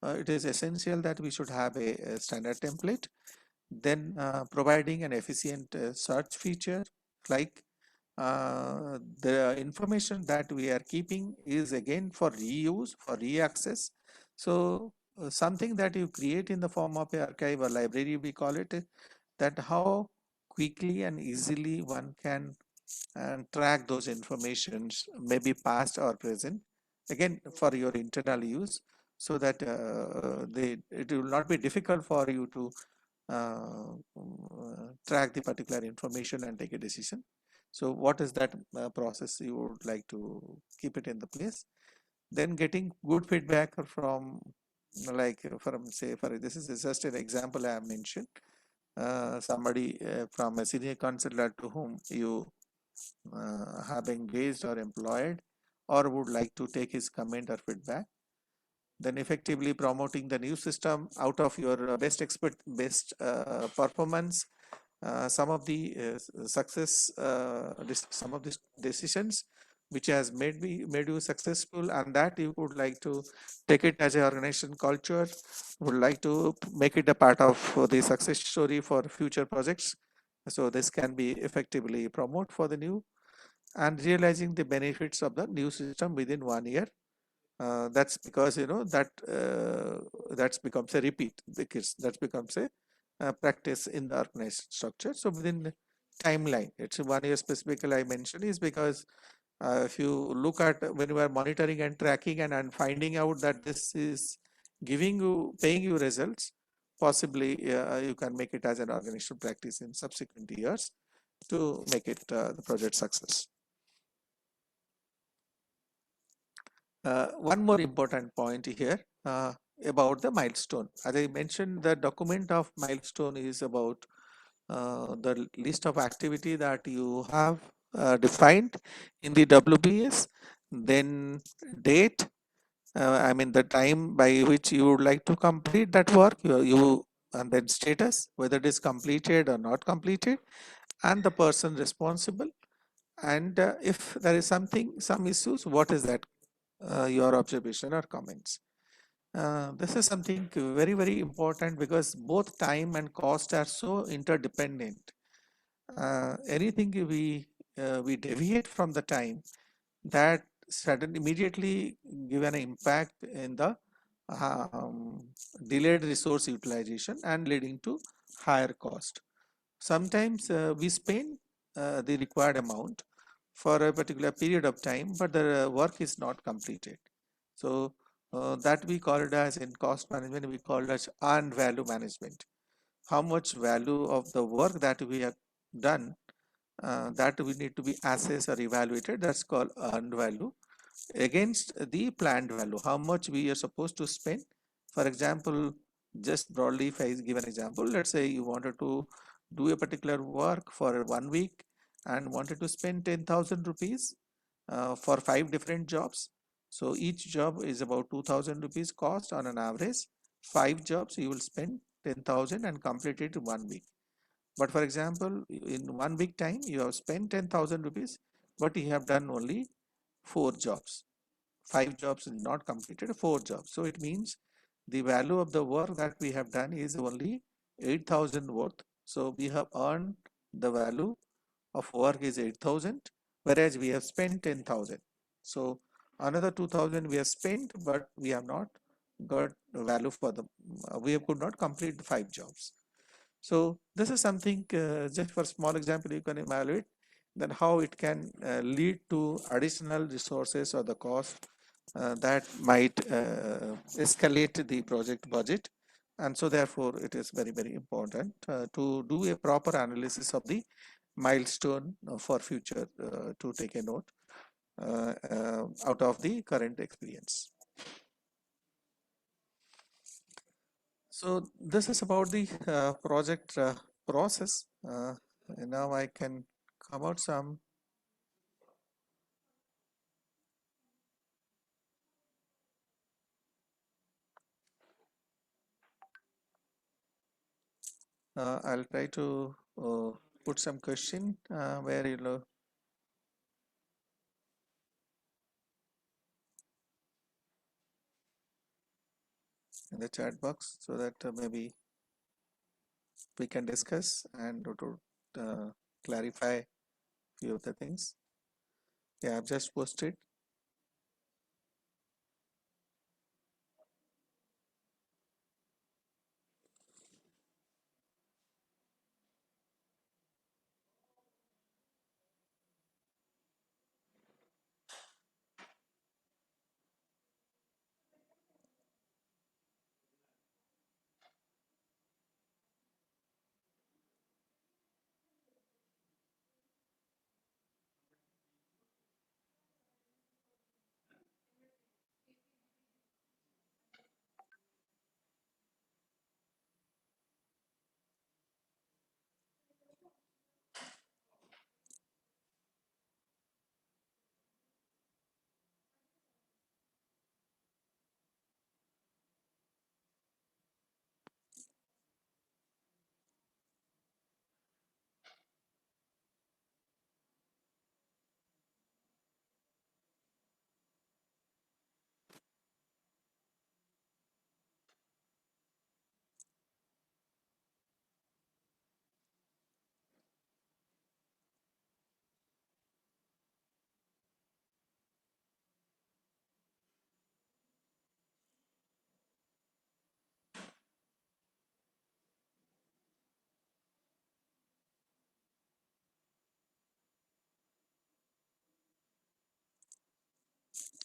it is essential that we should have a standard template. Then providing an efficient search feature, like the information that we are keeping is again for reuse, for re-access. So something that you create in the form of a archive or library, we call it, that how quickly and easily one can track those informations, maybe past or present, again for your internal use, so that it will not be difficult for you to track the particular information and take a decision. So what is that process you would like to keep it in the place? Then getting good feedback from, like from say, for this is just an example I have mentioned, somebody from a senior consultant to whom you have engaged or employed, or would like to take his comment or feedback. Then effectively promoting the new system out of your best performance. Some of the some of these decisions which has made you successful, and that you would like to take it as an organization culture, would like to make it a part of the success story for future projects. So this can be effectively promote for the new, and realizing the benefits of the new system within 1 year. That's because that becomes a repeat, because that becomes a practice in the organization structure. So within the timeline, it's 1 year specifically I mentioned, is because if you look at when you are monitoring and tracking and finding out that this is paying you results, possibly you can make it as an organizational practice in subsequent years to make it the project success. One more important point here about the milestone. As I mentioned, the document of milestone is about the list of activity that you have defined in the Wbas, then date, I mean the time by which you would like to complete that work, and then status, whether it is completed or not completed, and the person responsible, and if there is some issues, what is that your observation or comments. This is something very, very important, because both time and cost are so interdependent. Anything we deviate from the time, that suddenly immediately give an impact in the um, delayed resource utilization and leading to higher cost. Sometimes we spend the required amount for a particular period of time, but the work is not completed. So that we call it as, in cost management, we call it as earned value management. How much value of the work that we have done, that we need to be assessed or evaluated, that's called earned value, against the planned value, how much we are supposed to spend. For example, just broadly, if I give an example, let's say you wanted to do a particular work for 1 week and wanted to spend 10,000 rupees for 5 different jobs. So each job is about 2,000 rupees cost on an average. 5 jobs you will spend 10,000 and complete it in 1 week. But for example, in 1 week time, you have spent 10,000 rupees, but you have done only 4 jobs. 5 jobs is not completed, 4 jobs. So it means the value of the work that we have done is only 8,000 worth. So we have earned the value of work is 8,000, whereas we have spent 10,000. So another 2,000 we have spent, but we have not got value for the, we could not complete the 5 jobs. So this is something, just for small example, you can evaluate then how it can lead to additional resources or the cost that might escalate the project budget. And so therefore it is very, very important to do a proper analysis of the milestone for future to take a note. out of the current experience. So this is about the project process. And now I can come out some I'll try to put some question where you know in the chat box, so that maybe we can discuss and to clarify few of the things. Yeah, I've just posted.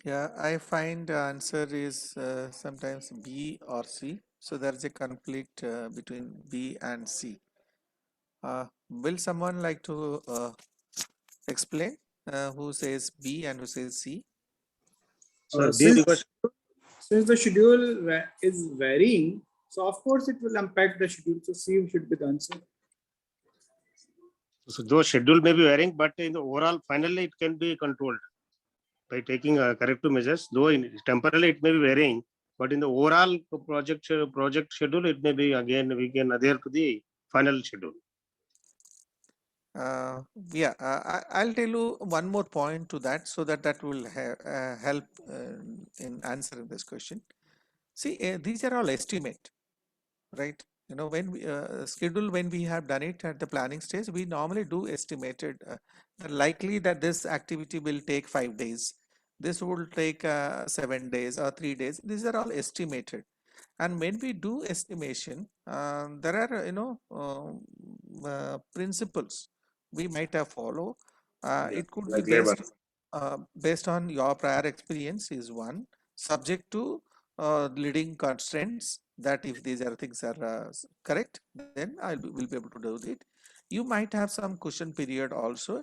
Yeah, I find the answer is sometimes B or C. So there's a conflict between B and C. Will someone like to explain who says B and who says C? Since the schedule is varying, so of course it will impact the schedule. So C should be the answer. So those schedule may be varying, but in the overall, finally it can be controlled by taking corrective measures. Though temporarily it may be varying, but in the overall project schedule, it may be again we can adhere to the final schedule. Yeah, I'll tell you one more point to that, so that will help in answering this question. See, these are all estimate, right? You know, when we schedule, when we have done it at the planning stage, we normally do estimated likely that this activity will take 5 days. This will take 7 days or 3 days. These are all estimated. And when we do estimation, there are principles we might have follow. It could be based on your prior experience is one, subject to leading constraints, that if these are things are correct, then will be able to do it. You might have some cushion period also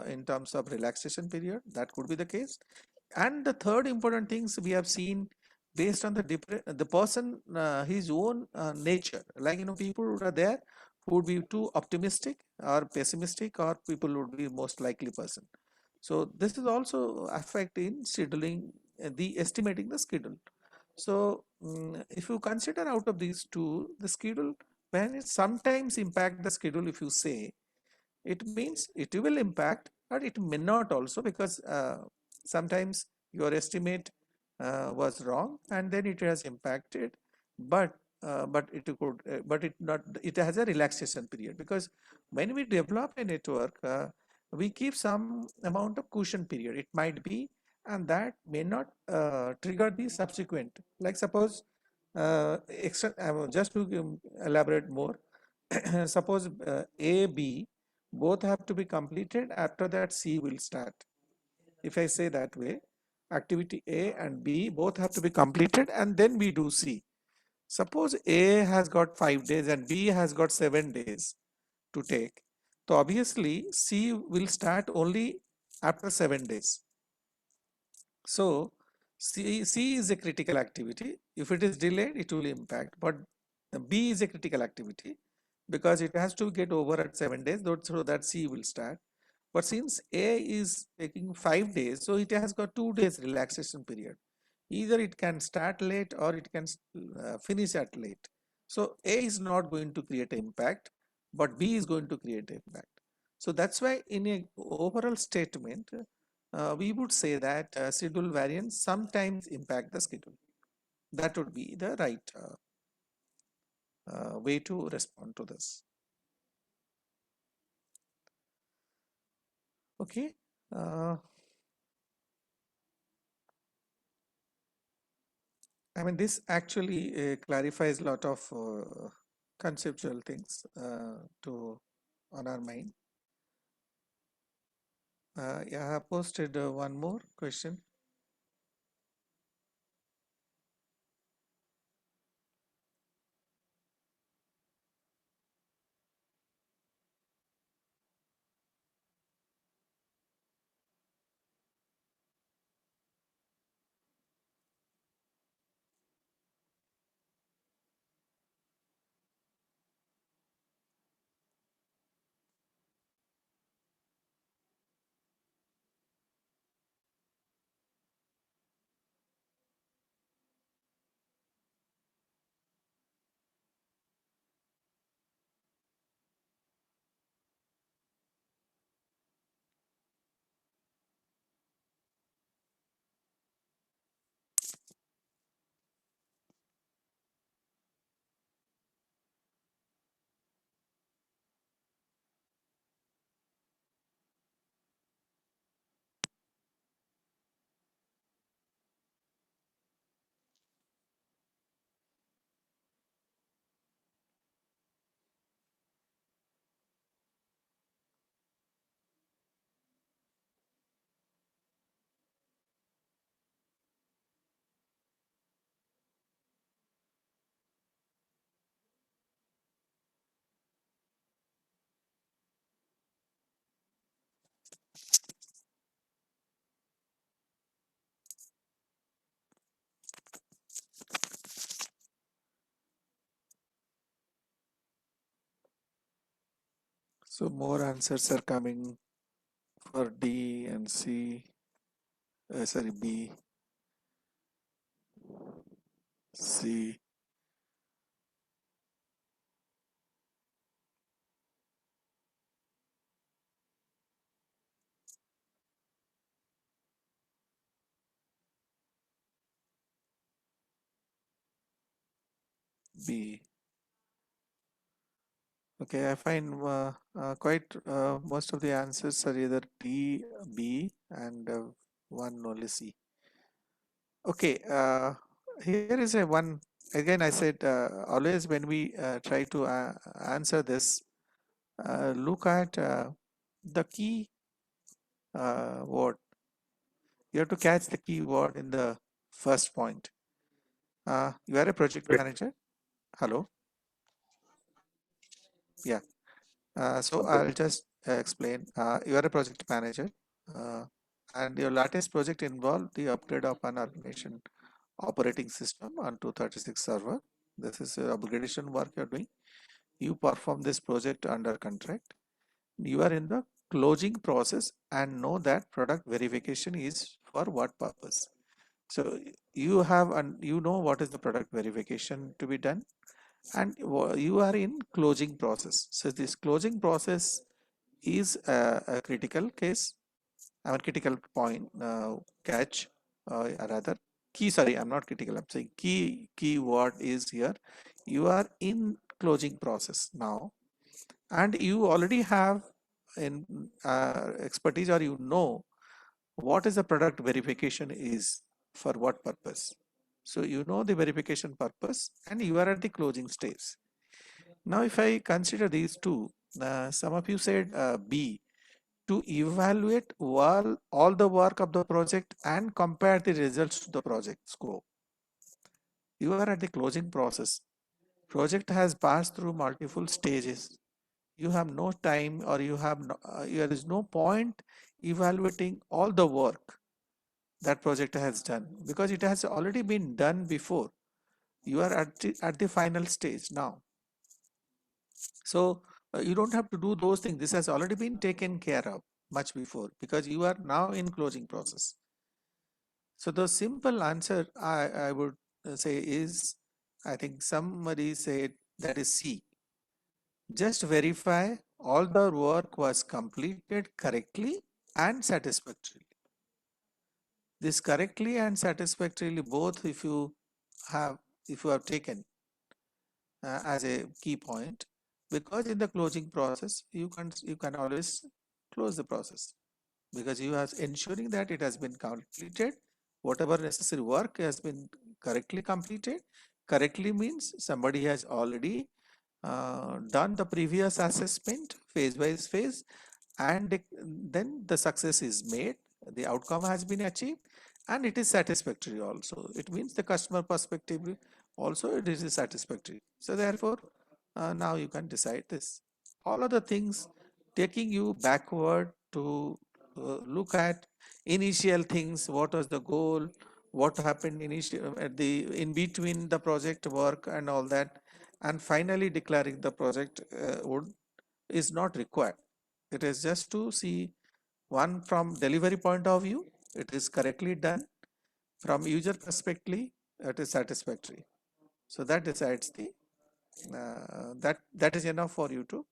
in terms of relaxation period, that could be the case. And the third important things we have seen based on the person his own nature, like people who are there who would be too optimistic or pessimistic, or people would be most likely person. So this is also affect in scheduling the estimating the schedule. So if you consider out of these two, the schedule, when it sometimes impact the schedule, if you say, it means it will impact, but it may not also, because sometimes your estimate was wrong and then it has impacted, but it could but it not, it has a relaxation period, because when we develop a network, we keep some amount of cushion period, it might be, and that may not trigger the subsequent, like suppose just to elaborate more. Suppose A, B both have to be completed, after that C will start. If I say that way, activity A and B both have to be completed and then we do C. Suppose A has got 5 days and B has got 7 days to take. So obviously C will start only after 7 days. So C is a critical activity. If it is delayed, it will impact. But B is a critical activity because it has to get over at 7 days, so that C will start. But since A is taking 5 days, so it has got 2 days relaxation period. Either it can start late or it can finish at late. So A is not going to create impact, but B is going to create impact. So that's why in a overall statement, we would say that schedule variance sometimes impact the schedule. That would be the right way to respond to this. Okay. I mean, this actually clarifies a lot of conceptual things on our mind. Yeah, I have posted one more question. So more answers are coming for D and C. Sorry, B, C. B. Okay, I find quite most of the answers are either D, B, and one only C. Okay, here is a one. Again, I said always when we try to answer this, look at the key word. You have to catch the key word in the first point. You are a project manager. Hello. Yeah. So I'll just explain. You are a project manager, and your latest project involved the upgrade of an organization operating system on 236 server. This is upgradation work you're doing. You perform this project under contract. You are in the closing process and know that product verification is for what purpose. So you have and you know what is the product verification to be done, and you are in closing process. So this closing process is a critical case. I mean critical point catch rather key. Sorry, I'm not critical. I'm saying key word is here. You are in closing process now, and you already have in expertise, or you know what is the product verification is for what purpose. So you know the verification purpose, and you are at the closing stage. Now, if I consider these two, some of you said B, to evaluate all the work of the project and compare the results to the project scope. You are at the closing process. Project has passed through multiple stages. You have no time, or you have no, there is no point evaluating all the work. that project has done, because it has already been done before. You are at the final stage now. So you don't have to do those things. This has already been taken care of much before, because you are now in closing process. So the simple answer I would say is, I think somebody said, that is C. Just verify all the work was completed correctly and satisfactorily. This correctly and satisfactorily, both if you have taken as a key point, because in the closing process you can always close the process, because you are ensuring that it has been completed, whatever necessary work has been correctly completed. Correctly means somebody has already done the previous assessment phase by phase, and then the success is made, the outcome has been achieved, and it is satisfactory also. It means the customer perspective also it is satisfactory. So therefore now you can decide this. All other things taking you backward to look at initial things, what was the goal, what happened initial at the in between the project work and all that, and finally declaring the project is not required. It is just to see, one, from delivery point of view, it is correctly done. From user perspective, it is satisfactory. So that decides the that is enough for you to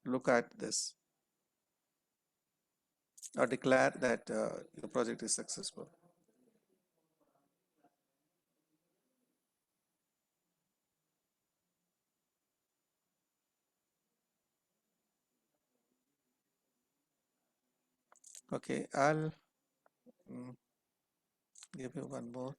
look at this or declare that your project is successful. Okay, I'll give you one more.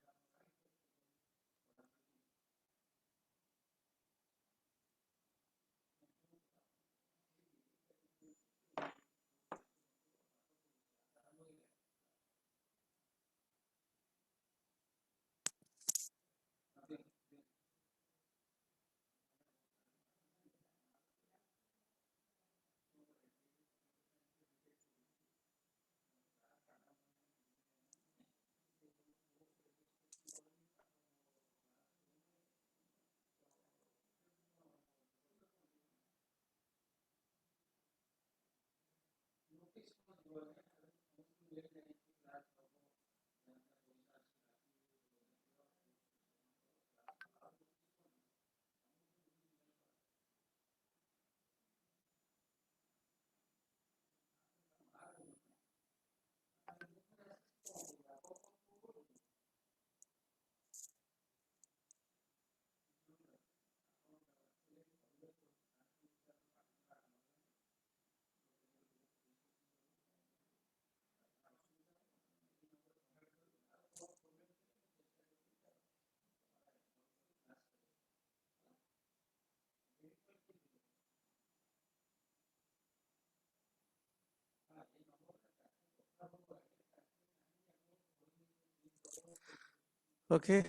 Okay,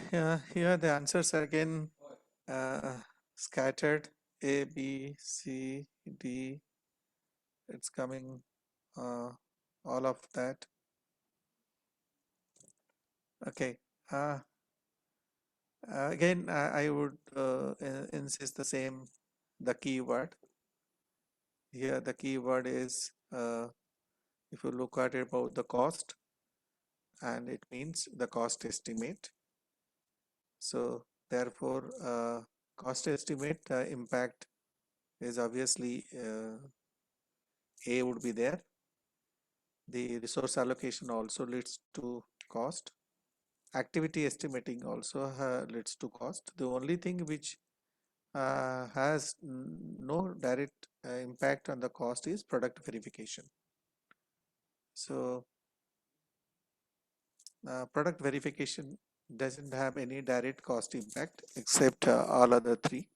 here the answers are again scattered: A, B, C, D. It's coming all of that. Okay. Again, I would insist the same, the keyword. Here the keyword is, if you look at it, about the cost, and it means the cost estimate. So therefore, cost estimate impact is obviously A would be there. The resource allocation also leads to cost. Activity estimating also leads to cost. The only thing which has no direct impact on the cost is product verification. So product verification doesn't have any direct cost impact except all other three.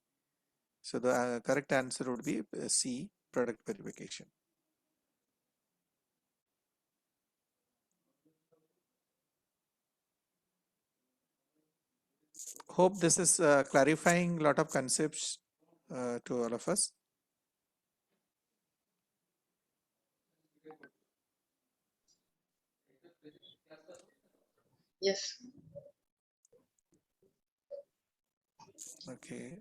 So the correct answer would be C, product verification. Hope this is clarifying a lot of concepts to all of us. Yes. Okay.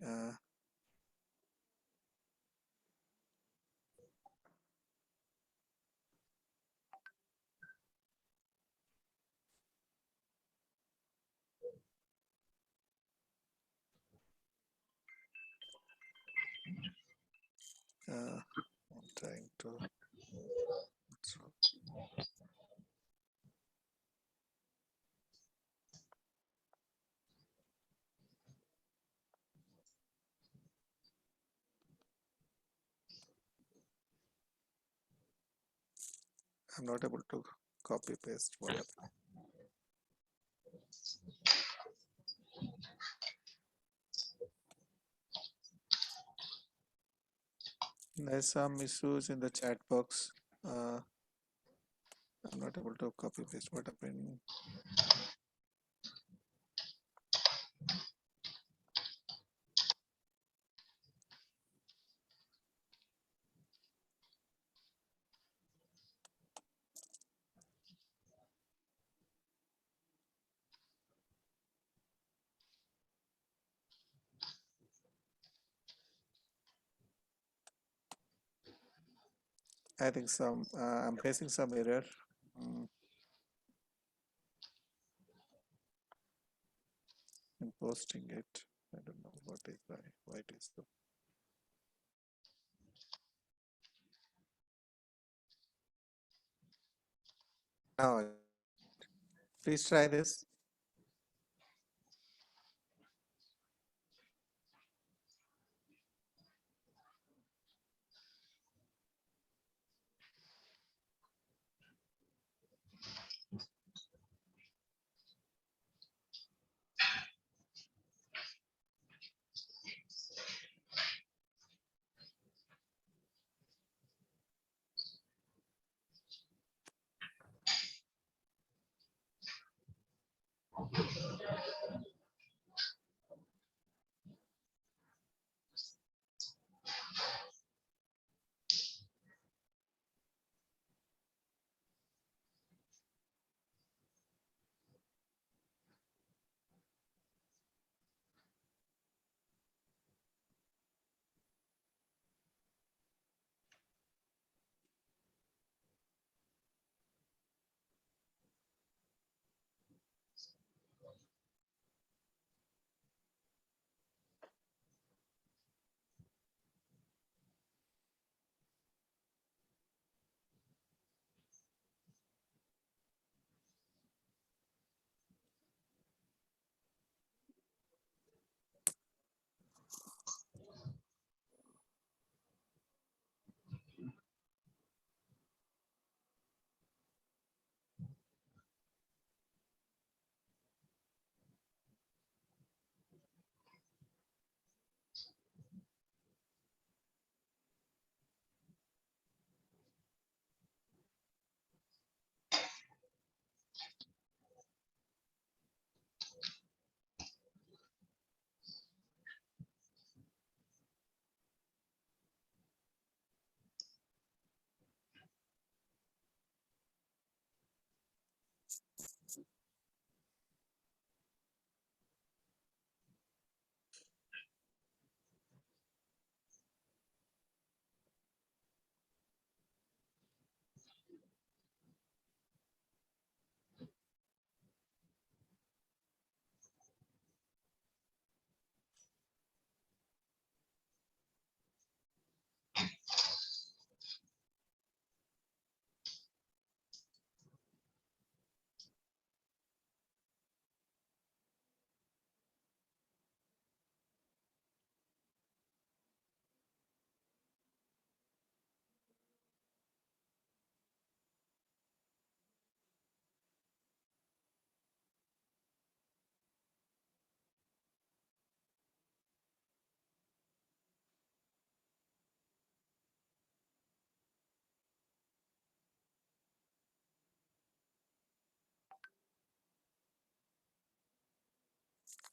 I'm trying to. I'm not able to copy paste what happened. There's some issues in the chat box. I'm not able to copy paste what happened. I think I'm facing some error. In posting it. I don't know why it is so. Now, please try this.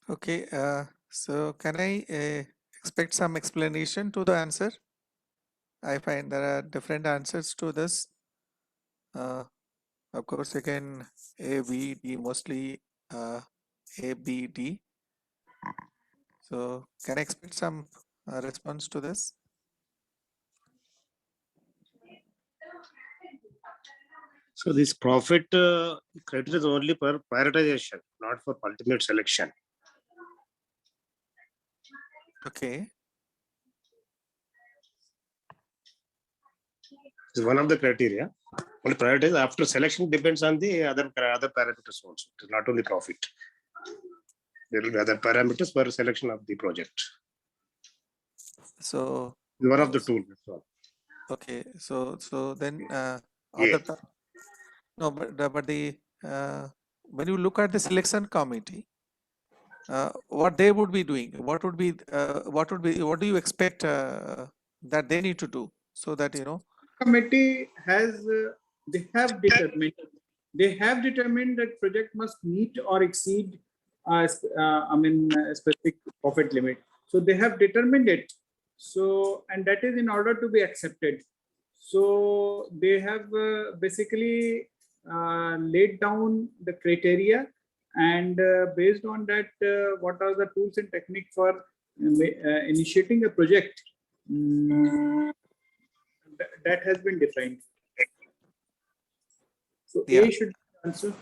Okay, so can I expect some explanation to the answer? I find there are different answers to this. Of course, again, A, B, D mostly ABD. So can I expect some response to this? So this profit criteria is only for prioritization, not for ultimate selection. Okay. This is one of the criteria. Only prioritize after selection depends on the other parameters also. It is not only profit. There will be other parameters for selection of the project. So One of the tools. okay. So then Yeah. no, but the when you look at the selection committee, what they would be doing, what do you expect that they need to do so that Committee has they have determined that project must meet or exceed a specific profit limit. So they have determined it. So, and that is in order to be accepted. So they have basically laid down the criteria, and based on that, what are the tools and technique for initiating a project. That has been defined. So Yeah. A should answer.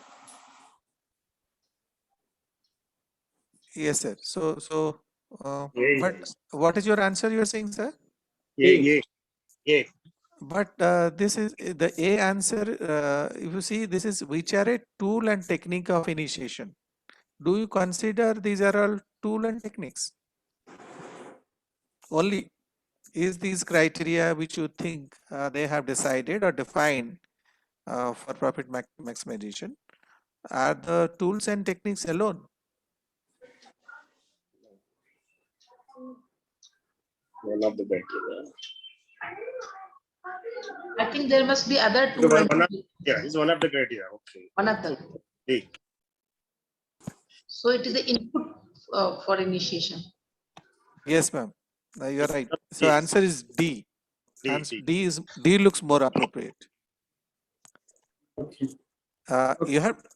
Yes, sir. So what is your answer you're saying, sir? Yeah. But this is the A answer. If you see, this is which are a tool and technique of initiation. Do you consider these are all tool and techniques? Only is these criteria which you think they have decided or defined for profit maximization are the tools and techniques alone? One of the criteria. I think there must be other two. It's one of the criteria. Okay. One of them. D. So it is the input for initiation. Yes, ma'am. You're right. So answer is D. D looks more appropriate. Okay.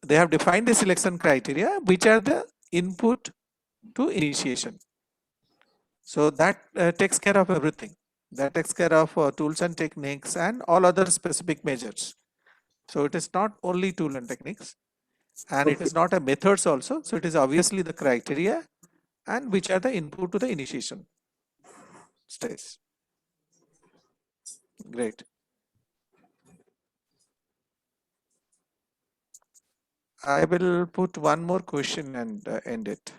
They have defined the selection criteria, which are the input to initiation. So that takes care of everything. That takes care of tools and techniques and all other specific measures. So it is not only tool and techniques, and it is not a methods also. So it is obviously the criteria and which are the input to the initiation stage. Great. I will put one more question and end it.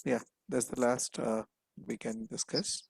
Yeah, that's the last we can discuss.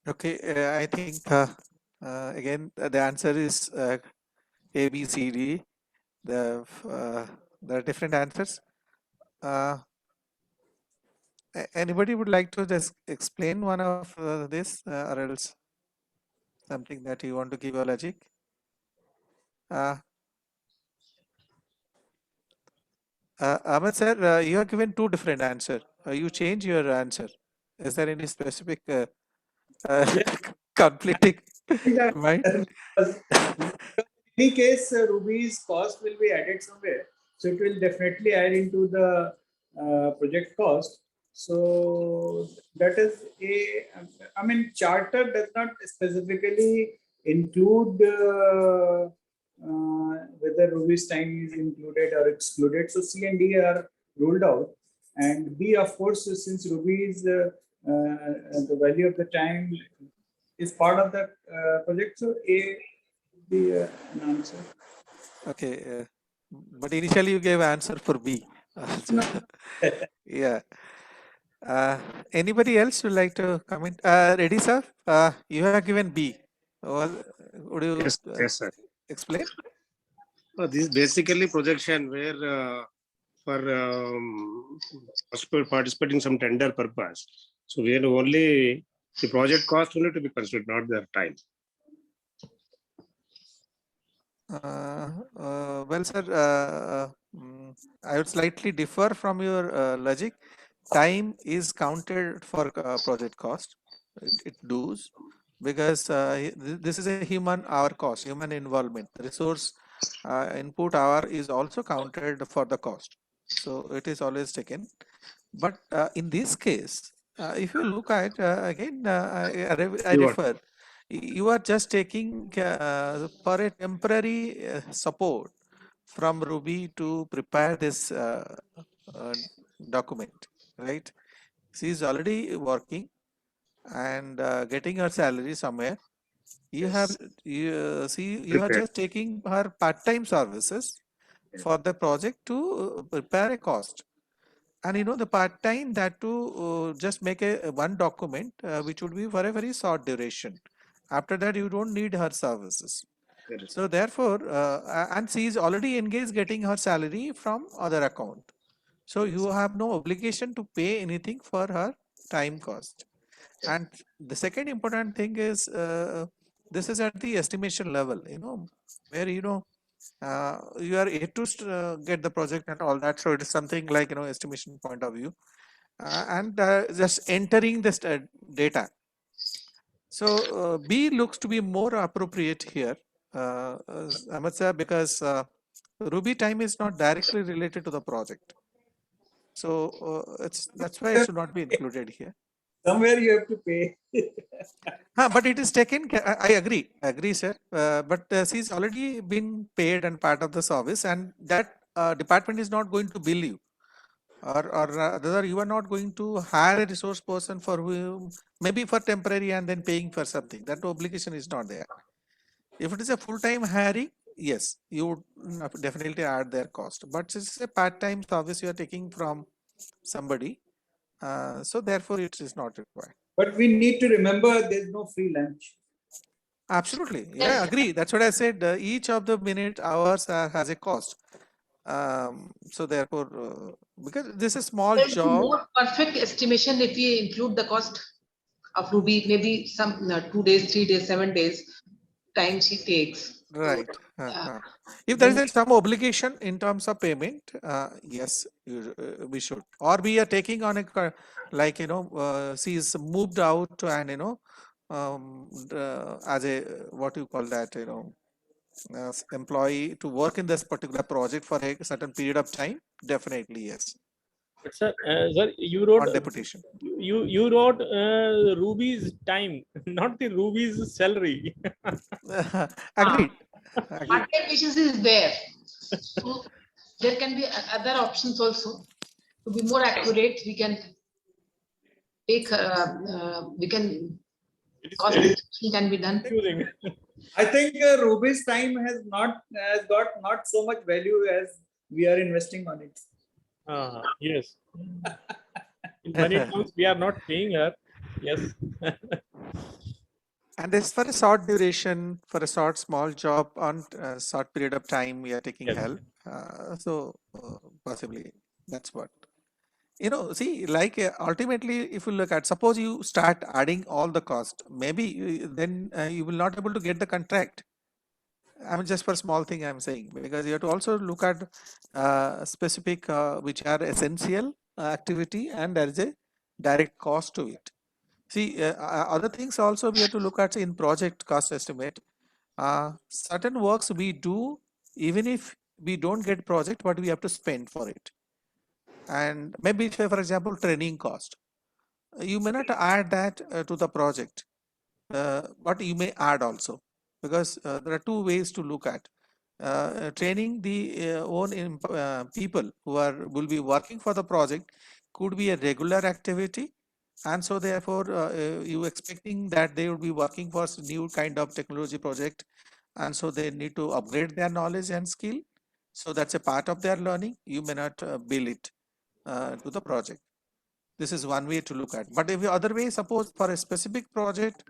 Okay, I think again the answer is A, B, C, D. There are different answers. Anybody would like to just explain one of this or else something that you want to give your logic? Ahmed sir, you have given two different answers. You change your answer. Is there any specific conflicting mind? In any case, Ruby's cost will be added somewhere. So it will definitely add into the project cost. So that is I mean, charter does not specifically include whether Ruby's time is included or excluded. So C and D are ruled out. And B, of course, since Ruby is the value of the time is part of the project. So A would be an answer. Okay, but initially you gave answer for B. Yeah. Anybody else would like to comment? Ready, sir? You have given B. Well, would you Yes, sir. explain? This is basically projection where for participating some tender purpose. So we are only the project cost only to be considered, not their time. Well, sir, I would slightly differ from your logic. Time is counted for project cost. It does, because this is a human hour cost, human involvement. Resource input hour is also counted for the cost. So it is always taken. But in this case, if you look at again, I refer. You are just taking for a temporary support from Ruby to prepare this document, right? She is already working and getting her salary somewhere. You have you are just taking her part-time services for the project to prepare a cost. And you know, the part-time, that to just make a one document which would be for a very short duration. After that, you don't need her services. So therefore, and she is already engaged getting her salary from other account. So you have no obligation to pay anything for her time cost. And the second important thing is this is at the estimation level, you know, where you are yet to get the project and all that. So it is something like, you know, estimation point of view and just entering this data. So B looks to be more appropriate here, Ahmed sir, because Ruby time is not directly related to the project. So that's why it should not be included here. Somewhere you have to pay. But it is taken. I agree, sir. But she's already been paid and part of the service, and that department is not going to bill you, or rather, you are not going to hire a resource person for whom maybe for temporary and then paying for something. That obligation is not there. If it is a full-time hiring, yes, you would definitely add their cost. But it's a part-time service you are taking from somebody, so therefore it is not required. But we need to remember there's no free lunch. Absolutely. Yeah, I agree. That's what I said. Each of the minute hours has a cost. So therefore, because this is a small There will be job. more perfect estimation if we include the cost of Ruby, maybe some 2 days, 3 days, 7 days time she takes. Right. If there is some obligation in terms of payment, yes, we should. Or we are taking on a, like, you know, she is moved out and, you know, as a, what you call that, you know, employee to work in this particular project for a certain period of time, definitely yes. But sir, you wrote on deputation. You wrote Ruby's time, not the Ruby's salary. Agreed. Part-time efficiency is there. So there can be other options also. To be more accurate, we can take cost estimation can be done. I think Ruby's time has got not so much value as we are investing on it. Yes. In money terms, we are not paying her. Yes. And this for a short duration, for a small job on a short period of time, we are taking Yes. help. Possibly that's what. See, like ultimately, if you look at, suppose you start adding all the cost, maybe then you will not able to get the contract. I mean, just for small thing I'm saying, because you have to also look at specific which are essential activity, and there is a direct cost to it. See, other things also we have to look at in project cost estimate. Certain works we do even if we don't get project, but we have to spend for it. And maybe, say, for example, training cost. You may not add that to the project, but you may add also, because there are two ways to look at training the own people who will be working for the project could be a regular activity, and so therefore you expecting that they will be working for new kind of technology project, and so they need to upgrade their knowledge and skill. So that's a part of their learning. You may not bill it to the project. This is one way to look at. But if the other way, suppose for a specific project,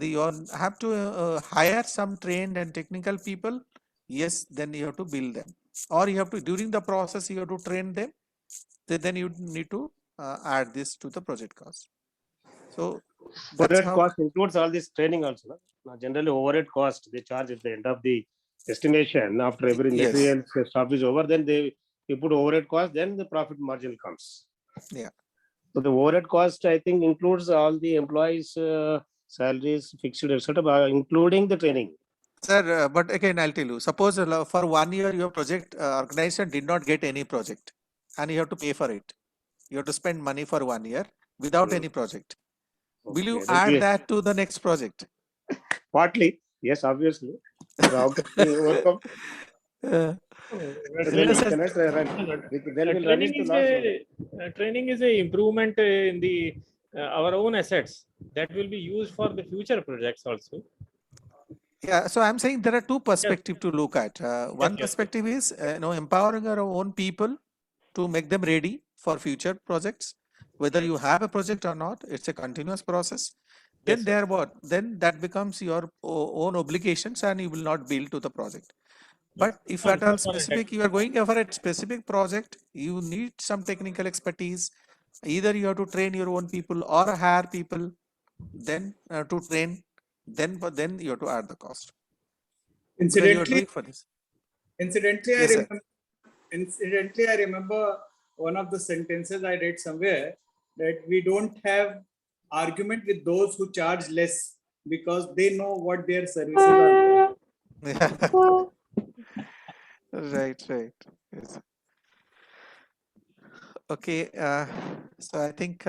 you have to hire some trained and technical people. Yes, then you have to bill them, or you have to, during the process you have to train them. Then you need to add this to the project cost. So that's overhead how. cost includes all this training also. No? Now, generally, overhead cost they charge at the end of the estimation after every Yes. material stuff is over. Then you put overhead cost, then the profit margin comes. Yeah. So the overhead cost, I think, includes all the employees' salaries, fixed, etc., including the training. Sir, but again, I'll tell you, suppose for 1 year your project organization did not get any project, and you have to pay for it. You have to spend money for 1 year without any project. Will you add that to the next project? Partly, yes, obviously. So how can we overcome? Then training is a improvement in the our own assets that will be used for the future projects also. Yeah, so I'm saying there are two perspectives to look at. One perspective is empowering our own people to make them ready for future projects. Whether you have a project or not, it's a continuous process. Then then that becomes your own obligations, and you will not bill to the project. But if at all specific, you are going for a specific project, you need some technical expertise. Either you have to train your own people or hire people, then to train, then you have to add the cost. Incidentally, Yes, I remember one of the sentences I read somewhere that we don't have argument with those who charge less because they know what their services are. Right. Yes. Okay, so I think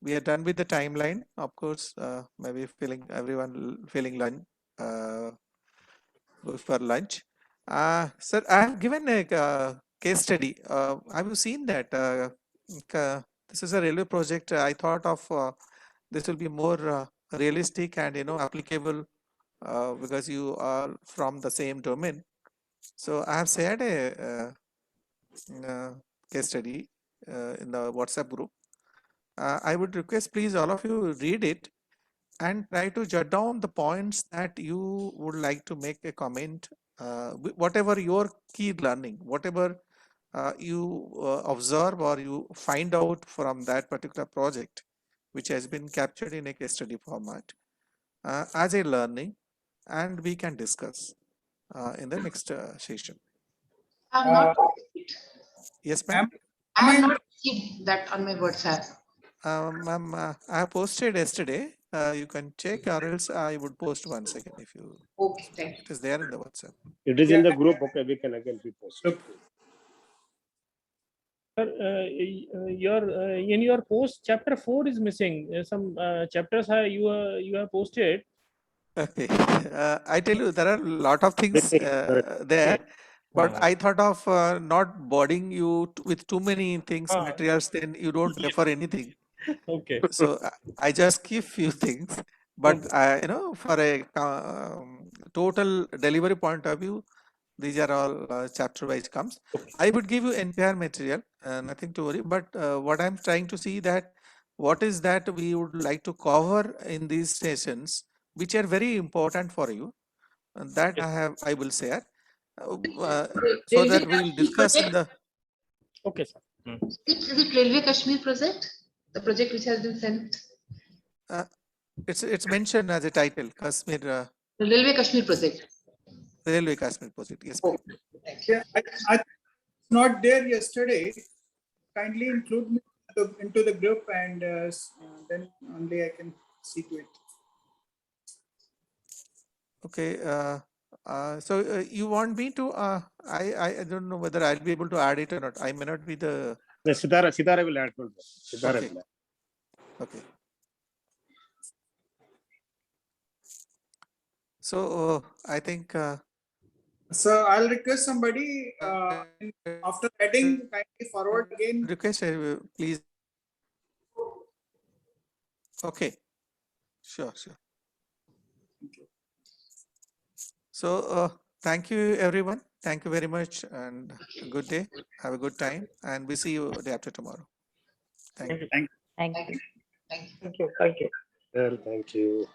we are done with the timeline. Of course, maybe everyone feeling lunch, go for lunch. Sir, I have given a case study. Have you seen that? This is a railway project. I thought of this will be more realistic and applicable because you are from the same domain. So I have shared a case study in the WhatsApp group. I would request, please, all of you read it and try to jot down the points that you would like to make a comment. Whatever your key learning, whatever you observe or you find out from that particular project, which has been captured in a case study format as a learning, and we can discuss in the next session. I'm not. Yes, ma'am. I have not received that on my WhatsApp. Ma'am, I have posted yesterday. You can check, or else I would post once again if you. Okay, thank you. It is there in the WhatsApp. It is in the group. Okay, we can again repost. In your post, chapter 4 is missing. Some chapters you have posted. Okay, I tell you, there are a lot of things there, but I thought of not boarding you with too many things, materials, then you don't refer anything. Okay. So I just keep few things, but for a total delivery point of view, these are all chapter wise comes. I would give you entire material, nothing to worry. But what I'm trying to see that what is that we would like to cover in these sessions, which are very important for you. And that I will share, so that we will discuss in the. Okay, sir. Is it Railway Kashmir project? The project which has been sent? It's mentioned as a title, Kashmir. The Railway Kashmir project. Railway Kashmir project. Yes, Oh, yeah, I not there yesterday. Kindly include me into the group, and then only I can see to it. Okay. So you want me to? I don't know whether I'll be able to add it or not. I may not be the. The Ctara will add. Ctara Okay. will add. Okay. So I think. So I'll request somebody after adding, kindly forward again. Request, please. Okay. Sure. So thank you, everyone. Thank you very much, and a good day. Have a good time, and we see you day after tomorrow. Thank you. Thank you. thank you. Well, thank you.